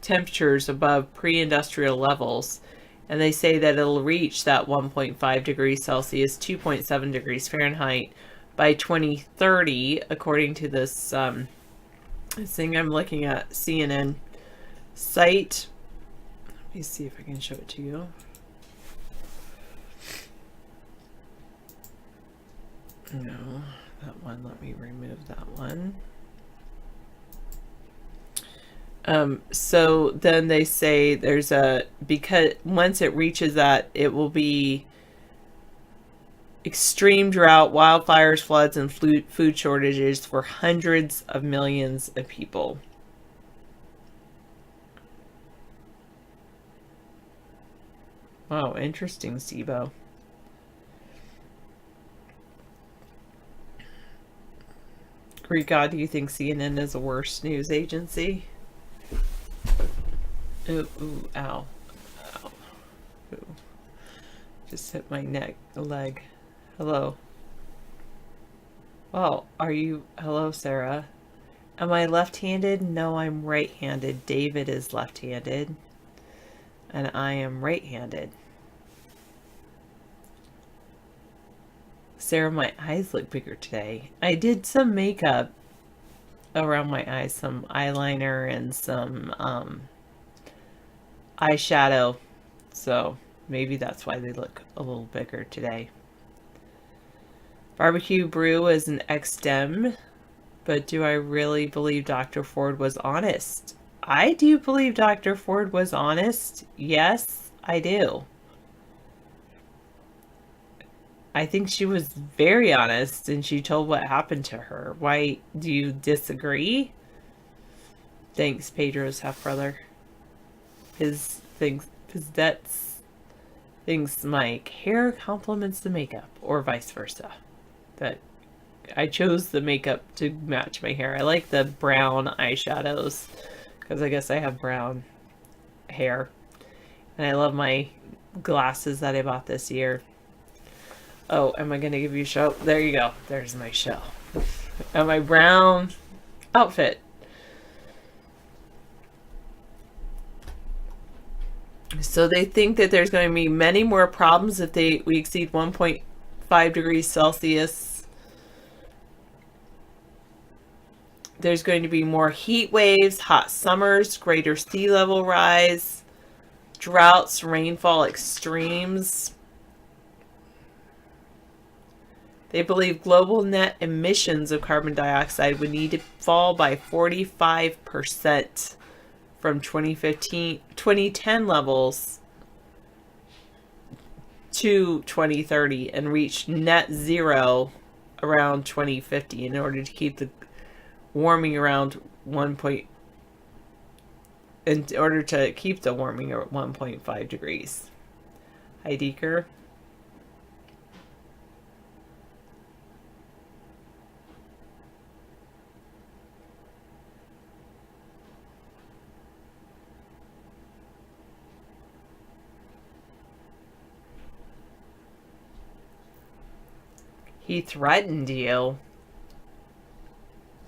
temperatures above pre-industrial levels. And they say that it'll reach that 1.5 degrees Celsius, 2.7 degrees Fahrenheit by 2030, according to this thing I'm looking at, CNN site. Let me see if I can show it to you. No, that one, let me remove that one. So then they say there's because once it reaches that, it will be extreme drought, wildfires, floods, and food shortages for hundreds of millions of people. Wow, interesting, Sibo. Greek God, do you think CNN is a worse news agency? Ooh, ooh, ow. Ow. Ooh. Just hit my leg. Hello. Well, are you... Hello, Sarah. Am I left-handed? No, I'm right-handed. David is left-handed. And I am right-handed. Sarah, my eyes look bigger today. I did some makeup around my eyes, some eyeliner and some eyeshadow, so maybe that's why they look a little bigger today. Barbecue Brew is an ex-Dem, but do I really believe Dr. Ford was honest? I do believe Dr. Ford was honest. Yes, I do. I think she was very honest, and she told what happened to her. Why do you disagree? Thanks, Pedro's half-brother. His debts thinks my hair complements the makeup, or vice versa. But I chose the makeup to match my hair. I like the brown eyeshadows, because I guess I have brown hair. And I love my glasses that I bought this year. Oh, am I going to give you a show? There you go. There's my show. And my brown outfit. So they think that there's going to be many more problems if we exceed 1.5 degrees Celsius. There's going to be more heat waves, hot summers, greater sea level rise, droughts, rainfall extremes. They believe global net emissions of carbon dioxide would need to fall by 45% from 2010 levels to 2030 and reach net zero around 2050 in order to keep the warming around 1.5 in order to keep the warming at 1.5 degrees. Heidecker. He threatened you.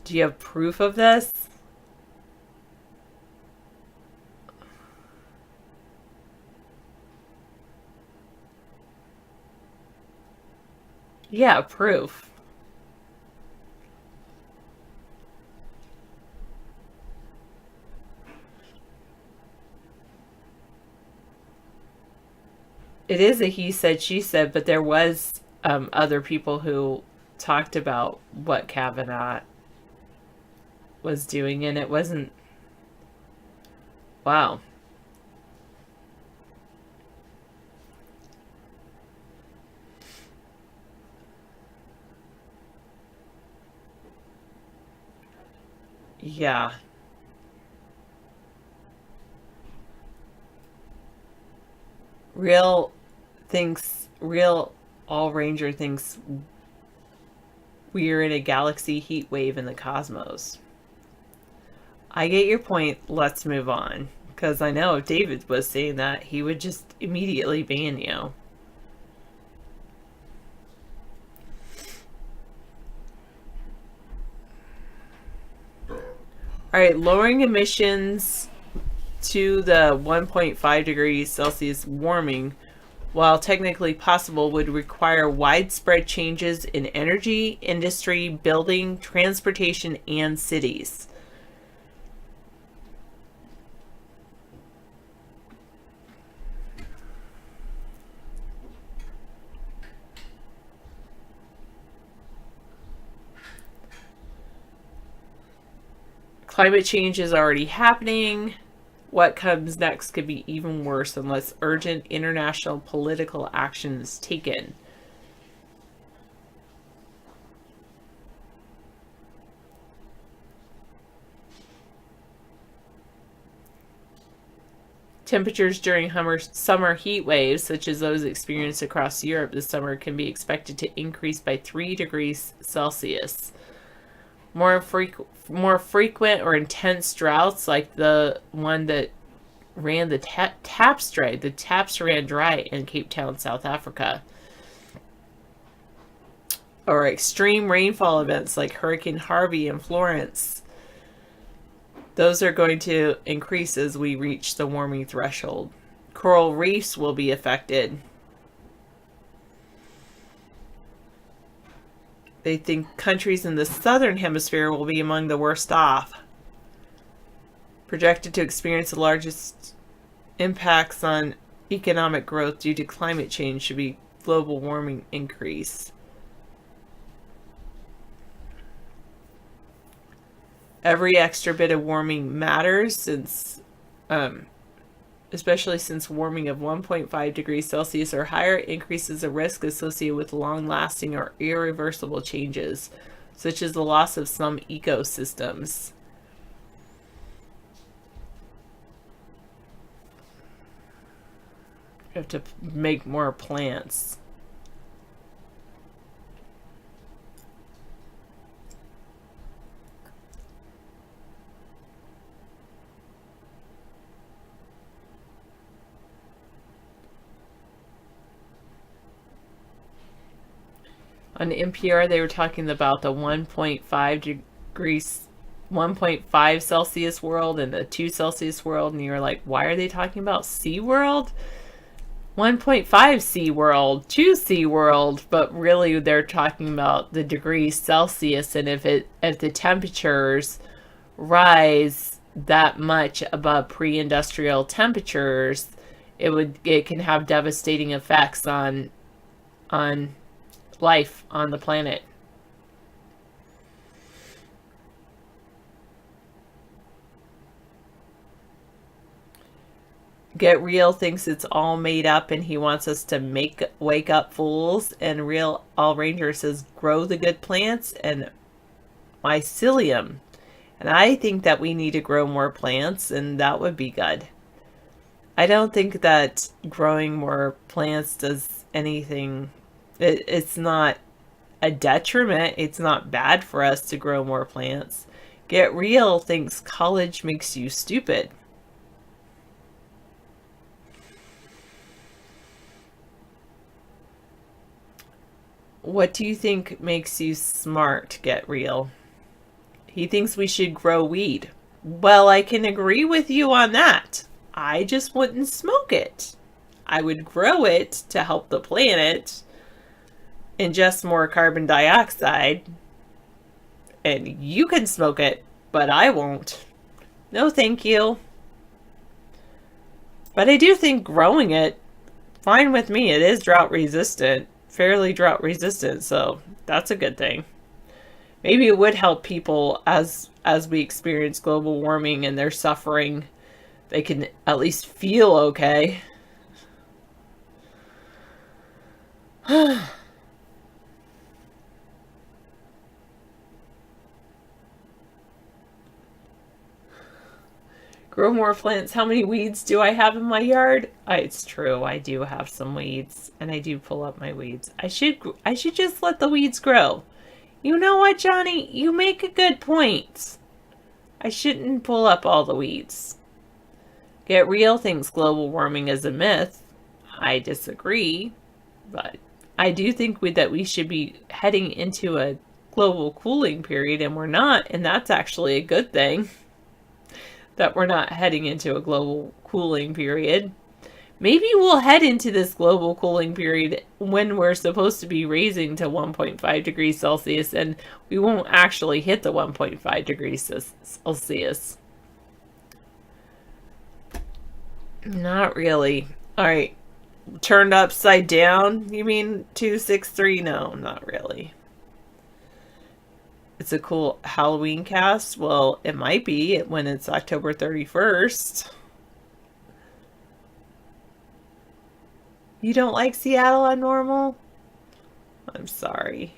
Do you have proof of this? Yeah, proof. It is a he said, she said, but there was other people who talked about what Kavanaugh was doing, and it wasn't. Wow. Yeah. Real All Ranger thinks we're in a galaxy heat wave in the cosmos. I get your point. Let's move on. Because I know if David was saying that, he would just immediately ban you. Alright, lowering emissions to the 1.5 degrees Celsius warming, while technically possible, would require widespread changes in energy, industry, building, transportation, and cities. Climate change is already happening. What comes next could be even worse unless urgent international political action is taken. Temperatures during summer heat waves, such as those experienced across Europe this summer, can be expected to increase by 3 degrees Celsius. More frequent or intense droughts, like the one that ran the taps dry. The taps ran dry in Cape Town, South Africa. Or extreme rainfall events like Hurricane Harvey and Florence. Those are going to increase as we reach the warming threshold. Coral reefs will be affected. They think countries in the southern hemisphere will be among the worst off. Projected to experience the largest impacts on economic growth due to climate change should be global warming increase. Every extra bit of warming matters, since, especially since warming of 1.5 degrees Celsius or higher increases the risk associated with long-lasting or irreversible changes, such as the loss of some ecosystems. You have to make more plants. On NPR, they were talking about the 1.5 Celsius world and the 2 Celsius world, and you were like, why are they talking about Sea World? 1.5 Sea World, 2 Sea World, but really they're talking about the degrees Celsius, and if the temperatures rise that much above pre-industrial temperatures, it can have devastating effects on life on the planet. Get Real thinks it's all made up and he wants us to wake up fools, and All Ranger says grow the good plants and mycelium And I think that we need to grow more plants, and that would be good. I don't think that growing more plants does anything. It's not a detriment. It's not bad for us to grow more plants. Get Real thinks college makes you stupid. What do you think makes you smart, Get Real? He thinks we should grow weed. Well, I can agree with you on that. I just wouldn't smoke it. I would grow it to help the planet, ingest more carbon dioxide, and you can smoke it, but I won't. No, thank you. But I do think growing it, fine with me. It is drought resistant, fairly drought resistant, so that's a good thing. Maybe it would help people as we experience global warming and they're suffering. They can at least feel okay. Grow more plants. How many weeds do I have in my yard? It's true. I do have some weeds, and I do pull up my weeds. I should just let the weeds grow. You know what, Johnny? You make a good point. I shouldn't pull up all the weeds. Get Real thinks global warming is a myth. I disagree, but I do think that we should be heading into a global cooling period, and we're not, and that's actually a good thing. That we're not heading into a global cooling period. Maybe we'll head into this global cooling period when we're supposed to be raising to 1.5 degrees Celsius, and we won't actually hit the 1.5 degrees Celsius. Not really. All right. Turned upside down? You mean 263? No, not really. It's a cool Halloween cast. Well, it might be when it's October 31st. You don't like Seattle on normal? I'm sorry.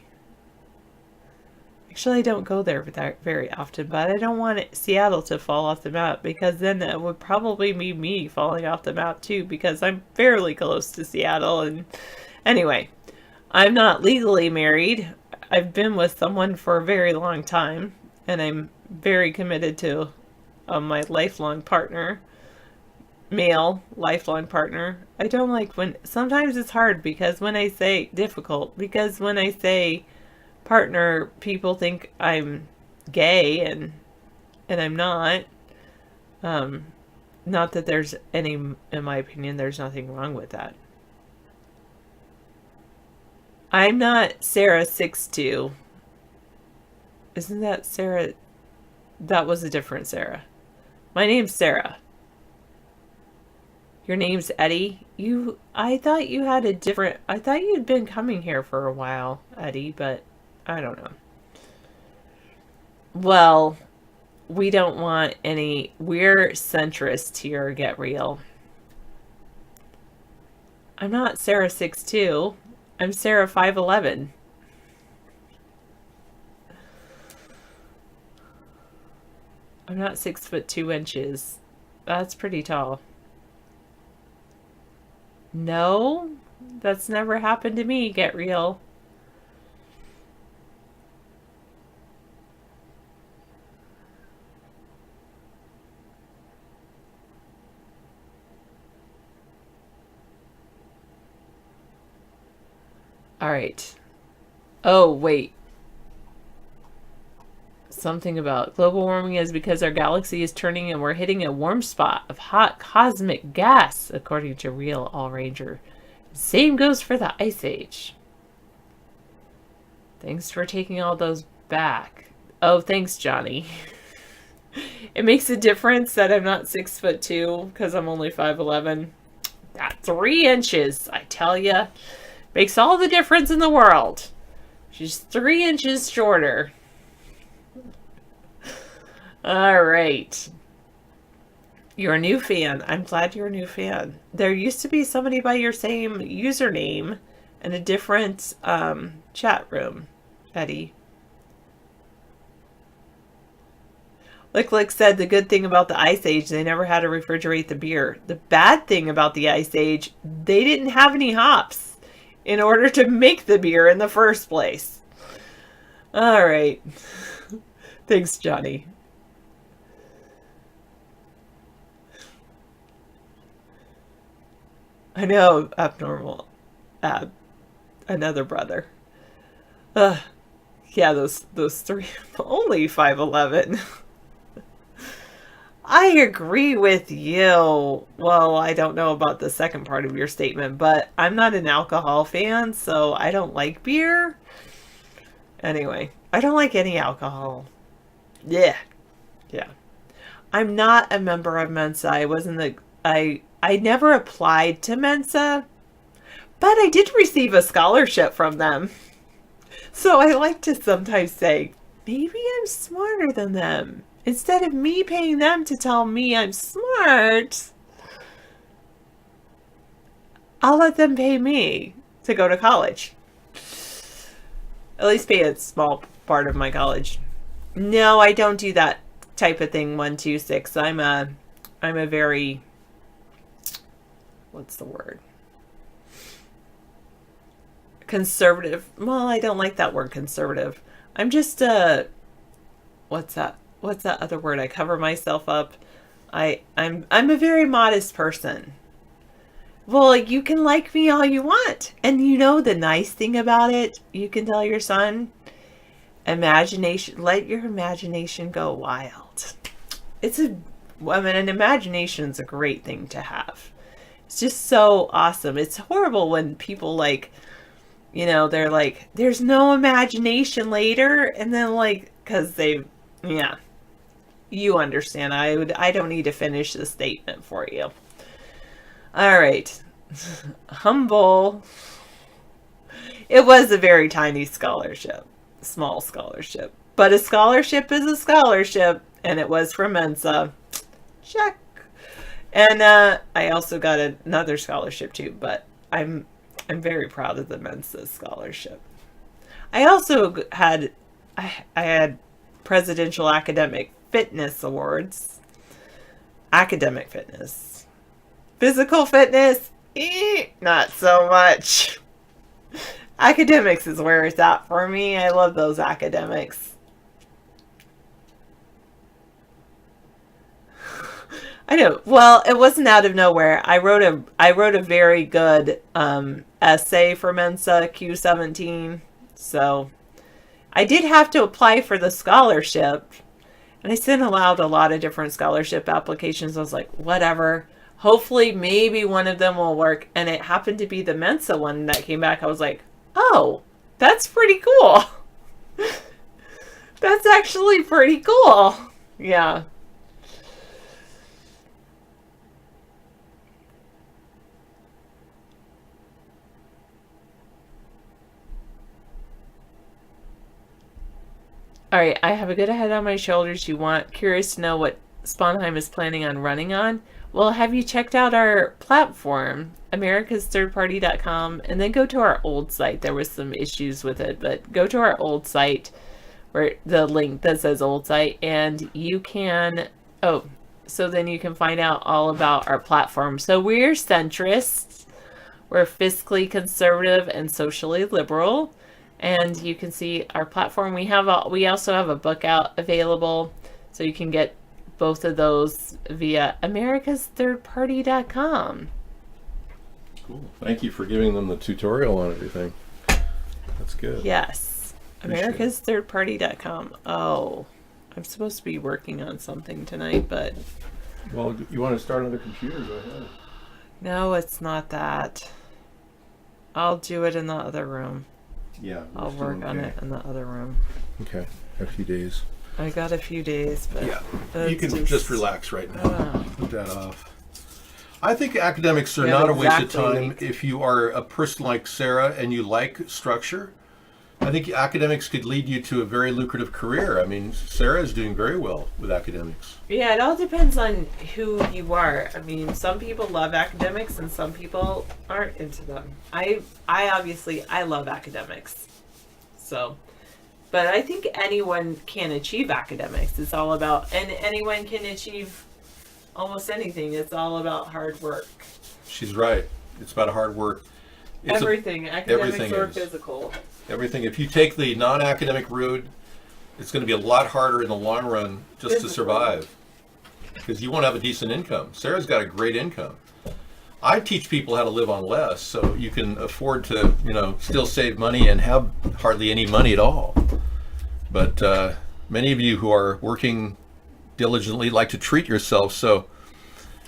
Actually, I don't go there very often, but I don't want Seattle to fall off the map, because then it would probably be me falling off the map too, because I'm fairly close to Seattle. And anyway, I'm not legally married. I've been with someone for a very long time, and I'm very committed to my lifelong partner, male lifelong partner. I don't like when, sometimes it's hard because when I say because when I say partner, people think I'm gay, and I'm not. Not that there's any, in my opinion, there's nothing wrong with that. I'm not Sarah 62. Isn't that Sarah? That was a different Sarah. My name's Sarah. Your name's Eddie? I thought you had a different, I thought you'd been coming here for a while, Eddie, but I don't know. Well, we don't want any, we're centrist here, Get Real. I'm not Sarah 62. I'm Sarah 5'11". I'm not 6 foot 2 inches. That's pretty tall. No, that's never happened to me, Get Real. All right. Oh, wait. Something about global warming is because our galaxy is turning and we're hitting a warm spot of hot cosmic gas, according to Real All Ranger. Same goes for the Ice Age. Thanks for taking all those back. Oh, thanks, Johnny. It makes a difference that I'm not 6 foot 2 because I'm only 5'11". That 3 inches, I tell ya. Makes all the difference in the world. She's 3 inches shorter. All right. You're a new fan. I'm glad you're a new fan. There used to be somebody by your same username in a different chat room, Eddie. Like said, the good thing about the Ice Age, they never had to refrigerate the beer. The bad thing about the Ice Age, they didn't have any hops in order to make the beer in the first place. All right. Thanks, Johnny. I know, abnormal. Another brother. Yeah, those three, only 5'11". I agree with you. Well, I don't know about the second part of your statement, but I'm not an alcohol fan, so I don't like beer. Anyway, I don't like any alcohol. Yeah. I'm not a member of Mensa. I never applied to Mensa, but I did receive a scholarship from them. So I like to sometimes say, maybe I'm smarter than them. Instead of me paying them to tell me I'm smart, I'll let them pay me to go to college. At least pay a small part of my college. No, I don't do that type of thing, 126. I'm a very, what's the word? Conservative. Well, I don't like that word, conservative. I'm just what's that other word? I cover myself up. I'm a very modest person. Well, you can like me all you want. And you know the nice thing about it, you can tell your son, let your imagination go wild. An imagination's a great thing to have. It's just so awesome. It's horrible when people they're like, there's no imagination later, and then because you understand. I don't need to finish the statement for you. All right. Humble. It was a very tiny scholarship, small scholarship, but a scholarship is a scholarship, and it was from Mensa. Check. And I also got another scholarship too, but I'm very proud of the Mensa scholarship. I also had Presidential Academic Fitness Awards. Academic fitness. Physical fitness, not so much. Academics is where it's at for me. I love those academics. I know. Well, it wasn't out of nowhere. I wrote a very good essay for Mensa Q17. So I did have to apply for the scholarship, and I sent out a lot of different scholarship applications. I was like, whatever. Hopefully, maybe one of them will work. And it happened to be the Mensa one that came back. I was like, oh, that's pretty cool. That's actually pretty cool. Yeah. All right, I have a good head on my shoulders. Curious to know what Sponheim is planning on running on? Well, have you checked out our platform, americasthirdparty.com, and then go to our old site. There was some issues with it, but go to our old site, where the link that says old site, and you can, so then you can find out all about our platform. So we're centrists, we're fiscally conservative and socially liberal. And you can see our platform. We also have a book out available, so you can get both of those via americasthirdparty.com. Cool. Thank you for giving them the tutorial on everything. That's good. Yes. americasthirdparty.com. Oh, I'm supposed to be working on something tonight, but... Well, you want to start on the computer? Go ahead. No, it's not that. I'll do it in the other room. Yeah. I'll work on it in the other room. Okay. A few days. I got a few days, but... Yeah. You can just relax right now. Put that off. I think academics are not a waste of time if you are a person like Sarah and you like structure. I think academics could lead you to a very lucrative career. I mean, Sarah is doing very well with academics. Yeah, it all depends on who you are. I mean, some people love academics and some people aren't into them. I obviously love academics. So But I think anyone can achieve academics. It's all about, and anyone can achieve almost anything. It's all about hard work. She's right. It's about hard work. Everything, academics everything or is. physical. Everything. If you take the non-academic route, it's going to be a lot harder in the long run just to survive, because you won't have a decent income. Sarah's got a great income. I teach people how to live on less, so you can afford to, still save money and have hardly any money at all. But many of you who are working diligently like to treat yourself, so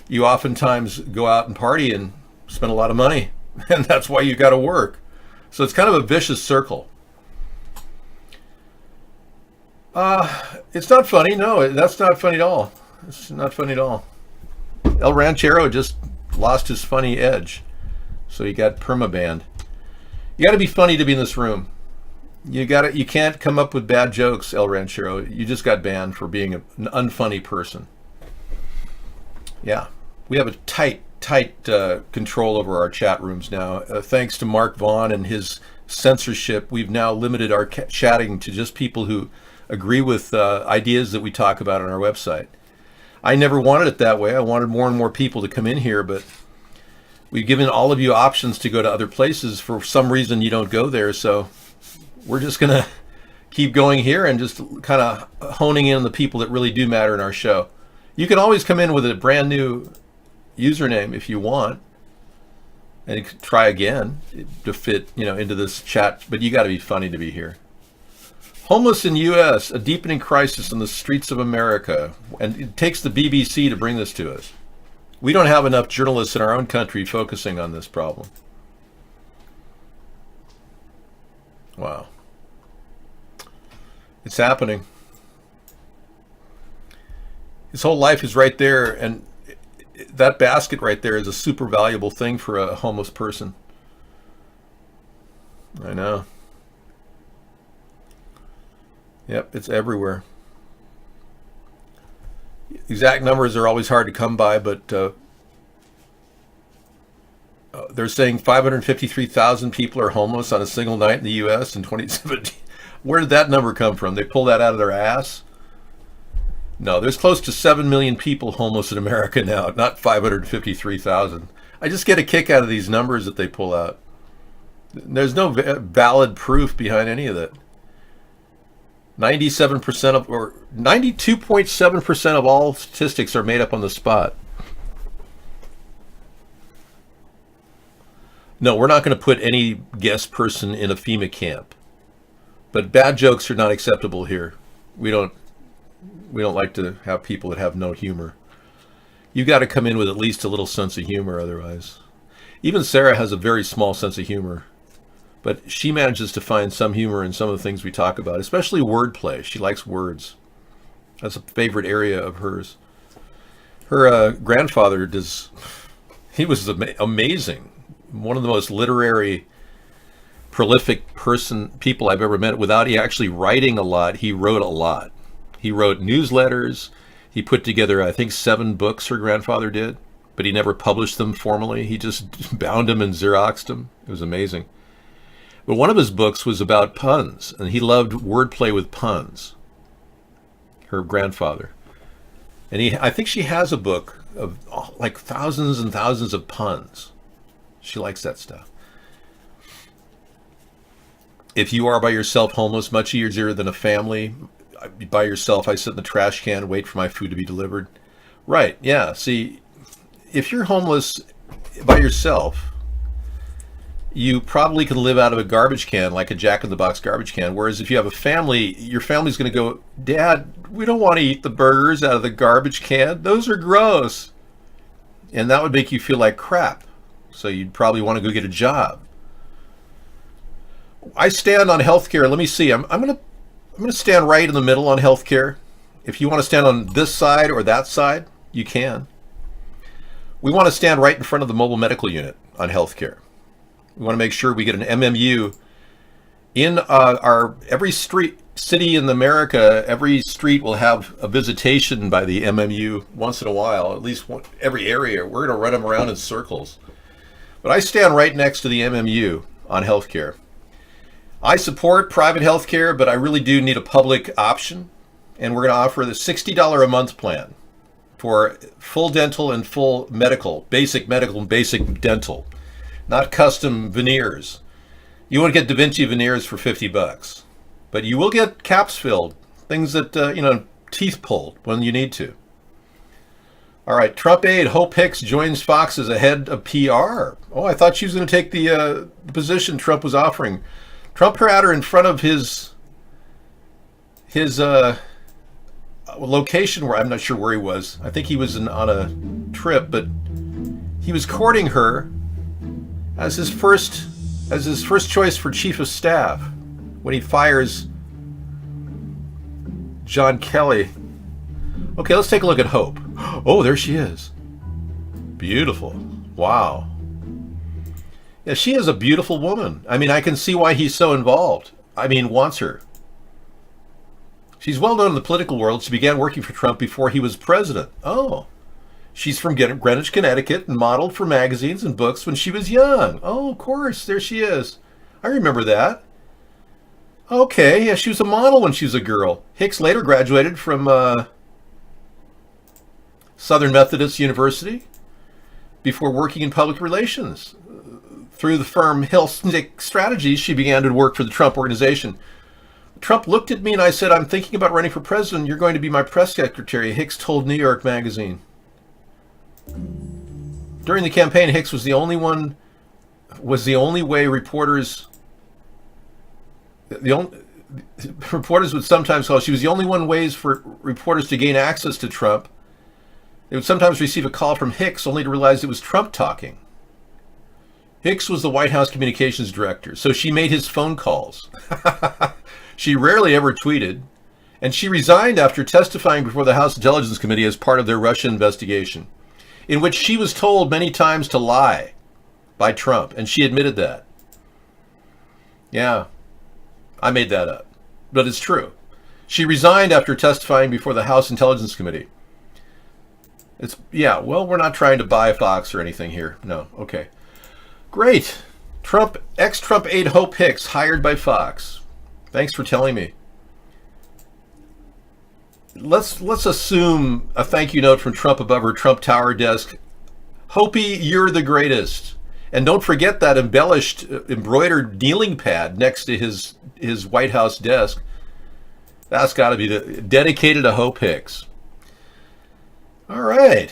you oftentimes go out and party and spend a lot of money, and that's why you got to work. So it's kind of a vicious circle. It's not funny. No, that's not funny at all. It's not funny at all. El Ranchero just lost his funny edge, so he got permabanned. You got to be funny to be in this room. You can't come up with bad jokes, El Ranchero. You just got banned for being an unfunny person. Yeah, we have a tight control over our chat rooms now. Thanks to Mark Vaughn and his censorship, we've now limited our chatting to just people who agree with ideas that we talk about on our website. I never wanted it that way. I wanted more and more people to come in here, but we've given all of you options to go to other places. For some reason, you don't go there, so we're just going to keep going here and just kind of honing in on the people that really do matter in our show. You can always come in with a brand new username if you want, and you can try again to fit, into this chat, but you got to be funny to be here. Homeless in U.S., a deepening crisis in the streets of America. And it takes the BBC to bring this to us. We don't have enough journalists in our own country focusing on this problem. Wow. It's happening. His whole life is right there, and that basket right there is a super valuable thing for a homeless person. I know. Yep, it's everywhere. Exact numbers are always hard to come by, but they're saying 553,000 people are homeless on a single night in the U.S. in 2017. Where did that number come from? They pulled that out of their ass? No, there's close to 7 million people homeless in America now, not 553,000. I just get a kick out of these numbers that they pull out. There's no valid proof behind any of that. 97% of, or 92.7% of all statistics are made up on the spot. No, we're not going to put any guest person in a FEMA camp. But bad jokes are not acceptable here. We don't like to have people that have no humor. You got to come in with at least a little sense of humor otherwise. Even Sarah has a very small sense of humor. But she manages to find some humor in some of the things we talk about, especially wordplay. She likes words. That's a favorite area of hers. Her grandfather he was amazing. One of the most literary, prolific people I've ever met. Without he actually writing a lot, he wrote a lot. He wrote newsletters. He put together, I think, 7 books her grandfather did, but he never published them formally. He just bound them and Xeroxed them. It was amazing. But one of his books was about puns, and he loved wordplay with puns, her grandfather. And I think she has a book of like thousands and thousands of puns. She likes that stuff. If you are by yourself homeless, much easier than a family. By yourself, I sit in the trash can, wait for my food to be delivered. Right, yeah. See, if you're homeless by yourself, you probably can live out of a garbage can, like a Jack-in-the-Box garbage can. Whereas if you have a family, your family's going to go, Dad, we don't want to eat the burgers out of the garbage can. Those are gross. And that would make you feel like crap. So you'd probably want to go get a job. I stand on healthcare. Let me see. I'm going to stand right in the middle on healthcare. If you want to stand on this side or that side, you can. We want to stand right in front of the mobile medical unit on healthcare. We want to make sure we get an MMU in our every city in America. Every street will have a visitation by the MMU once in a while, at least every area. We're going to run them around in circles. But I stand right next to the MMU on healthcare. I support private health care, but I really do need a public option. And we're going to offer the $60 a month plan for full dental and full medical, basic medical and basic dental, not custom veneers. You won't get Da Vinci veneers for $50, but you will get caps filled, things that, teeth pulled when you need to. All right, Trump aide Hope Hicks joins Fox as a head of PR. Oh, I thought she was going to take the position Trump was offering. Trump had her in front of his location where I'm not sure where he was. I think he was on a trip, but he was courting her as his first choice for chief of staff when he fires John Kelly. Okay, let's take a look at Hope. Oh, there she is. Beautiful. Wow. Yeah, she is a beautiful woman. I mean, I can see why he's so involved. I mean, wants her. She's well known in the political world. She began working for Trump before he was president. Oh. She's from Greenwich, Connecticut, and modeled for magazines and books when she was young. Oh, of course. There she is. I remember that. Okay, yeah, she was a model when she was a girl. Hicks later graduated from Southern Methodist University before working in public relations. Through the firm Hillsnick Strategies, she began to work for the Trump Organization. Trump looked at me and I said, "I'm thinking about running for president. You're going to be my press secretary," Hicks told New York Magazine. During the campaign, Hicks was the only way reporters would sometimes call. She was the only ways for reporters to gain access to Trump. They would sometimes receive a call from Hicks only to realize it was Trump talking. Hicks was the White House communications director, so she made his phone calls. She rarely ever tweeted, and she resigned after testifying before the House Intelligence Committee as part of their Russia investigation, in which she was told many times to lie by Trump, and she admitted that. Yeah, I made that up, but it's true. She resigned after testifying before the House Intelligence Committee. We're not trying to buy Fox or anything here. No, okay. Great. Ex-Trump aide Hope Hicks hired by Fox. Thanks for telling me. Let's assume a thank you note from Trump above her Trump Tower desk. Hopi, you're the greatest. And don't forget that embroidered kneeling pad next to his White House desk. That's got to be dedicated to Hope Hicks. All right.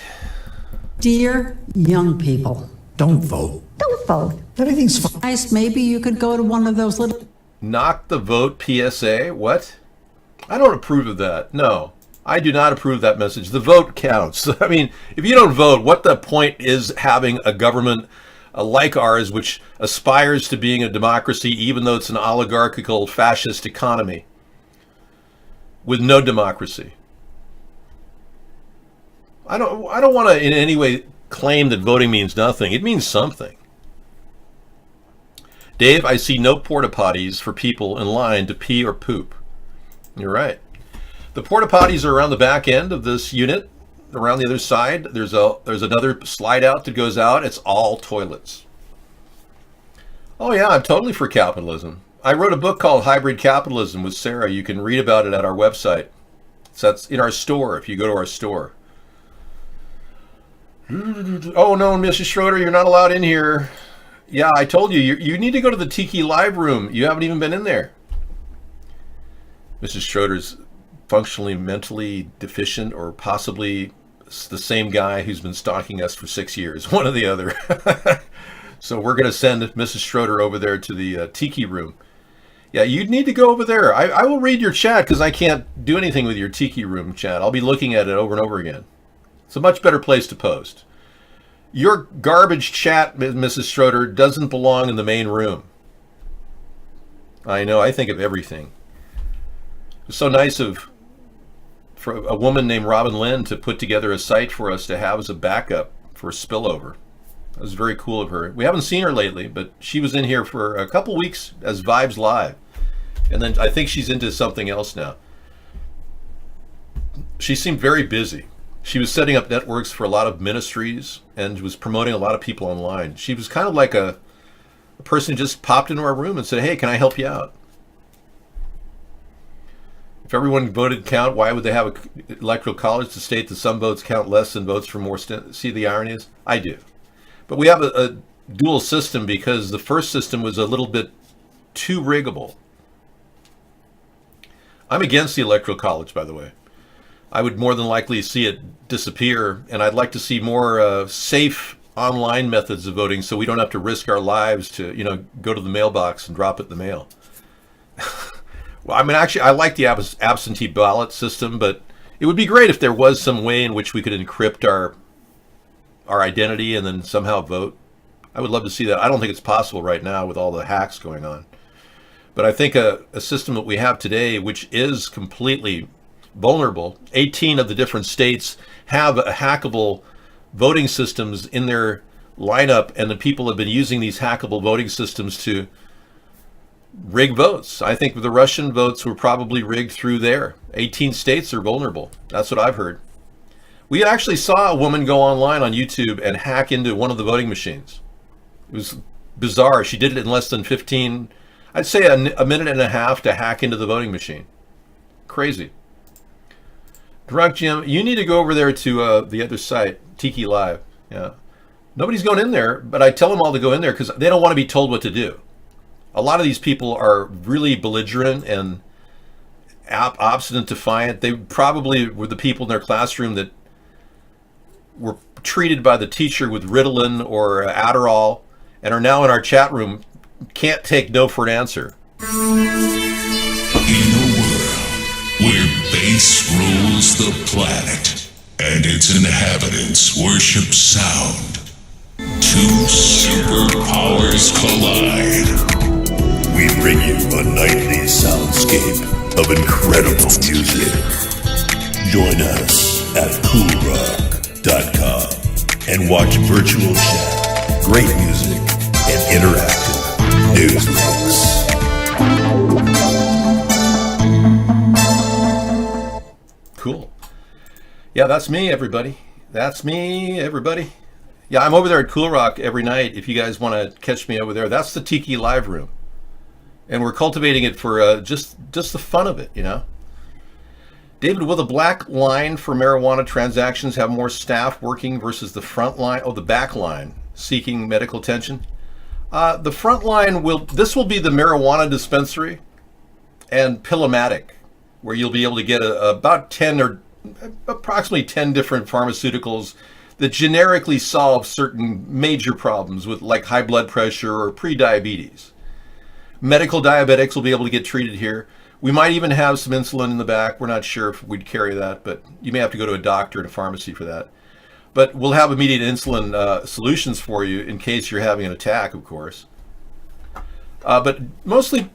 Dear young people, don't vote. Don't vote. Everything's fine. Guys, maybe you could go to one of those little... Knock the vote PSA? What? I don't approve of that. No, I do not approve of that message. The vote counts. I mean, if you don't vote, what the point is having a government like ours, which aspires to being a democracy, even though it's an oligarchical fascist economy with no democracy? I don't want to in any way claim that voting means nothing. It means something. Dave, I see no porta potties for people in line to pee or poop. You're right. The porta potties are around the back end of this unit, around the other side. There's another slide out that goes out. It's all toilets. Oh yeah, I'm totally for capitalism. I wrote a book called Hybrid Capitalism with Sarah. You can read about it at our website. So that's in our store if you go to our store. Oh no, Mrs. Schroeder, you're not allowed in here. Yeah, I told you, you need to go to the Tiki Live room. You haven't even been in there. Mrs. Schroeder's functionally mentally deficient, or possibly the same guy who's been stalking us for 6 years, one or the other. So we're going to send Mrs. Schroeder over there to the Tiki room. Yeah, you need to go over there. I will read your chat because I can't do anything with your Tiki room chat. I'll be looking at it over and over again. It's a much better place to post. Your garbage chat, Mrs. Schroeder, doesn't belong in the main room. I know, I think of everything. It's so nice for a woman named Robin Lynn to put together a site for us to have as a backup for spillover. That was very cool of her. We haven't seen her lately, but she was in here for a couple weeks as Vibes Live. And then I think she's into something else now. She seemed very busy. She was setting up networks for a lot of ministries and was promoting a lot of people online. She was kind of like a person who just popped into our room and said, "Hey, can I help you out?" If everyone voted count, why would they have an electoral college to state that some votes count less than votes for more? See the irony is? I do. But we have a dual system because the first system was a little bit too riggable. I'm against the electoral college, by the way. I would more than likely see it disappear, and I'd like to see more safe online methods of voting so we don't have to risk our lives to, go to the mailbox and drop it in the mail. Well, I mean, actually, I like the absentee ballot system, but it would be great if there was some way in which we could encrypt our identity and then somehow vote. I would love to see that. I don't think it's possible right now with all the hacks going on. But I think a system that we have today, which is completely vulnerable, 18 of the different states have hackable voting systems in their lineup, and the people have been using these hackable voting systems to rig votes. I think the Russian votes were probably rigged through there. 18 states are vulnerable. That's what I've heard. We actually saw a woman go online on YouTube and hack into one of the voting machines. It was bizarre. She did it in less than 15, I'd say a minute and a half to hack into the voting machine. Crazy. Drunk Jim, you need to go over there to the other site, Tiki Live. Yeah. Nobody's going in there, but I tell them all to go in there because they don't want to be told what to do. A lot of these people are really belligerent and obstinate, defiant. They probably were the people in their classroom that were treated by the teacher with Ritalin or Adderall and are now in our chat room, can't take no for an answer. In a world where bass rules the planet and its inhabitants worship sound, two superpowers collide. We bring you a nightly soundscape of incredible music. Join us at coolrock.com and watch virtual chat, great music, and interactive news mix. Cool. Yeah, that's me, everybody. That's me, everybody. Yeah, I'm over there at Cool Rock every night. If you guys want to catch me over there, that's the Tiki Live Room. And we're cultivating it for just the fun of it, David, will the black line for marijuana transactions have more staff working versus the front line? Oh, the back line seeking medical attention? The front line this will be the marijuana dispensary and Pillomatic, where you'll be able to get about 10 or approximately 10 different pharmaceuticals that generically solve certain major problems with like high blood pressure or pre-diabetes. Medical diabetics will be able to get treated here. We might even have some insulin in the back. We're not sure if we'd carry that, but you may have to go to a doctor and a pharmacy for that. But we'll have immediate insulin solutions for you in case you're having an attack, of course. But mostly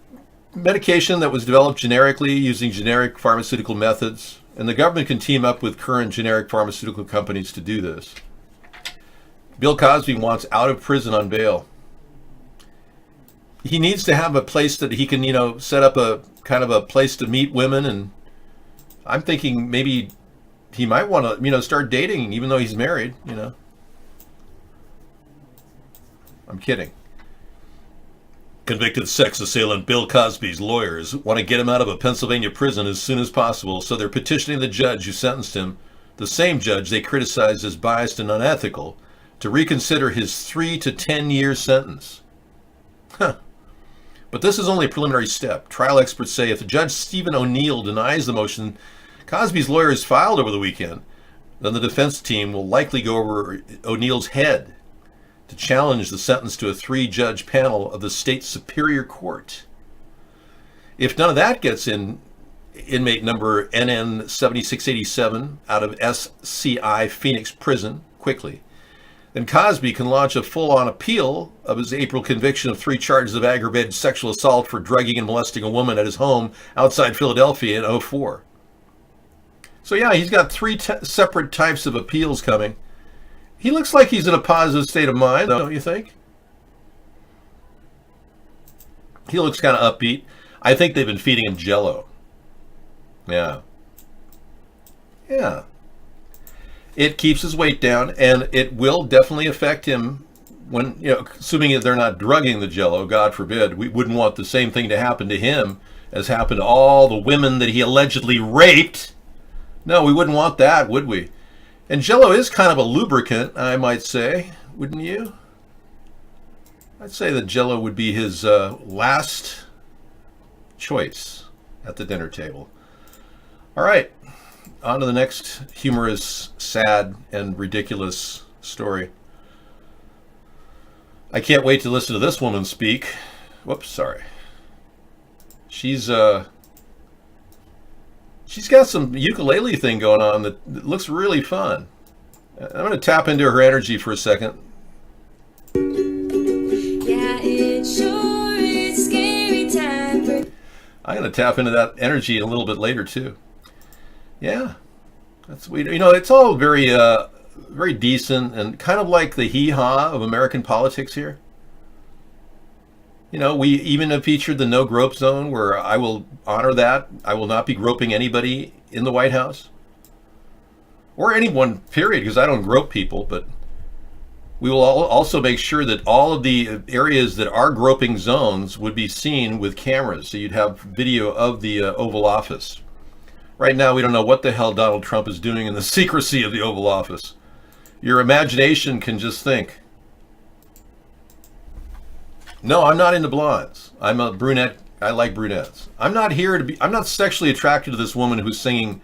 medication that was developed generically using generic pharmaceutical methods, and the government can team up with current generic pharmaceutical companies to do this. Bill Cosby wants out of prison on bail. He needs to have a place that he can, set up a kind of a place to meet women, and I'm thinking maybe he might want to, start dating even though he's married, I'm kidding. Convicted sex assailant Bill Cosby's lawyers want to get him out of a Pennsylvania prison as soon as possible, so they're petitioning the judge who sentenced him, the same judge they criticized as biased and unethical, to reconsider his 3 to 10 year sentence. Huh. But this is only a preliminary step. Trial experts say if Judge Stephen O'Neill denies the motion Cosby's lawyers filed over the weekend, then the defense team will likely go over O'Neill's head to challenge the sentence to a 3-judge panel of the state Superior Court. If none of that gets in, inmate number NN 7687 out of SCI Phoenix Prison quickly, then Cosby can launch a full-on appeal of his April conviction of 3 charges of aggravated sexual assault for drugging and molesting a woman at his home outside Philadelphia in 2004. So yeah, he's got 3 separate types of appeals coming. He looks like he's in a positive state of mind, don't you think? He looks kind of upbeat. I think they've been feeding him Jell-O. Yeah. Yeah. It keeps his weight down, and it will definitely affect him when, assuming that they're not drugging the Jell-O, God forbid. We wouldn't want the same thing to happen to him as happened to all the women that he allegedly raped. No, we wouldn't want that, would we? And Jell-O is kind of a lubricant, I might say, wouldn't you? I'd say that Jell-O would be his last choice at the dinner table. All right, on to the next humorous, sad, and ridiculous story. I can't wait to listen to this woman speak. Whoops, sorry. She's got some ukulele thing going on that looks really fun. I'm going to tap into her energy for a second. Yeah, it sure is scary time for... I'm going to tap into that energy a little bit later too. Yeah, that's weird. You know, it's all very, very decent and kind of like the hee-haw of American politics here. You know, we even have featured the no grope zone, where I will honor that. I will not be groping anybody in the White House. Or anyone, period, because I don't grope people. But we will also make sure that all of the areas that are groping zones would be seen with cameras. So you'd have video of the Oval Office. Right now, we don't know what the hell Donald Trump is doing in the secrecy of the Oval Office. Your imagination can just think. No, I'm not into blondes. I'm a brunette. I like brunettes. I'm not sexually attracted to this woman who's singing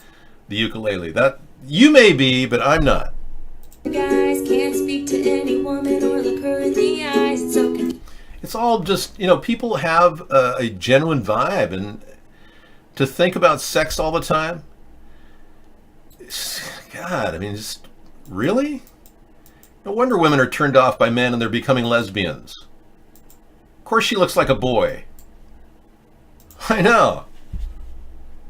the ukulele. That you may be, but I'm not. Guys can't speak to any woman or look her in the eyes. It's okay. It's all just, you know, people have a genuine vibe, and to think about sex all the time, God, I mean, just really? No wonder women are turned off by men and they're becoming lesbians. Of course she looks like a boy. I know.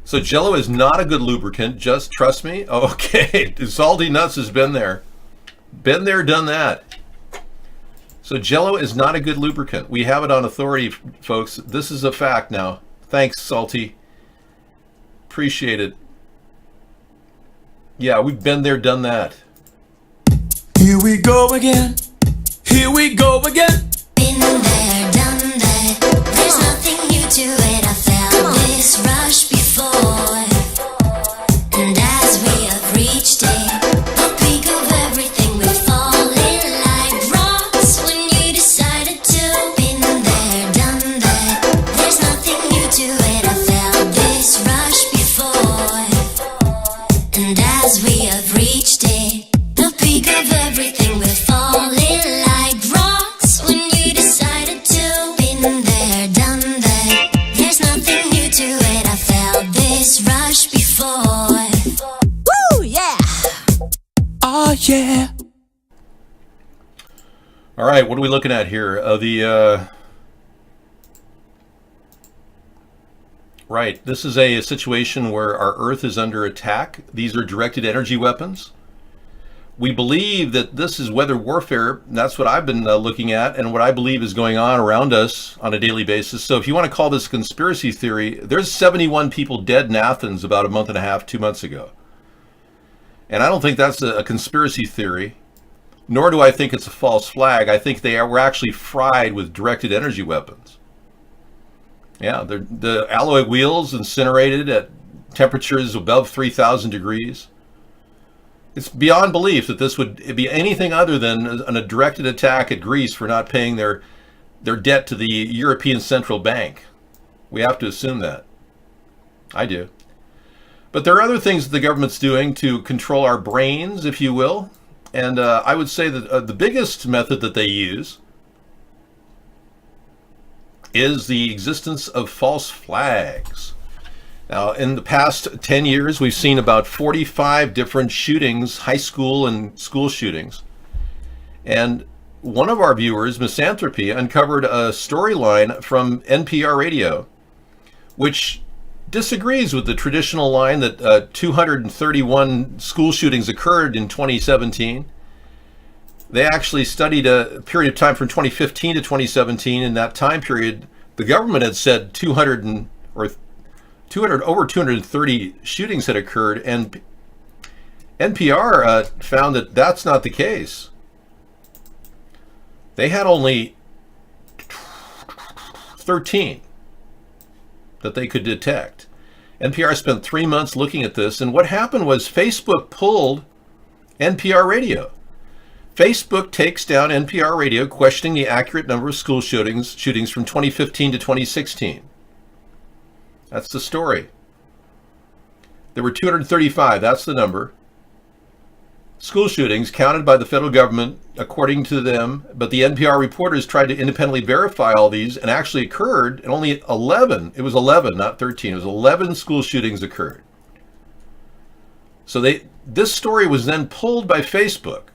So Jell-O is not a good lubricant, just trust me. Okay, Salty Nuts has been there. Been there, done that. So Jell-O is not a good lubricant. We have it on authority, folks. This is a fact now. Thanks, Salty. Appreciate it. Yeah, we've been there, done that. Here we go again. Here we go again. Been there, done that. There's nothing new to it. I felt this rush before. And as we have reached it, the peak of everything, we're falling like rocks when you decided to. Been there, done that. There's nothing new to it. I felt this rush before. And as we have reached it, the peak of everything, we're falling like rocks when you decided to. Been there, done that. There's nothing new to it. I felt this rush before. Woo, yeah. Oh, yeah. All right, what are we looking at here? Right, this is a situation where our Earth is under attack. These are directed energy weapons. We believe that this is weather warfare. That's what I've been looking at and what I believe is going on around us on a daily basis. So if you want to call this conspiracy theory, there's 71 people dead in Athens about a month and a half, 2 months ago. And I don't think that's a conspiracy theory, nor do I think it's a false flag. I think were actually fried with directed energy weapons. Yeah, the alloy wheels incinerated at temperatures above 3,000 degrees. It's beyond belief that this would be anything other than a directed attack at Greece for not paying their debt to the European Central Bank. We have to assume that. I do. But there are other things that the government's doing to control our brains, if you will. And I would say that the biggest method that they use is the existence of false flags. Now, in the past 10 years, we've seen about 45 different shootings, high school and school shootings. And one of our viewers, Misanthropy, uncovered a storyline from NPR radio, which disagrees with the traditional line that 231 school shootings occurred in 2017. They actually studied a period of time from 2015 to 2017. In that time period, the government had said over 230 shootings had occurred, and NPR found that that's not the case. They had only 13. that they could detect. NPR spent 3 months looking at this, and what happened was Facebook pulled NPR radio. Facebook takes down NPR radio, questioning the accurate number of school shootings from 2015 to 2016. That's the story. There were 235, that's the number, school shootings counted by the federal government, according to them, but the NPR reporters tried to independently verify all these and actually occurred, and only 11, it was 11, not 13, it was 11 school shootings occurred. So this story was then pulled by Facebook.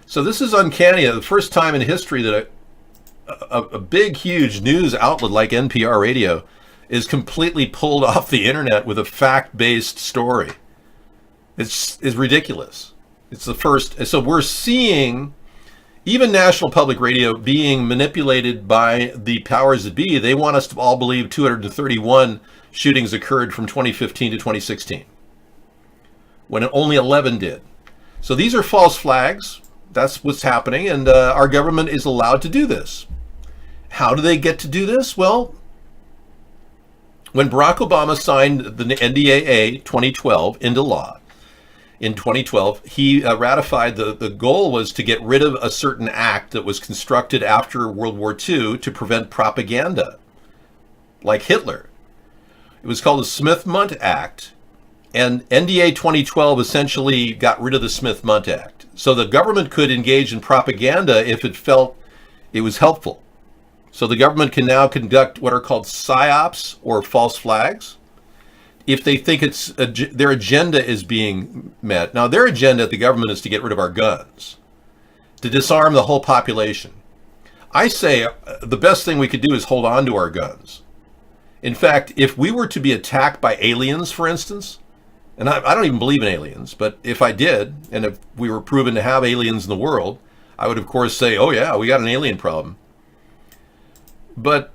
So this is uncanny, the first time in history that a big, huge news outlet like NPR radio is completely pulled off the internet with a fact-based story. It's ridiculous. It's the first. So we're seeing even National Public Radio being manipulated by the powers that be. They want us to all believe 231 shootings occurred from 2015 to 2016, when only 11 did. So these are false flags. That's what's happening, and our government is allowed to do this. How do they get to do this? Well, when Barack Obama signed the NDAA 2012 into law, in 2012, he ratified the goal was to get rid of a certain act that was constructed after World War II to prevent propaganda, like Hitler. It was called the Smith-Mundt Act, and NDA 2012 essentially got rid of the Smith-Mundt Act. So the government could engage in propaganda if it felt it was helpful. So the government can now conduct what are called PSYOPs, or false flags, if they think their agenda is being met. Now, their agenda at the government is to get rid of our guns, to disarm the whole population. I say the best thing we could do is hold on to our guns. In fact, if we were to be attacked by aliens, for instance, and I don't even believe in aliens, but if I did, and if we were proven to have aliens in the world, I would, of course, say, oh yeah, we got an alien problem. But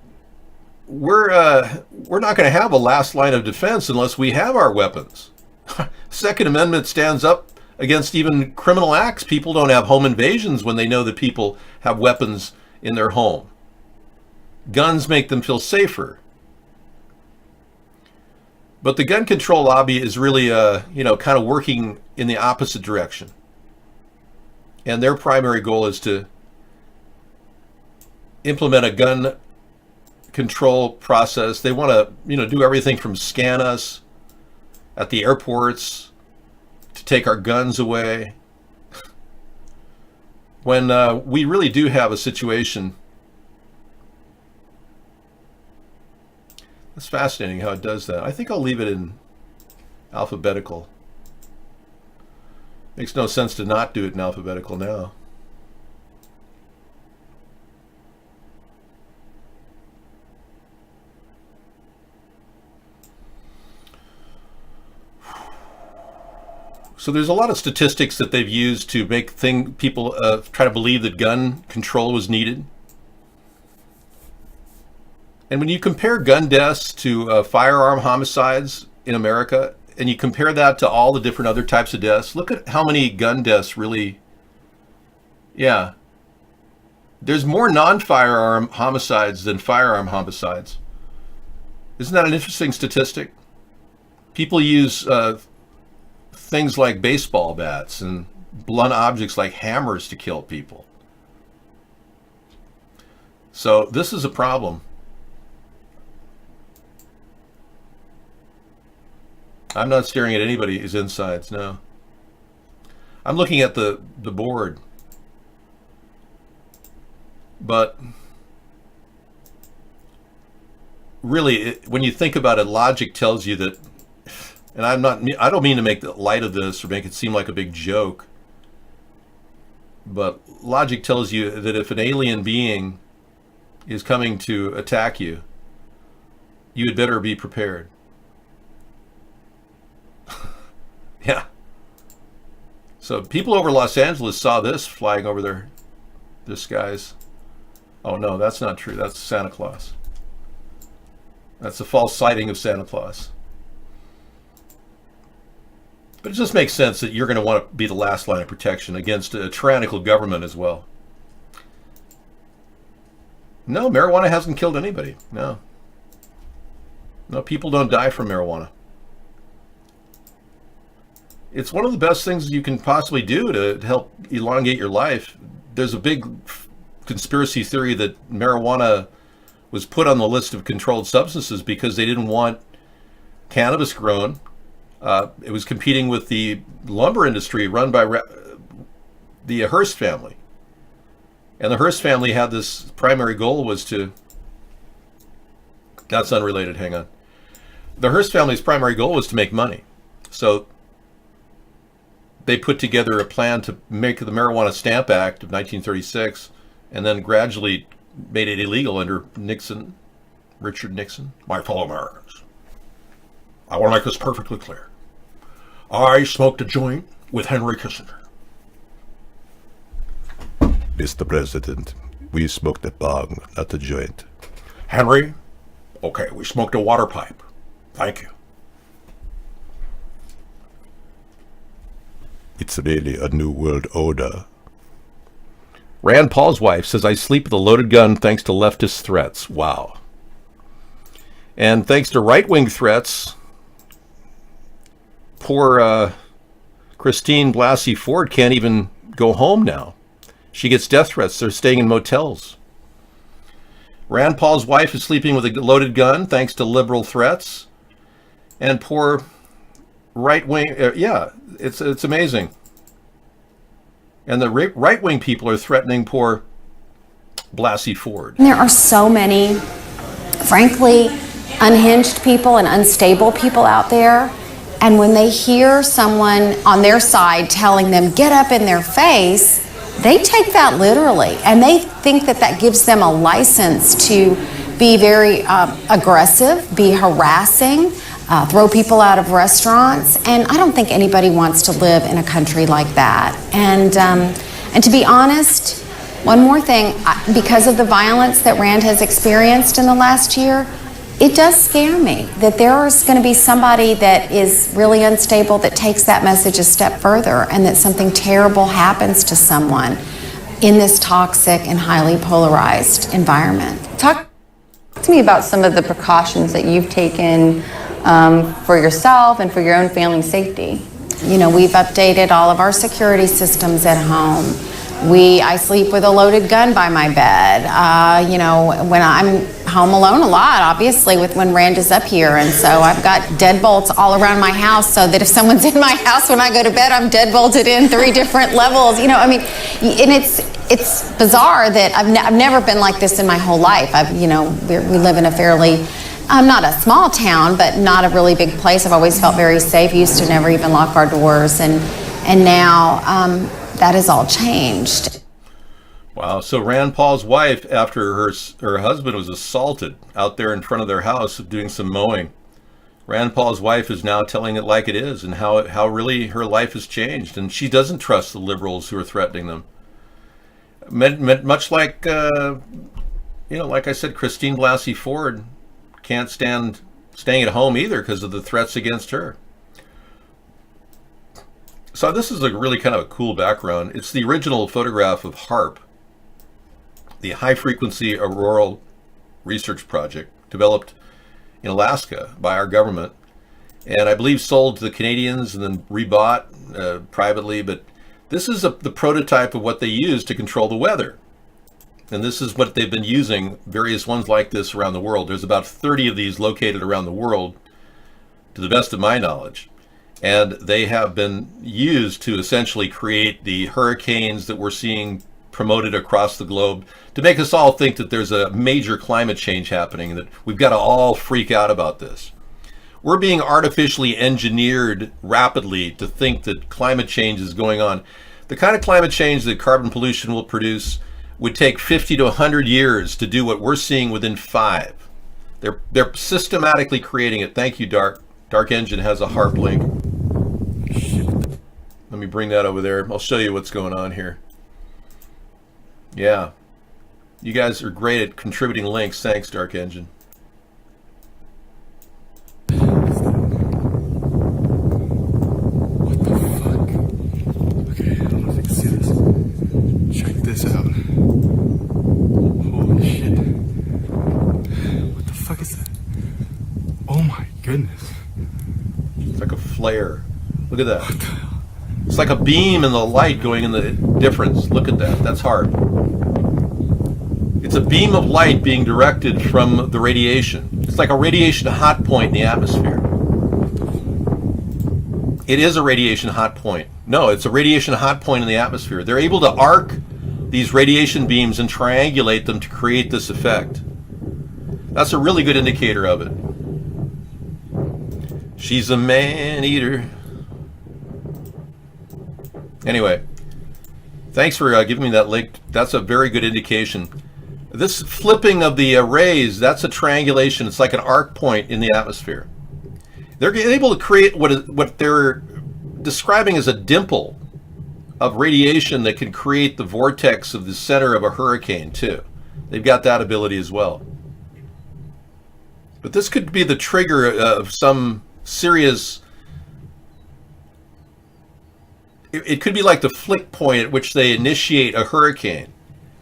we're not going to have a last line of defense unless we have our weapons. Second Amendment stands up against even criminal acts. People don't have home invasions when they know that people have weapons in their home. Guns make them feel safer. But the gun control lobby is really, kind of working in the opposite direction. And their primary goal is to implement a gun control process. They want to, do everything from scan us at the airports to take our guns away. When we really do have a situation. It's fascinating how it does that. I think I'll leave it in alphabetical. Makes no sense to not do it in alphabetical now. So there's a lot of statistics that they've used to make people try to believe that gun control was needed. And when you compare gun deaths to firearm homicides in America, and you compare that to all the different other types of deaths, look at how many gun deaths really, there's more non-firearm homicides than firearm homicides. Isn't that an interesting statistic? People use things like baseball bats and blunt objects like hammers to kill people. So this is a problem. I'm not staring at anybody's insides, no. I'm looking at the board. But really, when you think about it, logic tells you that, and I don't mean to make light of this or make it seem like a big joke, but logic tells you that if an alien being is coming to attack you, you had better be prepared. Yeah. So people over Los Angeles saw this flying over their skies. Oh no, that's not true. That's Santa Claus. That's a false sighting of Santa Claus. But it just makes sense that you're going to want to be the last line of protection against a tyrannical government as well. No, marijuana hasn't killed anybody. No. No, people don't die from marijuana. It's one of the best things you can possibly do to help elongate your life. There's a big conspiracy theory that marijuana was put on the list of controlled substances because they didn't want cannabis grown. It was competing with the lumber industry run by the Hearst family. And the Hearst family had this primary goal was to... That's unrelated, hang on. The Hearst family's primary goal was to make money. So they put together a plan to make the Marijuana Stamp Act of 1936 and then gradually made it illegal under Nixon, Richard Nixon. My fellow Americans, I want to make this perfectly clear. I smoked a joint with Henry Kissinger. Mr. President, we smoked a bong, not a joint. Henry? Okay, we smoked a water pipe. Thank you. It's really a new world order. Rand Paul's wife says, I sleep with a loaded gun thanks to leftist threats. Wow. And thanks to right-wing threats, poor Christine Blasey Ford can't even go home now. She gets death threats. They're staying in motels. Rand Paul's wife is sleeping with a loaded gun thanks to liberal threats. And poor right-wing, it's amazing. And the right-wing people are threatening poor Blasey Ford. There are so many, frankly, unhinged people and unstable people out there. And when they hear someone on their side telling them, get up in their face, they take that literally. And they think that that gives them a license to be very aggressive, be harassing, throw people out of restaurants. And I don't think anybody wants to live in a country like that. And to be honest, one more thing, because of the violence that Rand has experienced in the last year, it does scare me that there is going to be somebody that is really unstable that takes that message a step further and that something terrible happens to someone in this toxic and highly polarized environment. Talk to me about some of the precautions that you've taken for yourself and for your own family safety. You know, we've updated all of our security systems at home. I sleep with a loaded gun by my bed. You know, when I'm home alone a lot, obviously, when Rand is up here. And so I've got deadbolts all around my house so that if someone's in my house when I go to bed, I'm deadbolted in 3 different levels. You know, I mean, and it's bizarre that I've never been like this in my whole life. We live in a fairly, not a small town, but not a really big place. I've always felt very safe. We used to never even lock our doors. And now that has all changed. Wow. So Rand Paul's wife, after her husband was assaulted out there in front of their house doing some mowing, Rand Paul's wife is now telling it like it is and how really her life has changed. And she doesn't trust the liberals who are threatening them. Much like, like I said, Christine Blasey Ford can't stand staying at home either because of the threats against her. So this is a really kind of a cool background. It's the original photograph of HAARP, the High Frequency Auroral Research Project, developed in Alaska by our government, and I believe sold to the Canadians and then rebought privately. But this is the prototype of what they use to control the weather. And this is what they've been using, various ones like this around the world. There's about 30 of these located around the world, to the best of my knowledge. And they have been used to essentially create the hurricanes that we're seeing promoted across the globe to make us all think that there's a major climate change happening, that we've got to all freak out about this. We're being artificially engineered rapidly to think that climate change is going on. The kind of climate change that carbon pollution will produce would take 50 to 100 years to do what we're seeing within 5. They're systematically creating it. Thank you, Dark. Dark Engine has a HAARP link. Let me bring that over there. I'll show you what's going on here. Yeah. You guys are great at contributing links. Thanks, Dark Engine. What the fuck? Okay, I don't know if you can see this. Check this out. Holy shit. What the fuck is that? Oh flare. Look at that. It's like a beam in the light going in the difference. Look at that. That's hard. It's a beam of light being directed from the radiation. It's like a radiation hot point in the atmosphere. It is a radiation hot point. No, it's a radiation hot point in the atmosphere. They're able to arc these radiation beams and triangulate them to create this effect. That's a really good indicator of it. She's a man-eater. Anyway, thanks for giving me that link. That's a very good indication. This flipping of the rays, that's a triangulation. It's like an arc point in the atmosphere. They're able to create what they're describing as a dimple of radiation that can create the vortex of the center of a hurricane too. They've got that ability as well. But this could be the trigger of some serious... It could be like the flick point at which they initiate a hurricane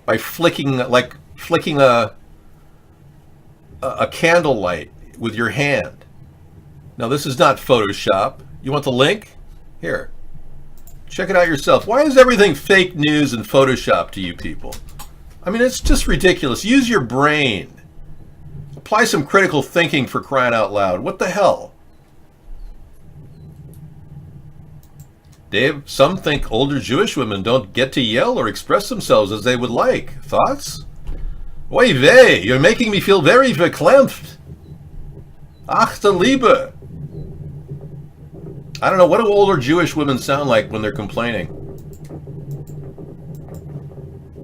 by flicking a candle light with your hand. Now, this is not Photoshop. You want the link? Here. Check it out yourself. Why is everything fake news and Photoshop to you people? I mean, it's just ridiculous. Use your brain. Apply some critical thinking, for crying out loud. What the hell? Dave, some think older Jewish women don't get to yell or express themselves as they would like. Thoughts? Oy vey, you're making me feel very verklempt. Ach de Liebe. I don't know, what do older Jewish women sound like when they're complaining?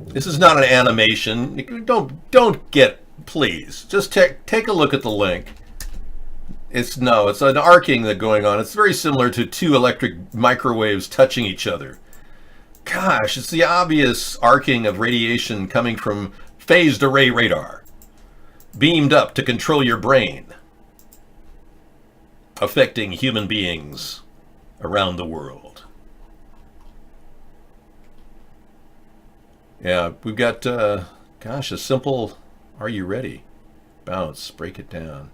This is not an animation. Don't get, please. Just take a look at the link. It's an arcing that's going on. It's very similar to two electric microwaves touching each other. Gosh, it's the obvious arcing of radiation coming from phased array radar, beamed up to control your brain, affecting human beings around the world. Yeah, we've got, a simple, are you ready? Bounce, break it down.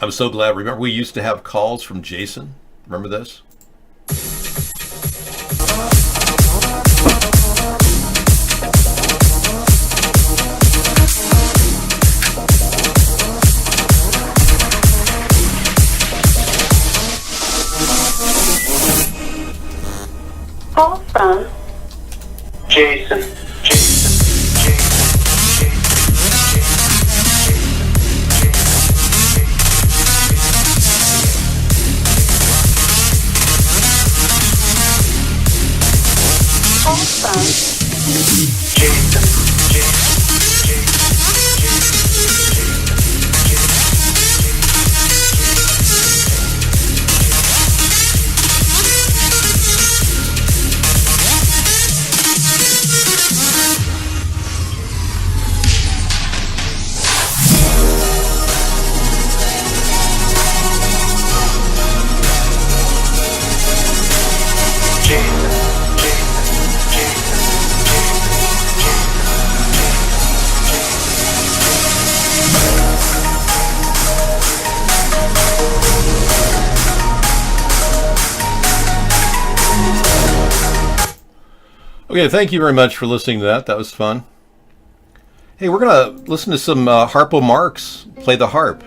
I'm so glad. Remember, we used to have calls from Jason? Remember this? Call from Jason. Okay, thank you very much for listening to that. That was fun. Hey, we're going to listen to some Harpo Marx play the harp.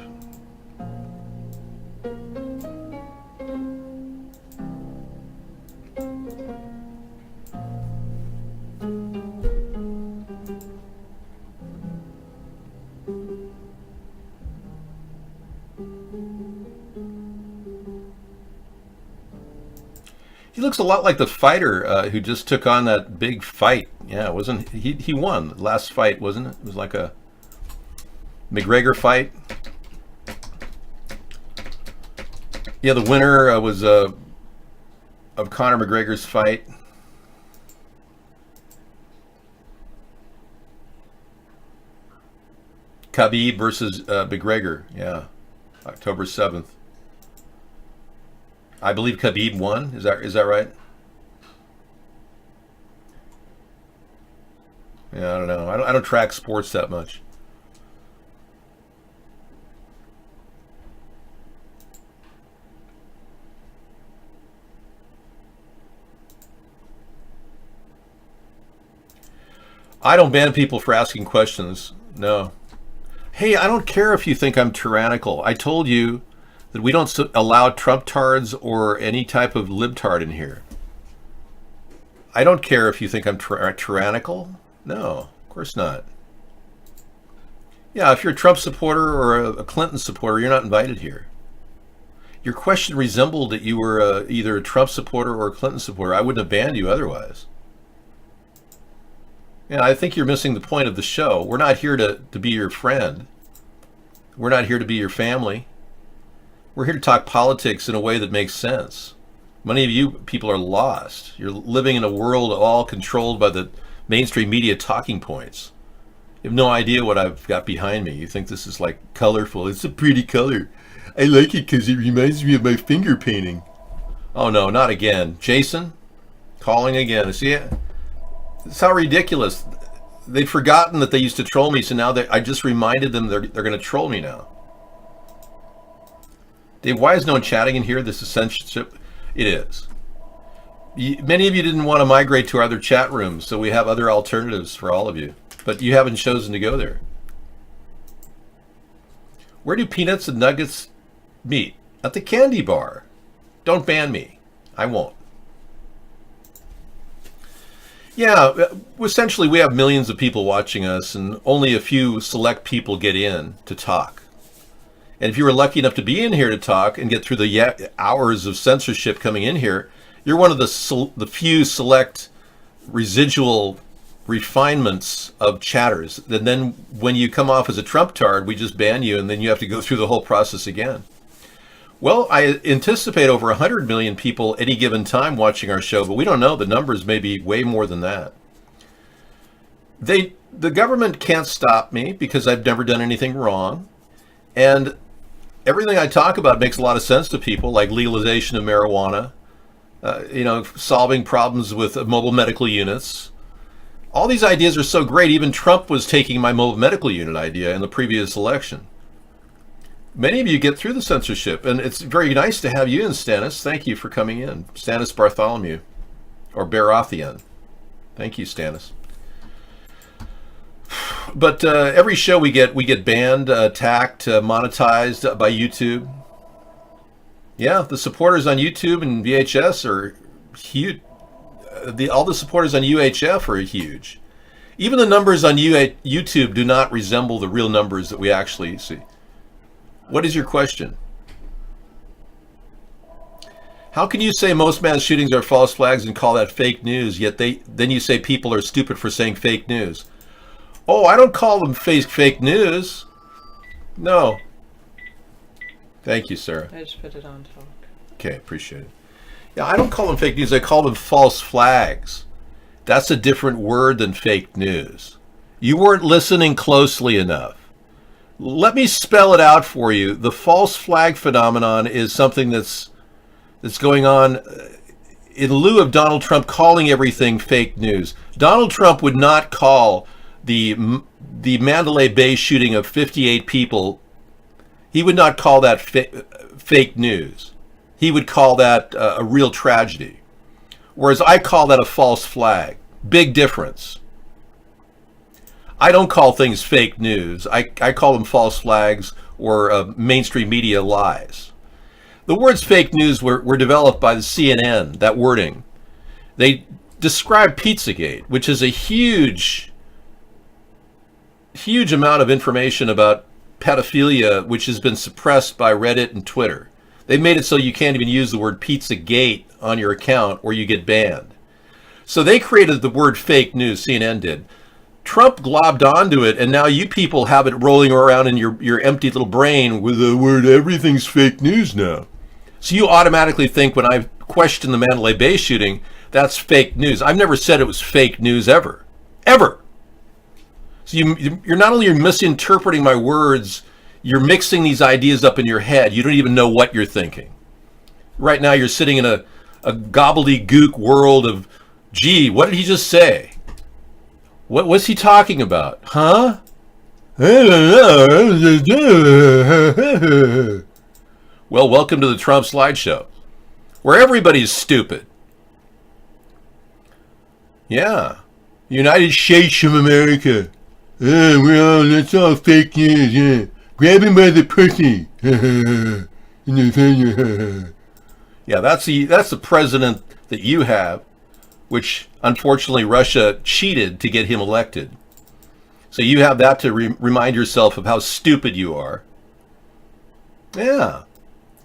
He looks a lot like the fighter who just took on that big fight. Yeah, wasn't he won the last fight, wasn't it? It was like a McGregor fight. Yeah, the winner was of Conor McGregor's fight. Khabib versus McGregor. Yeah, October 7th. I believe Khabib won. Is that right? Yeah, I don't know. I don't track sports that much. I don't ban people for asking questions. No. Hey, I don't care if you think I'm tyrannical. I told you that we don't allow Trump-tards or any type of libtard in here. I don't care if you think I'm tyrannical. No, of course not. Yeah, if you're a Trump supporter or a Clinton supporter, you're not invited here. Your question resembled that you were either a Trump supporter or a Clinton supporter. I wouldn't have banned you otherwise. Yeah, I think you're missing the point of the show. We're not here to be your friend. We're not here to be your family. We're here to talk politics in a way that makes sense. Many of you people are lost. You're living in a world all controlled by the mainstream media talking points. You have no idea what I've got behind me. You think this is like colorful. It's a pretty color. I like it because it reminds me of my finger painting. Oh no, not again. Jason, calling again. See it? It's how ridiculous. They've forgotten that they used to troll me, so now I just reminded them they're going to troll me now. Dave, why is no one chatting in here? This is censorship. It is. Many of you didn't want to migrate to our other chat rooms, so we have other alternatives for all of you. But you haven't chosen to go there. Where do peanuts and nuggets meet? At the candy bar. Don't ban me. I won't. Yeah, essentially we have millions of people watching us and only a few select people get in to talk. And if you were lucky enough to be in here to talk and get through the hours of censorship coming in here, you're one of the few select residual refinements of chatters. And then when you come off as a Trump-tard, we just ban you and then you have to go through the whole process again. Well, I anticipate over 100 million people any given time watching our show, but we don't know. The numbers may be way more than that. The government can't stop me because I've never done anything wrong. And everything I talk about makes a lot of sense to people, like legalization of marijuana, solving problems with mobile medical units. All these ideas are so great. Even Trump was taking my mobile medical unit idea in the previous election. Many of you get through the censorship, and it's very nice to have you in, Stannis. Thank you for coming in. Stannis Bartholomew, or Baratheon. Thank you, Stannis. But every show we get banned, attacked, monetized by YouTube. Yeah, the supporters on YouTube and VHS are huge. All the supporters on UHF are huge. Even the numbers on YouTube do not resemble the real numbers that we actually see. What is your question? How can you say most mass shootings are false flags and call that fake news, yet then you say people are stupid for saying fake news? Oh, I don't call them fake news. No. Thank you, Sarah. I just put it on talk. Okay, appreciate it. Yeah, I don't call them fake news. I call them false flags. That's a different word than fake news. You weren't listening closely enough. Let me spell it out for you. The false flag phenomenon is something that's going on in lieu of Donald Trump calling everything fake news. Donald Trump would not call the Mandalay Bay shooting of 58 people, he would not call that fake news. He would call that a real tragedy. Whereas I call that a false flag. Big difference. I don't call things fake news. I call them false flags or mainstream media lies. The words fake news were developed by the CNN, that wording. They describe Pizzagate, which is a huge amount of information about pedophilia, which has been suppressed by Reddit and Twitter. They made it so you can't even use the word Pizzagate on your account or you get banned. So they created the word fake news, CNN did. Trump globbed onto it, and now you people have it rolling around in your empty little brain with the word everything's fake news now. So you automatically think when I question the Mandalay Bay shooting, that's fake news. I've never said it was fake news ever. Ever. So you're not only misinterpreting my words, you're mixing these ideas up in your head. You don't even know what you're thinking. Right now you're sitting in a gobbledygook world of, gee, what did he just say? What's he talking about? Huh? I don't know. Well, welcome to the Trump slideshow, where everybody's stupid. Yeah. United States of America. That's all fake news. Yeah. Grab him by the pussy. Yeah, that's the president that you have, which unfortunately Russia cheated to get him elected. So you have that to remind yourself of how stupid you are. Yeah.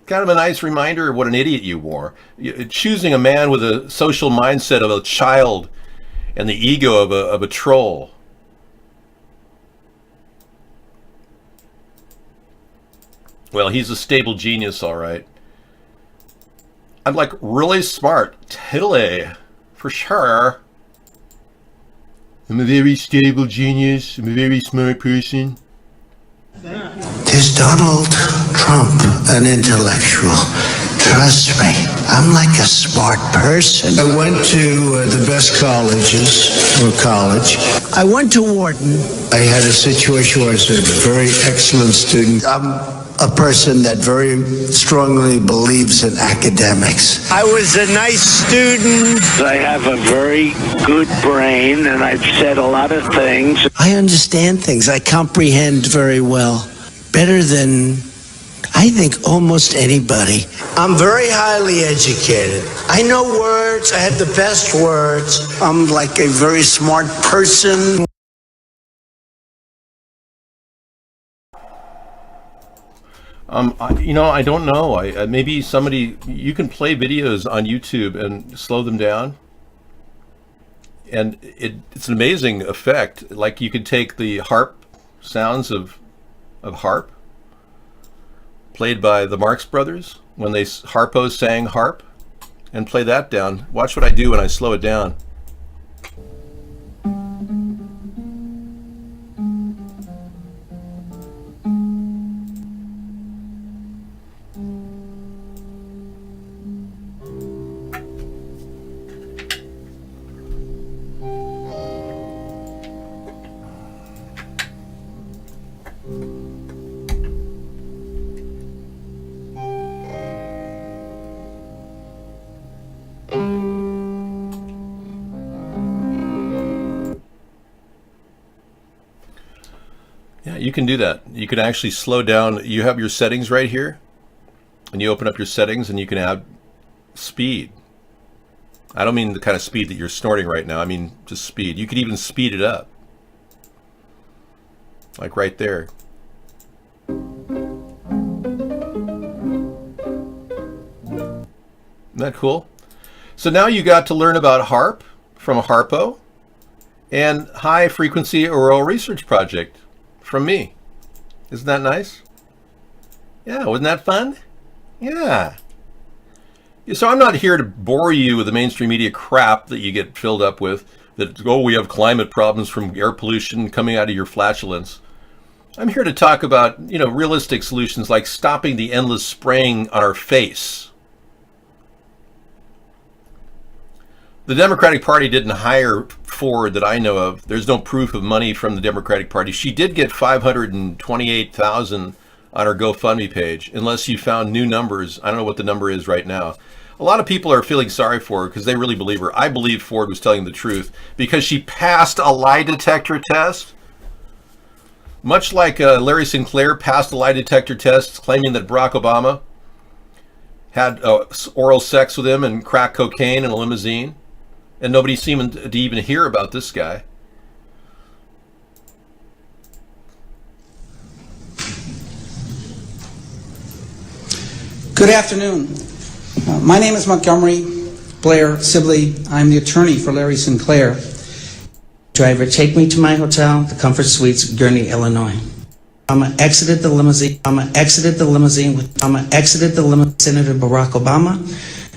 Kind of a nice reminder of what an idiot you were. Choosing a man with a social mindset of a child and the ego of a troll. Well, he's a stable genius, all right. I'm like really smart. Totally. For sure. I'm a very stable genius. I'm a very smart person. Is Donald Trump an intellectual? Trust me, I'm like a smart person. I went to the best colleges, or college. I went to Wharton. I had a situation where I was a very excellent student. I'm a person that very strongly believes in academics. I was a nice student. I have a very good brain, and I've said a lot of things. I understand things. I comprehend very well. Better than, I think, almost anybody. I'm very highly educated. I know words. I have the best words. I'm like a very smart person. I don't know. Maybe somebody, you can play videos on YouTube and slow them down. And it's an amazing effect. Like you could take the harp sounds of harp played by the Marx Brothers when they Harpo sang harp and play that down. Watch what I do when I slow it down. Yeah, you can do that. You can actually slow down. You have your settings right here, and you open up your settings and you can add speed. I don't mean the kind of speed that you're snorting right now. I mean just speed. You could even speed it up. Like right there. Isn't that cool? So now you got to learn about HARP from Harpo and High Frequency Auroral Research Project from me. Isn't that nice? Yeah, wasn't that fun? Yeah. So I'm not here to bore you with the mainstream media crap that you get filled up with, that, oh, we have climate problems from air pollution coming out of your flatulence. I'm here to talk about, realistic solutions like stopping the endless spraying on our face. The Democratic Party didn't hire Ford that I know of. There's no proof of money from the Democratic Party. She did get $528,000 on her GoFundMe page, unless you found new numbers. I don't know what the number is right now. A lot of people are feeling sorry for her because they really believe her. I believe Ford was telling the truth because she passed a lie detector test. Much like Larry Sinclair passed a lie detector test claiming that Barack Obama had oral sex with him and crack cocaine in a limousine. And nobody seemed to even hear about this guy. Good afternoon. My name is Montgomery Blair Sibley. I'm the attorney for Larry Sinclair. Driver, take me to my hotel, the Comfort Suites, Gurnee, Illinois. Exited the limousine with Senator Barack Obama.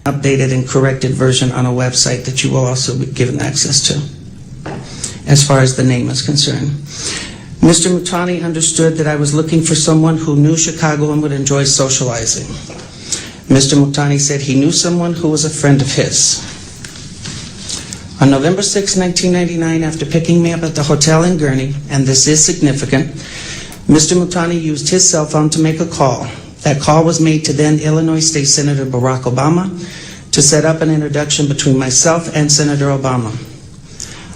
Updated and corrected version on a website that you will also be given access to, as far as the name is concerned. Mr. Mutani understood that I was looking for someone who knew Chicago and would enjoy socializing. Mr. Mutani said he knew someone who was a friend of his. On November 6, 1999, after picking me up at the hotel in Gurnee, and this is significant, Mr. Mutani used his cell phone to make a call. That call was made to then Illinois State Senator Barack Obama to set up an introduction between myself and Senator Obama.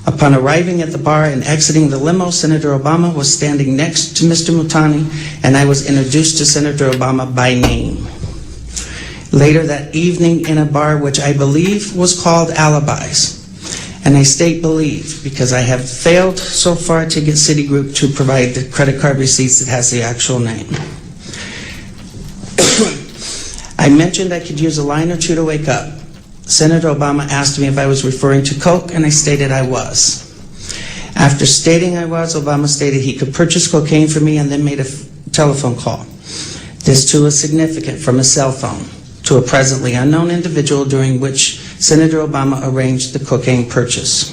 Upon arriving at the bar and exiting the limo, Senator Obama was standing next to Mr. Mutani, and I was introduced to Senator Obama by name. Later that evening in a bar which I believe was called Alibis, and I state believe because I have failed so far to get Citigroup to provide the credit card receipts that has the actual name. I mentioned I could use a line or two to wake up. Senator Obama asked me if I was referring to Coke, and I stated I was. After stating I was, Obama stated he could purchase cocaine for me and then made a telephone call. This too is significant, from a cell phone to a presently unknown individual, during which Senator Obama arranged the cocaine purchase.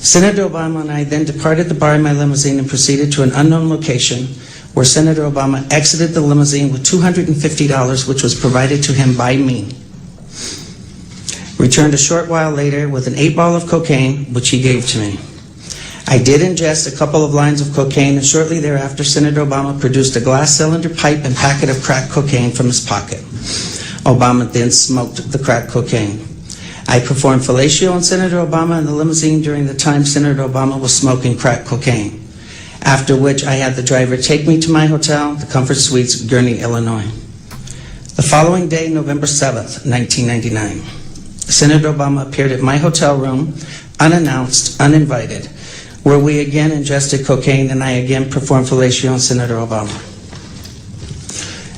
Senator Obama and I then departed the bar in my limousine and proceeded to an unknown location where Senator Obama exited the limousine with $250, which was provided to him by me. Returned a short while later with an 8-ball of cocaine, which he gave to me. I did ingest a couple of lines of cocaine, and shortly thereafter, Senator Obama produced a glass cylinder pipe and packet of crack cocaine from his pocket. Obama then smoked the crack cocaine. I performed fellatio on Senator Obama in the limousine during the time Senator Obama was smoking crack cocaine, after which I had the driver take me to my hotel, the Comfort Suites, Gurnee, Illinois. The following day, November 7th, 1999, Senator Obama appeared at my hotel room, unannounced, uninvited, where we again ingested cocaine and I again performed fellatio on Senator Obama.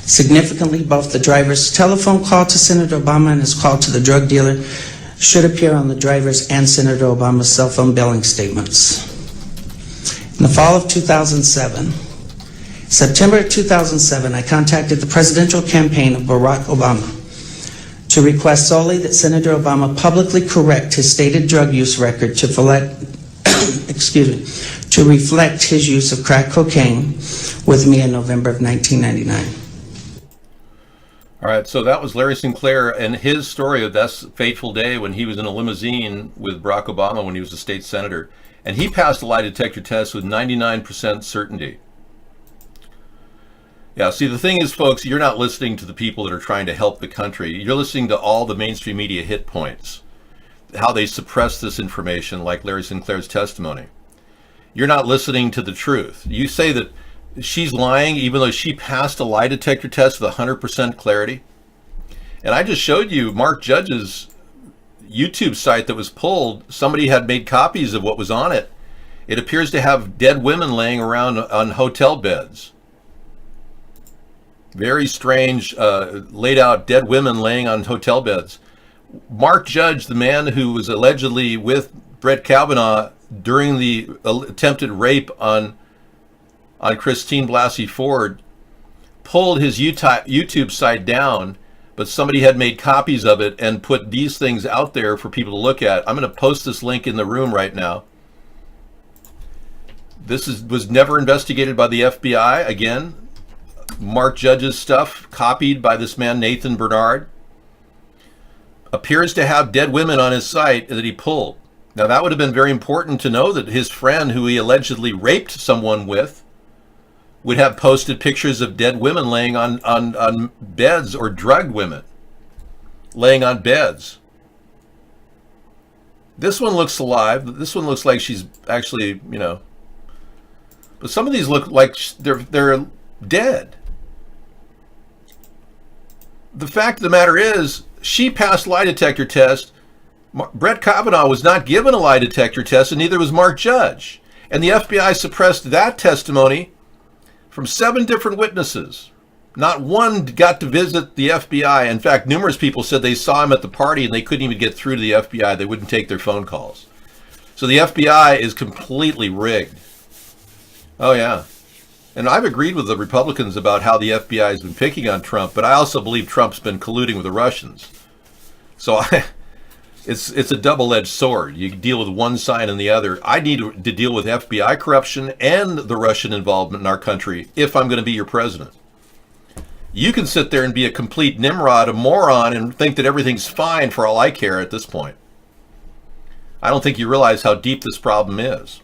Significantly, both the driver's telephone call to Senator Obama and his call to the drug dealer should appear on the driver's and Senator Obama's cell phone billing statements. In the fall of 2007, September 2007, I contacted the presidential campaign of Barack Obama to request solely that Senator Obama publicly correct his stated drug use record to reflect his use of crack cocaine with me in November of 1999. All right, so that was Larry Sinclair and his story of that fateful day when he was in a limousine with Barack Obama when he was a state senator. And he passed a lie detector test with 99% certainty. Yeah, see, the thing is, folks, you're not listening to the people that are trying to help the country. You're listening to all the mainstream media hit points, how they suppress this information, like Larry Sinclair's testimony. You're not listening to the truth. You say that she's lying even though she passed a lie detector test with 100% clarity. And I just showed you Mark Judge's YouTube site that was pulled. Somebody had made copies of what was on it. It appears to have dead women laying around on hotel beds. Very strange, laid out dead women laying on hotel beds. Mark Judge, the man who was allegedly with Brett Kavanaugh during the attempted rape on Christine Blasey Ford, pulled his YouTube site down, but somebody had made copies of it and put these things out there for people to look at. I'm going to post this link in the room right now. This was never investigated by the FBI. Again, Mark Judge's stuff, copied by this man, Nathan Bernard, appears to have dead women on his site that he pulled. Now, that would have been very important to know, that his friend, who he allegedly raped someone with, would have posted pictures of dead women laying on beds, or drugged women laying on beds. This one looks alive. This one looks like she's actually, but some of these look like they're dead. The fact of the matter is, she passed lie detector test. Brett Kavanaugh was not given a lie detector test, and neither was Mark Judge. And the FBI suppressed that testimony from 7 different witnesses. Not one got to visit the FBI. In fact, numerous people said they saw him at the party and they couldn't even get through to the FBI. They wouldn't take their phone calls. So the FBI is completely rigged. Oh, yeah. And I've agreed with the Republicans about how the FBI has been picking on Trump, but I also believe Trump's been colluding with the Russians. So it's a double-edged sword. You deal with one side and the other. I need to deal with FBI corruption and the Russian involvement in our country if I'm going to be your president. You can sit there and be a complete Nimrod, a moron, and think that everything's fine for all I care at this point. I don't think you realize how deep this problem is.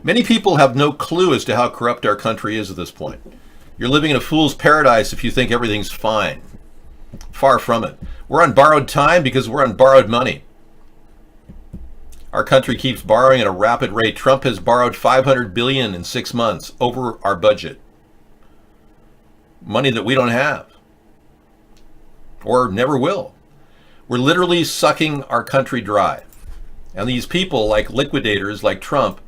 Many people have no clue as to how corrupt our country is at this point. You're living in a fool's paradise if you think everything's fine. Far from it. We're on borrowed time because we're on borrowed money. Our country keeps borrowing at a rapid rate. Trump has borrowed $500 billion in 6 months over our budget. Money that we don't have. Or never will. We're literally sucking our country dry. And these people, like liquidators like Trump,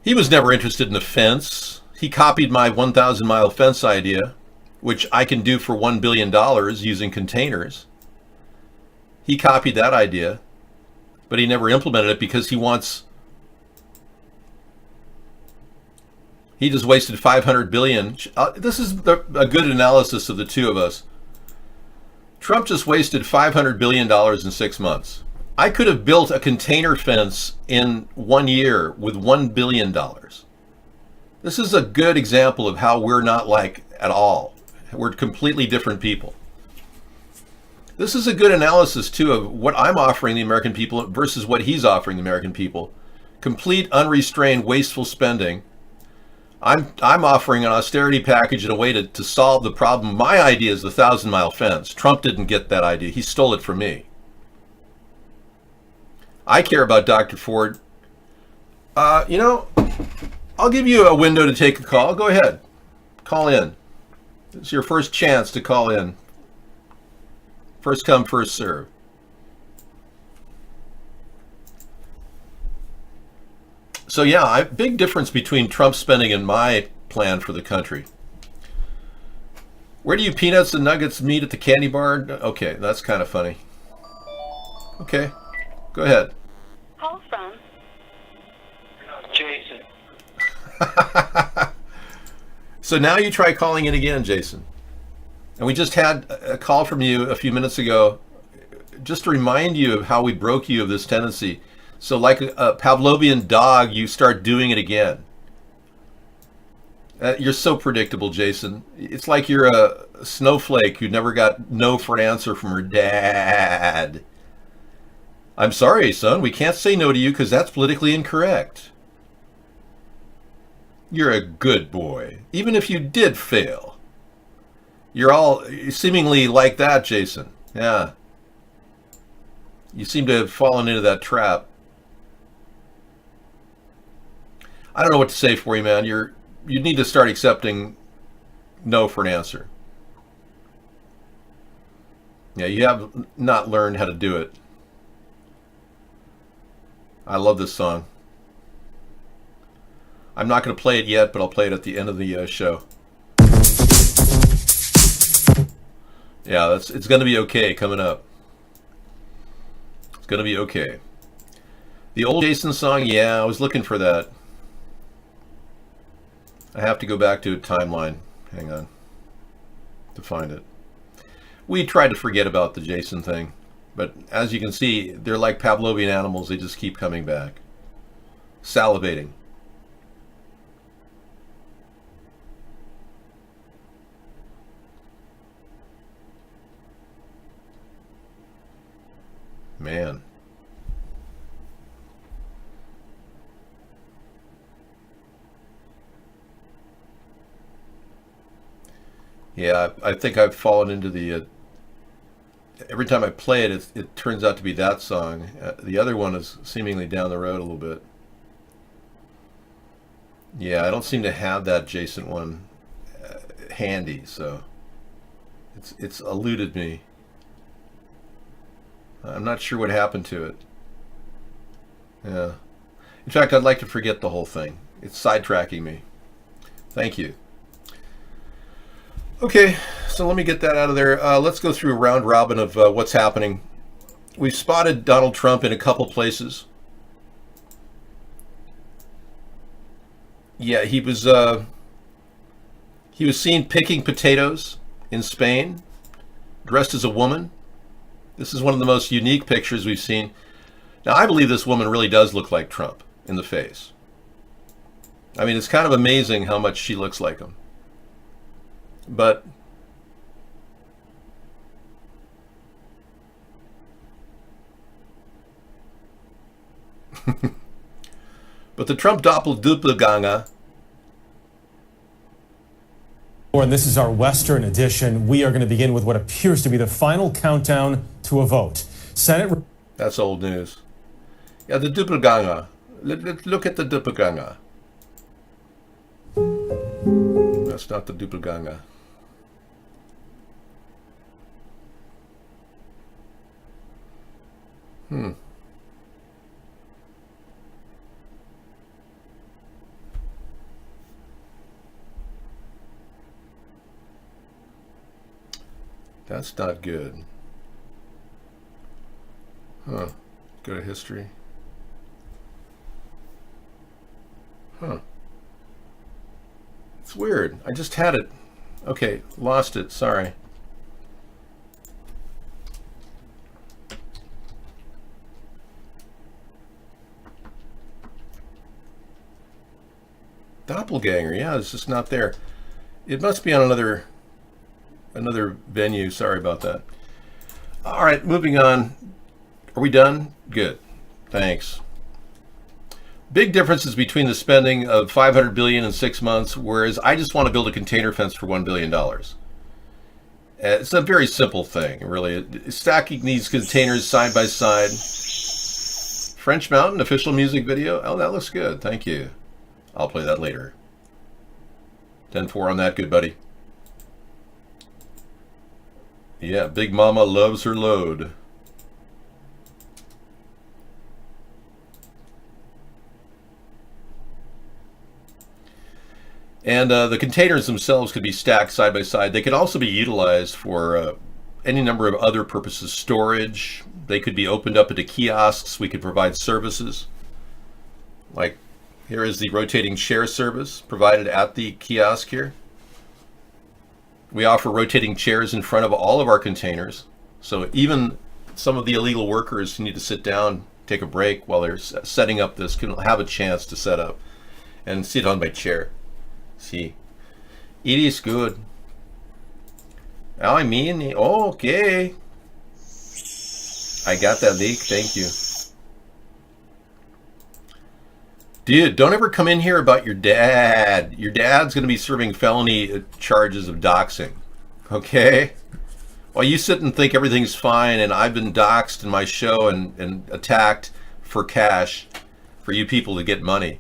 he was never interested in a fence. He copied my 1,000-mile fence idea, which I can do for $1 billion using containers. He copied that idea, but he never implemented it because he just wasted $500 billion. This is a good analysis of the two of us. Trump just wasted $500 billion in 6 months. I could have built a container fence in 1 year with $1 billion. This is a good example of how we're not like at all. We're completely different people. This is a good analysis, too, of what I'm offering the American people versus what he's offering the American people. Complete, unrestrained, wasteful spending. I'm offering an austerity package in a way to solve the problem. My idea is the 1,000-mile fence. Trump didn't get that idea. He stole it from me. I care about Dr. Ford. I'll give you a window to take a call. Go ahead. Call in. It's your first chance to call in. First come, first serve. So yeah, big difference between Trump's spending and my plan for the country. Where do you peanuts and nuggets meet at the candy bar? Okay, that's kind of funny. Okay, go ahead. Call from Jason. So now you try calling in again, Jason. And we just had a call from you a few minutes ago just to remind you of how we broke you of this tendency. So like a Pavlovian dog, you start doing it again. You're so predictable, Jason. It's like you're a snowflake who never got no for an answer from her dad. I'm sorry, son. We can't say no to you because that's politically incorrect. You're a good boy, even if you did fail. You're all seemingly like that, Jason. Yeah. You seem to have fallen into that trap. I don't know what to say for you, man. You need to start accepting no for an answer. Yeah, you have not learned how to do it. I love this song. I'm not going to play it yet, but I'll play it at the end of the show. Yeah, it's going to be okay coming up. It's going to be okay. The old Jason song, yeah, I was looking for that. I have to go back to a timeline. Hang on. To find it. We tried to forget about the Jason thing, but as you can see, they're like Pavlovian animals. They just keep coming back. Salivating. Man. Yeah, I think I've fallen into the... every time I play it, it turns out to be that song. The other one is seemingly down the road a little bit. Yeah, I don't seem to have that Jason one handy, so it's eluded me. I'm not sure what happened to it. Yeah. In fact, I'd like to forget the whole thing. It's sidetracking me. Thank you. Okay, so let me get that out of there. Let's go through a round robin of what's happening. We've spotted Donald Trump in a couple places. Yeah, he was seen picking potatoes in Spain, dressed as a woman. This is one of the most unique pictures we've seen. Now, I believe this woman really does look like Trump in the face. I mean, it's kind of amazing how much she looks like him. But the Trump Doppelganger. And this is our Western edition. We are going to begin with what appears to be the final countdown to a vote. Senate. That's old news. Yeah, the Doppelganger. Look at the Doppelganger. That's not the Doppelganger. That's not good. Huh. Go to history. Huh. It's weird. I just had it. Okay, lost it. Sorry. Doppelganger. Yeah, it's just not there. It must be on another venue. Sorry about that. All right, moving on. Are we done? Good. Thanks. Big differences between the spending of $500 billion in 6 months, whereas I just want to build a container fence for $1 billion. It's a very simple thing, really. Stacking these containers side by side. French Mountain official music video. Oh, that looks good. Thank you. I'll play that later. 10-4 on that, good buddy. Yeah, Big Mama loves her load. And the containers themselves could be stacked side by side. They could also be utilized for any number of other purposes. Storage. They could be opened up into kiosks. We could provide services. Like, here is the rotating chair service provided at the kiosk here. We offer rotating chairs in front of all of our containers. So even some of the illegal workers who need to sit down, take a break while they're setting up this, can have a chance to set up and sit on my chair. See, it is good. I mean, okay. I got that leak, thank you. Dude, don't ever come in here about your dad. Your dad's going to be serving felony charges of doxing. Okay? While you sit and think everything's fine and I've been doxed in my show and attacked for cash for you people to get money.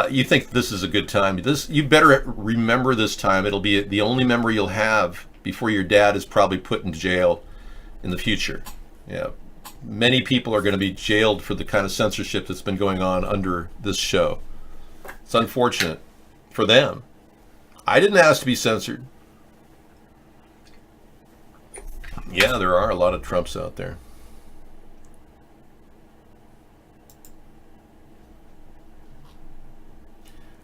You think this is a good time. You better remember this time. It'll be the only memory you'll have before your dad is probably put in jail in the future. Yeah. Many people are going to be jailed for the kind of censorship that's been going on under this show. It's unfortunate for them. I didn't ask to be censored. Yeah, there are a lot of Trumps out there.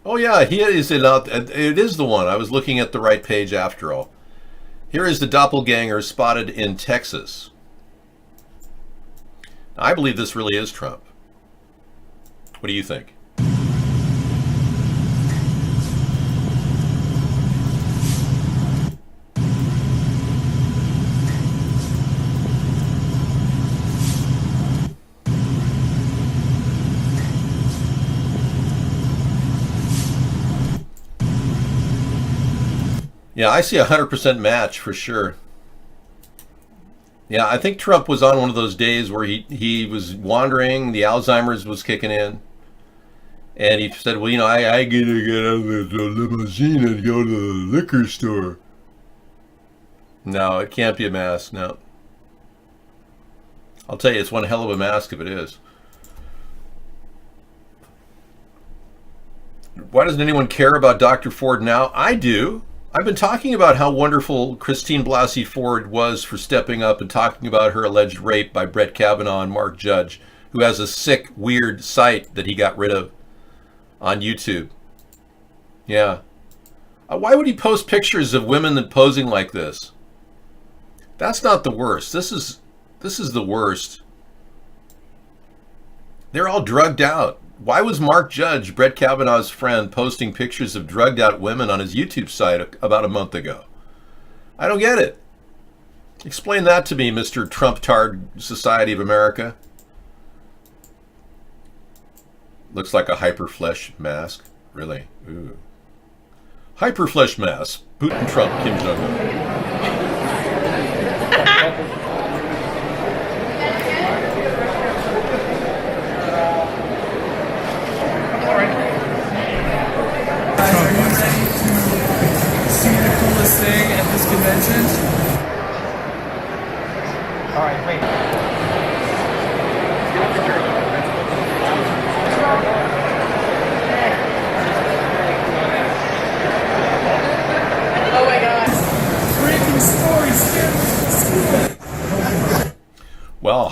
Oh yeah, he is it is the one. I was looking at the right page after all. Here is the doppelganger spotted in Texas. I believe this really is Trump. What do you think? Yeah, I see 100% match for sure. Yeah, I think Trump was on one of those days where he was wandering, the Alzheimer's was kicking in, and he said, well, you know, I get to get out of the limousine and go to the liquor store. No, it can't be a mask, no. I'll tell you, it's one hell of a mask if it is. Why doesn't anyone care about Dr. Ford now? I do. I've been talking about how wonderful Christine Blasey Ford was for stepping up and talking about her alleged rape by Brett Kavanaugh and Mark Judge, who has a sick, weird site that he got rid of on YouTube. Yeah. Why would he post pictures of women that posing like this? That's not the worst. This is the worst. They're all drugged out. Why was Mark Judge, Brett Kavanaugh's friend, posting pictures of drugged out women on his YouTube site about a month ago? I don't get it. Explain that to me, Mr. Trump-tard Society of America. Looks like a hyperflesh mask. Really? Ooh. Hyperflesh mask. Putin, Trump, Kim Jong-un.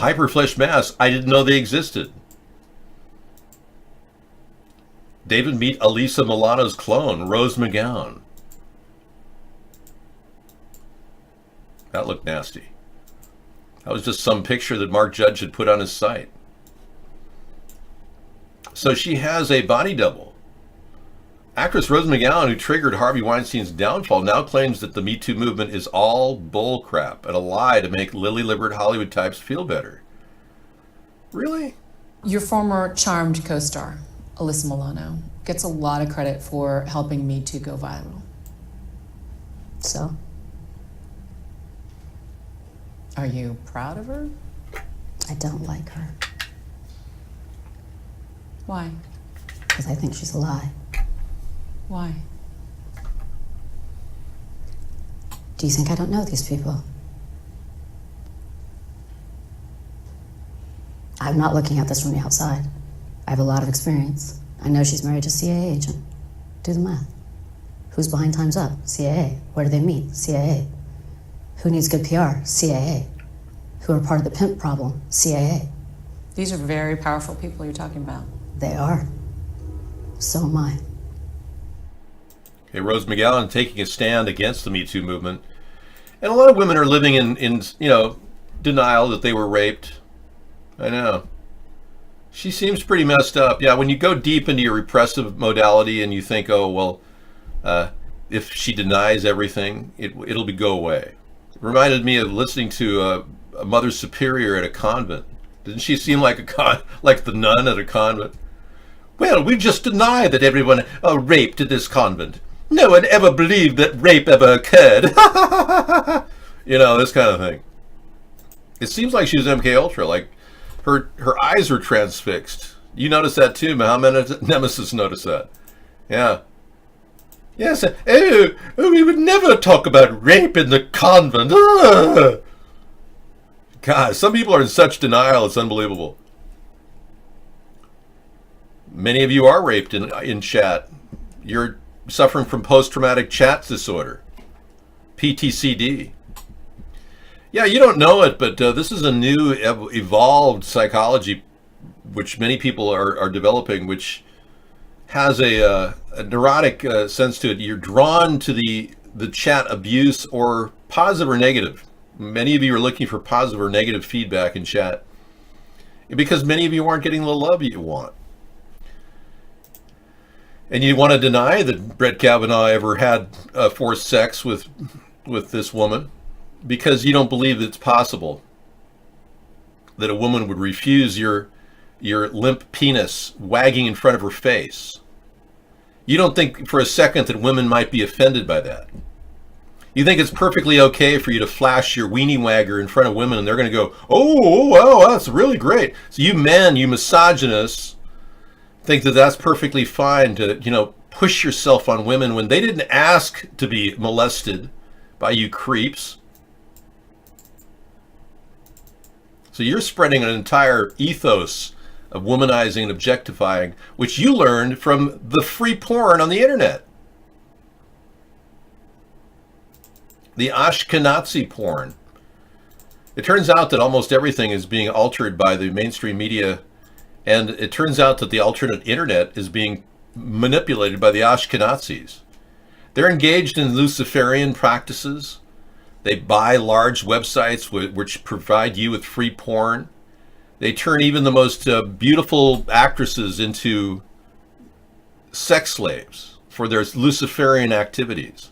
hyperflesh masks, I didn't know they existed. David, meet Alyssa Milano's clone, Rose McGowan. That looked nasty. That was just some picture that Mark Judge had put on his site. So she has a body double. Actress Rose McGowan, who triggered Harvey Weinstein's downfall, now claims that the Me Too movement is all bull crap and a lie to make lily-livered Hollywood types feel better. Really? Your former Charmed co-star, Alyssa Milano, gets a lot of credit for helping Me Too go viral. So? Are you proud of her? I don't like her. Why? Because I think she's a lie. Why? Do you think I don't know these people? I'm not looking at this from the outside. I have a lot of experience. I know she's married to a CIA agent. Do the math. Who's behind Time's Up? CIA. Where do they meet? CIA. Who needs good PR? CIA. Who are part of the pimp problem? CIA. These are very powerful people you're talking about. They are. So am I. Okay, Rose McGowan taking a stand against the Me Too movement. And a lot of women are living in denial that they were raped. I know. She seems pretty messed up. Yeah, when you go deep into your repressive modality and you think, oh, well, if she denies everything, it'll go away. It reminded me of listening to a Mother Superior at a convent. Didn't she seem like like the nun at a convent? Well, we just deny that everyone raped at this convent. No one ever believed that rape ever occurred. This kind of thing. It seems like she was MK Ultra. Like her eyes were transfixed. You noticed that too, Muhammad Nemesis noticed that. Yeah. Yes. Oh, we would never talk about rape in the convent. Ugh. God, some people are in such denial, it's unbelievable. Many of you are raped in chat. You're suffering from post-traumatic chat disorder, PTCD. Yeah, you don't know it, but this is a new evolved psychology which many people are developing, which has a neurotic sense to it. You're drawn to the chat abuse, or positive or negative. Many of you are looking for positive or negative feedback in chat because many of you aren't getting the love you want. And you want to deny that Brett Kavanaugh ever had forced sex with this woman because you don't believe it's possible that a woman would refuse your limp penis wagging in front of her face. You don't think for a second that women might be offended by that. You think it's perfectly okay for you to flash your weenie wagger in front of women and they're going to go, oh, wow, that's really great. So you men, you misogynists, think that that's perfectly fine to, push yourself on women when they didn't ask to be molested by you creeps. So you're spreading an entire ethos of womanizing and objectifying, which you learned from the free porn on the internet. The Ashkenazi porn. It turns out that almost everything is being altered by the mainstream media, and it turns out that the alternate internet is being manipulated by the Ashkenazis. They're engaged in Luciferian practices. They buy large websites which provide you with free porn. They turn even the most beautiful actresses into sex slaves for their Luciferian activities.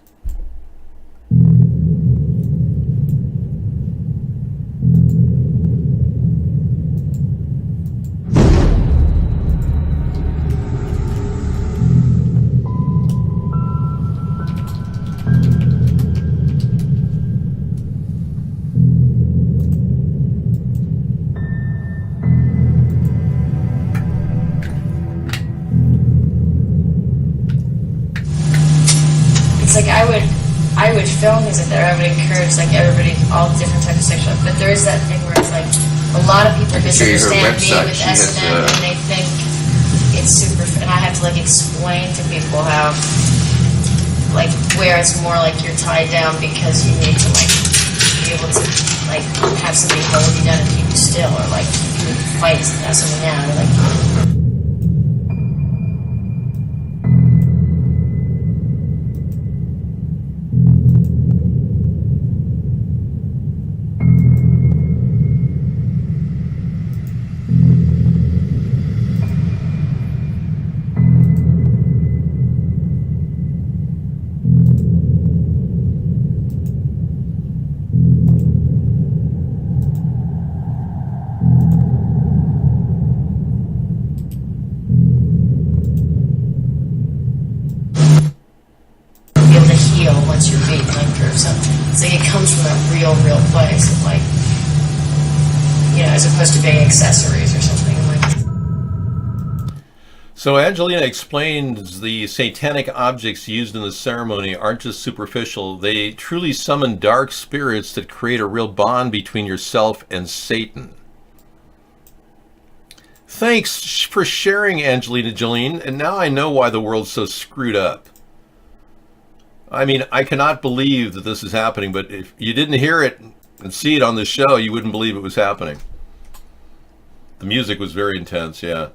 I would film things like that. I would encourage everybody, all different types of sexual, but there is that thing where it's a lot of people misunderstand me with S&M and they think it's super, and I have to explain to people how, where it's more you're tied down because you need to be able to have somebody hold you down and keep you still, or like you would fight someone now, or like. Once you're being linked or something. It's like it comes from a real place of like, you know, as opposed to being accessories or something like. So Angelina explains the satanic objects used in the ceremony aren't just superficial. They truly summon dark spirits that create a real bond between yourself and Satan. Thanks for sharing, Angelina Jolene, and now I know why the world's so screwed up. I mean, I cannot believe that this is happening, but if you didn't hear it and see it on the show, you wouldn't believe it was happening. The music was very intense, yeah.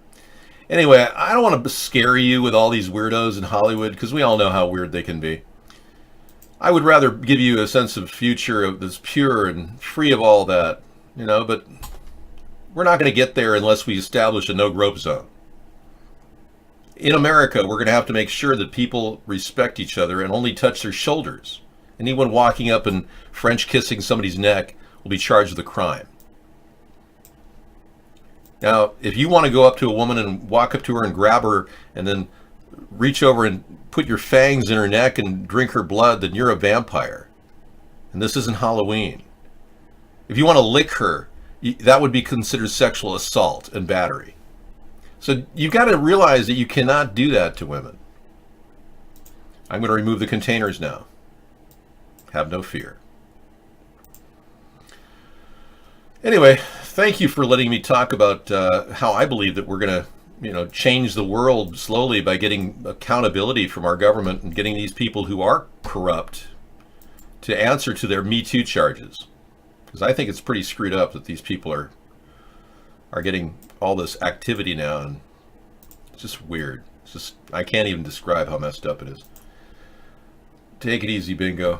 Anyway, I don't want to scare you with all these weirdos in Hollywood, because we all know how weird they can be. I would rather give you a sense of future that's pure and free of all that, you know, but we're not going to get there unless we establish a no-grope zone. In America, we're going to have to make sure that people respect each other and only touch their shoulders. Anyone walking up and French kissing somebody's neck will be charged with a crime. Now, if you want to go up to a woman and walk up to her and grab her and then reach over and put your fangs in her neck and drink her blood, then you're a vampire. And this isn't Halloween. If you want to lick her, that would be considered sexual assault and battery. So you've got to realize that you cannot do that to women. I'm going to remove the containers now. Have no fear. Anyway, thank you for letting me talk about how I believe that we're going to, change the world slowly by getting accountability from our government and getting these people who are corrupt to answer to their Me Too charges. Because I think it's pretty screwed up that these people are getting all this activity now, and it's just weird. It's just, I can't even describe how messed up it is. Take it easy, Bingo.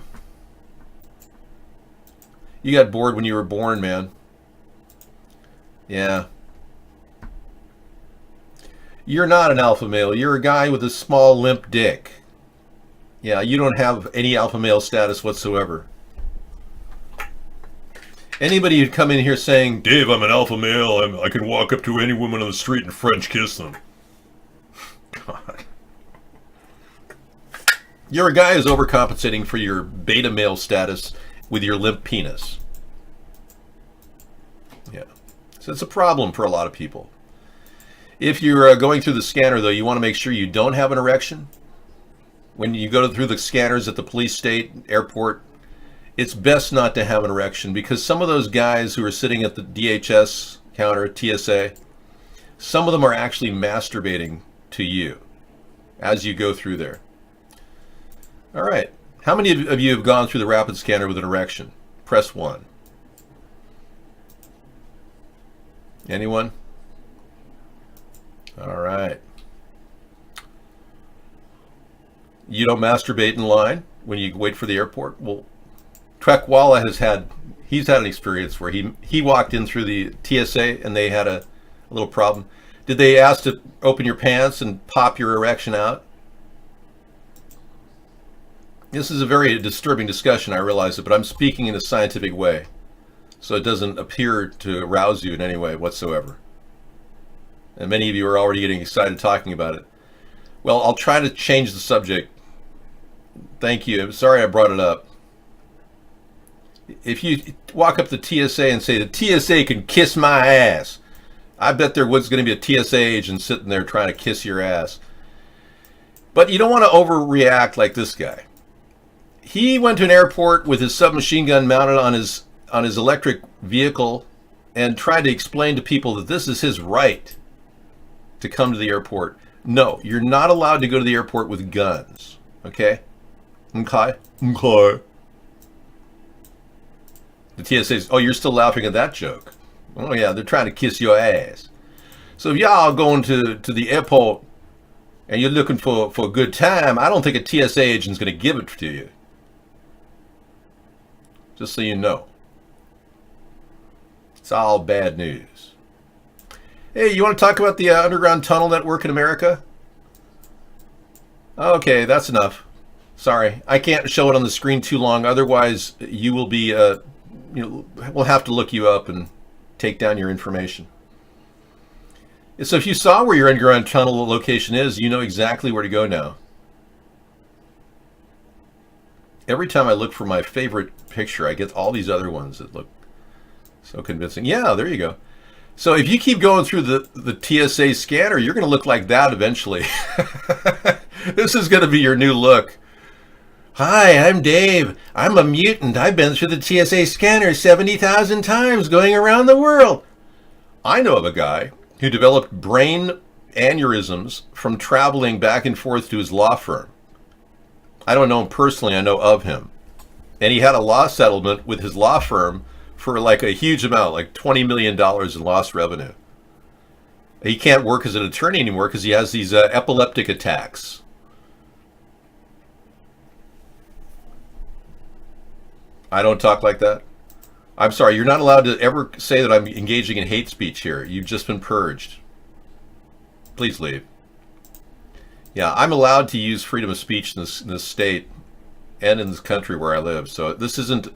You got bored when you were born, man. Yeah. You're not an alpha male. You're a guy with a small, limp dick. Yeah, you don't have any alpha male status whatsoever. Anybody who'd come in here saying, Dave, I'm an alpha male, I can walk up to any woman on the street and French kiss them. God. You're a guy who's overcompensating for your beta male status with your limp penis. Yeah. So it's a problem for a lot of people. If you're going through the scanner, though, you want to make sure you don't have an erection. When you go through the scanners at the police state, airport, it's best not to have an erection, because some of those guys who are sitting at the DHS counter, TSA, some of them are actually masturbating to you as you go through there. All right. How many of you have gone through the rapid scanner with an erection? Press 1. Anyone? All right. You don't masturbate in line when you wait for the airport? Well, Trekwala he's had an experience where he walked in through the TSA and they had a little problem. Did they ask to open your pants and pop your erection out? This is a very disturbing discussion, I realize it, but I'm speaking in a scientific way, so it doesn't appear to arouse you in any way whatsoever. And many of you are already getting excited talking about it. Well, I'll try to change the subject. Thank you. I'm sorry I brought it up. If you walk up to TSA and say, the TSA can kiss my ass, I bet there was going to be a TSA agent sitting there trying to kiss your ass. But you don't want to overreact like this guy. He went to an airport with his submachine gun mounted on his electric vehicle and tried to explain to people that this is his right to come to the airport. No, you're not allowed to go to the airport with guns. Okay? Okay? Okay. The TSA says, oh, you're still laughing at that joke. Oh yeah, they're trying to kiss your ass. So if y'all going to the airport and you're looking for a good time, I don't think a TSA agent's going to give it to you. Just so you know. It's all bad news. Hey, you want to talk about the underground tunnel network in America? Okay, that's enough. Sorry, I can't show it on the screen too long. Otherwise, you will be, we'll have to look you up and take down your information. So if you saw where your underground tunnel location is, you know exactly where to go now. Every time I look for my favorite picture, I get all these other ones that look so convincing. Yeah, there you go. So if you keep going through the TSA scanner, you're going to look like that eventually. This is going to be your new look. Hi, I'm Dave. I'm a mutant. I've been through the TSA scanner 70,000 times going around the world. I know of a guy who developed brain aneurysms from traveling back and forth to his law firm. I don't know him personally, I know of him. And he had a law settlement with his law firm for like a huge amount, like $20 million in lost revenue. He can't work as an attorney anymore because he has these epileptic attacks. I don't talk like that. I'm sorry, you're not allowed to ever say that I'm engaging in hate speech here. You've just been purged. Please leave. Yeah, I'm allowed to use freedom of speech in this state and in this country where I live. So this isn't